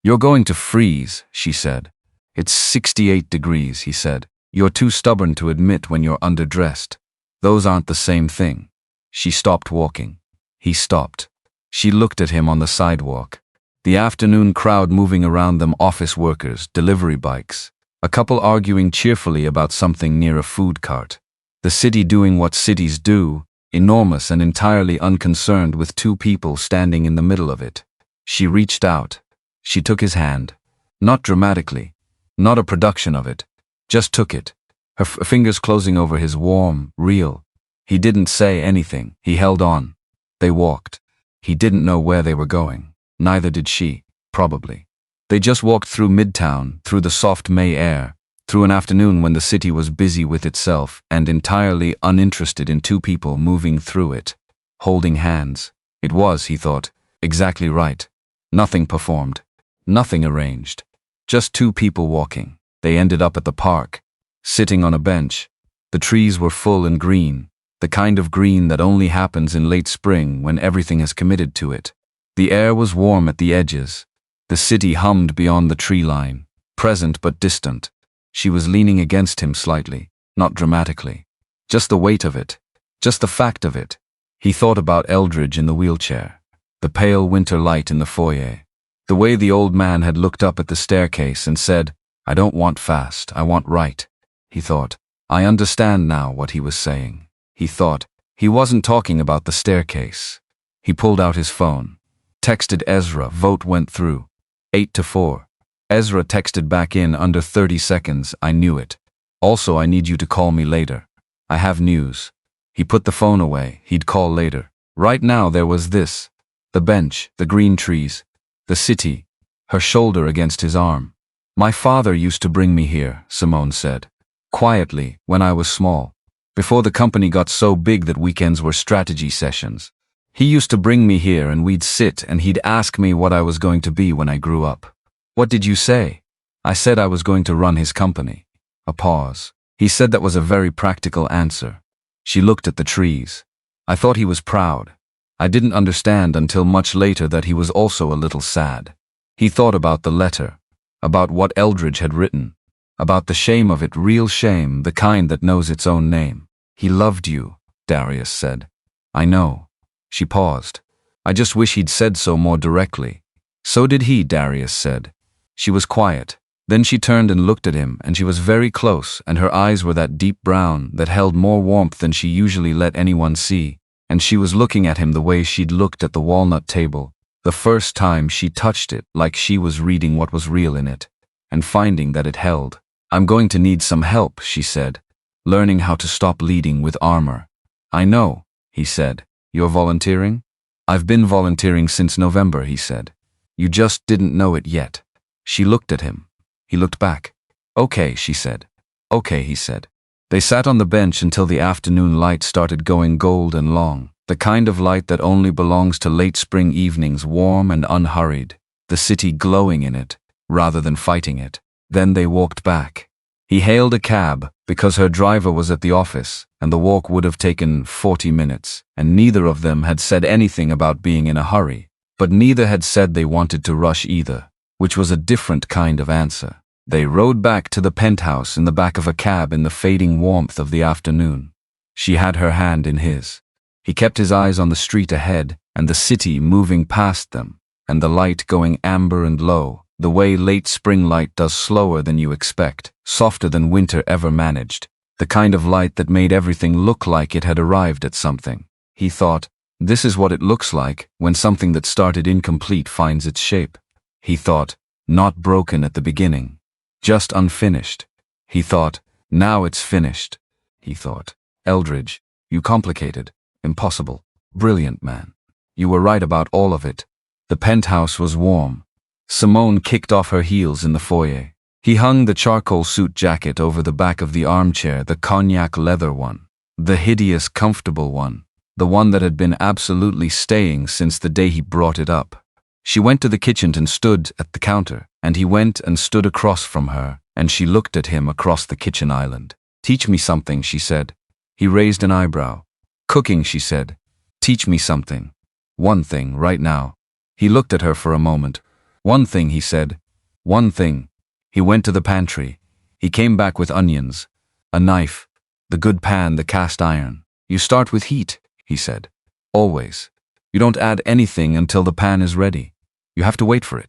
You're going to freeze, she said. It's 68 degrees, he said. You're too stubborn to admit when you're underdressed. Those aren't the same thing. She stopped walking. He stopped. She looked at him on the sidewalk. The afternoon crowd moving around them, office workers, delivery bikes, a couple arguing cheerfully about something near a food cart. The city doing what cities do, enormous and entirely unconcerned with two people standing in the middle of it. She reached out. She took his hand. Not dramatically. Not a production of it. Just took it. Her fingers closing over his, warm, real. He didn't say anything. He held on. They walked. He didn't know where they were going. Neither did she, probably. They just walked through Midtown, through the soft May air, through an afternoon when the city was busy with itself and entirely uninterested in two people moving through it, holding hands. It was, he thought, exactly right. Nothing performed. Nothing arranged. Just two people walking. They ended up at the park, sitting on a bench. The trees were full and green, the kind of green that only happens in late spring when everything has committed to it. The air was warm at the edges. The city hummed beyond the tree line, present but distant. She was leaning against him slightly, not dramatically. Just the weight of it, just the fact of it. He thought about Eldridge in the wheelchair, the pale winter light in the foyer, the way the old man had looked up at the staircase and said, I don't want fast, I want right. He thought, I understand now what he was saying. He thought, he wasn't talking about the staircase. He pulled out his phone. Texted Ezra, vote went through. 8-4. Ezra texted back in under 30 seconds, I knew it. Also, I need you to call me later. I have news. He put the phone away, he'd call later. Right now there was this. The bench, the green trees, the city, her shoulder against his arm. My father used to bring me here, Simone said. Quietly, when I was small. Before the company got so big that weekends were strategy sessions. He used to bring me here and we'd sit and he'd ask me what I was going to be when I grew up. What did you say? I said I was going to run his company. A pause. He said that was a very practical answer. She looked at the trees. I thought he was proud. I didn't understand until much later that he was also a little sad. He thought about the letter, about what Eldridge had written, about the shame of it, real shame, the kind that knows its own name. He loved you, Darius said. I know. She paused. I just wish he'd said so more directly. So did he, Darius said. She was quiet. Then she turned and looked at him, and she was very close, and her eyes were that deep brown that held more warmth than she usually let anyone see, and she was looking at him the way she'd looked at the walnut table, the first time she touched it, like she was reading what was real in it, and finding that it held. "I'm going to need some help," she said, "learning how to stop leading with armor." "I know," he said. "You're volunteering?" "I've been volunteering since November," he said. "You just didn't know it yet." She looked at him. He looked back. "Okay," she said. "Okay," he said. They sat on the bench until the afternoon light started going gold and long, the kind of light that only belongs to late spring evenings, warm and unhurried, the city glowing in it, rather than fighting it. Then they walked back. He hailed a cab, because her driver was at the office, and the walk would have taken 40 minutes, and neither of them had said anything about being in a hurry, but neither had said they wanted to rush either, which was a different kind of answer. They rode back to the penthouse in the back of a cab in the fading warmth of the afternoon. She had her hand in his. He kept his eyes on the street ahead, and the city moving past them, and the light going amber and low, the way late spring light does, slower than you expect, softer than winter ever managed, the kind of light that made everything look like it had arrived at something. He thought, this is what it looks like when something that started incomplete finds its shape. He thought, not broken at the beginning, just unfinished. He thought, now it's finished. He thought, Eldridge, you complicated, impossible, brilliant man. You were right about all of it. The penthouse was warm. Simone kicked off her heels in the foyer. He hung the charcoal suit jacket over the back of the armchair, the cognac leather one, the hideous, comfortable one, the one that had been absolutely staying since the day he brought it up. She went to the kitchen and stood at the counter, and he went and stood across from her, and she looked at him across the kitchen island. Teach me something, she said. He raised an eyebrow. Cooking, she said. Teach me something. One thing, right now. He looked at her for a moment. One thing, he said. One thing. He went to the pantry. He came back with onions, a knife, the good pan, the cast iron. You start with heat, he said. Always. You don't add anything until the pan is ready. You have to wait for it.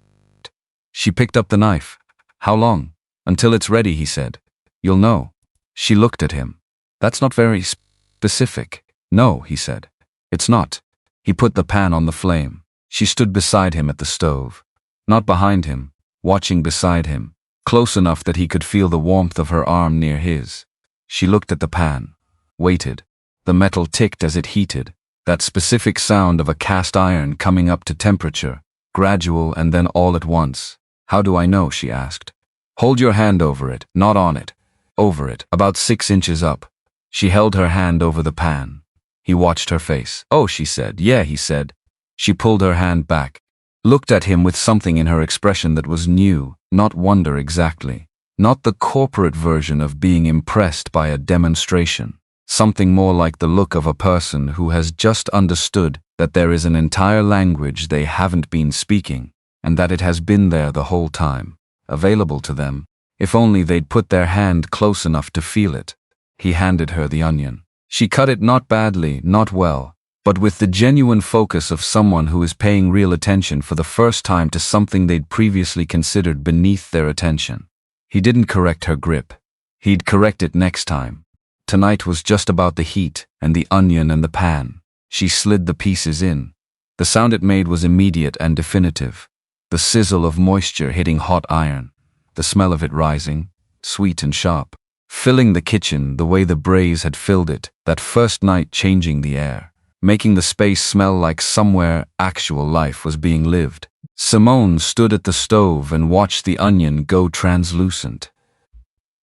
She picked up the knife. How long? Until it's ready, he said. You'll know. She looked at him. That's not very specific. No, he said. It's not. He put the pan on the flame. She stood beside him at the stove. Not behind him, watching beside him, close enough that he could feel the warmth of her arm near his. She looked at the pan. Waited. The metal ticked as it heated. That specific sound of a cast iron coming up to temperature, gradual and then all at once. How do I know? She asked. Hold your hand over it, not on it. Over it, about 6 inches up. She held her hand over the pan. He watched her face. Oh, she said. Yeah, he said. She pulled her hand back, looked at him with something in her expression that was new, not wonder exactly, not the corporate version of being impressed by a demonstration. Something more like the look of a person who has just understood that there is an entire language they haven't been speaking, and that it has been there the whole time, available to them, if only they'd put their hand close enough to feel it. He handed her the onion. She cut it not badly, not well, but with the genuine focus of someone who is paying real attention for the first time to something they'd previously considered beneath their attention. He didn't correct her grip. He'd correct it next time. Tonight was just about the heat and the onion and the pan. She slid the pieces in. The sound it made was immediate and definitive. The sizzle of moisture hitting hot iron. The smell of it rising, sweet and sharp, filling the kitchen the way the braise had filled it, that first night, changing the air, making the space smell like somewhere actual life was being lived. Simone stood at the stove and watched the onion go translucent.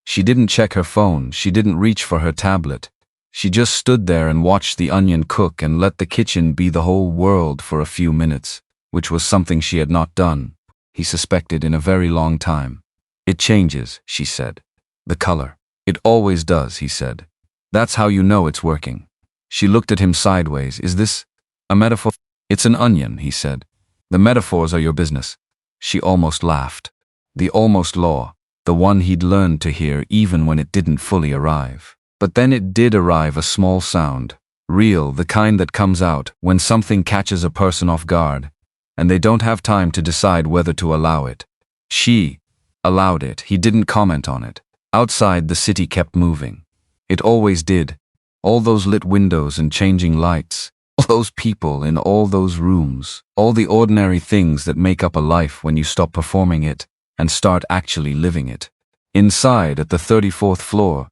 She didn't check her phone, she didn't reach for her tablet. She just stood there and watched the onion cook and let the kitchen be the whole world for a few minutes, which was something she had not done, he suspected, in a very long time. It changes, she said. The color. It always does, he said. That's how you know it's working. She looked at him sideways. Is this a metaphor? It's an onion, he said. The metaphors are your business. She almost laughed. The almost law. The one he'd learned to hear even when it didn't fully arrive. But then it did arrive, a small sound. Real, the kind that comes out when something catches a person off guard, and they don't have time to decide whether to allow it. She allowed it. He didn't comment on it. Outside, the city kept moving. It always did. All those lit windows and changing lights. All those people in all those rooms. All the ordinary things that make up a life when you stop performing it and start actually living it. Inside, at the 34th floor,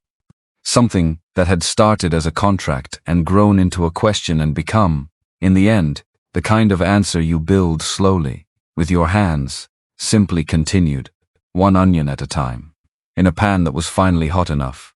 something that had started as a contract and grown into a question and become, in the end, the kind of answer you build slowly, with your hands, simply continued, one onion at a time, in a pan that was finally hot enough.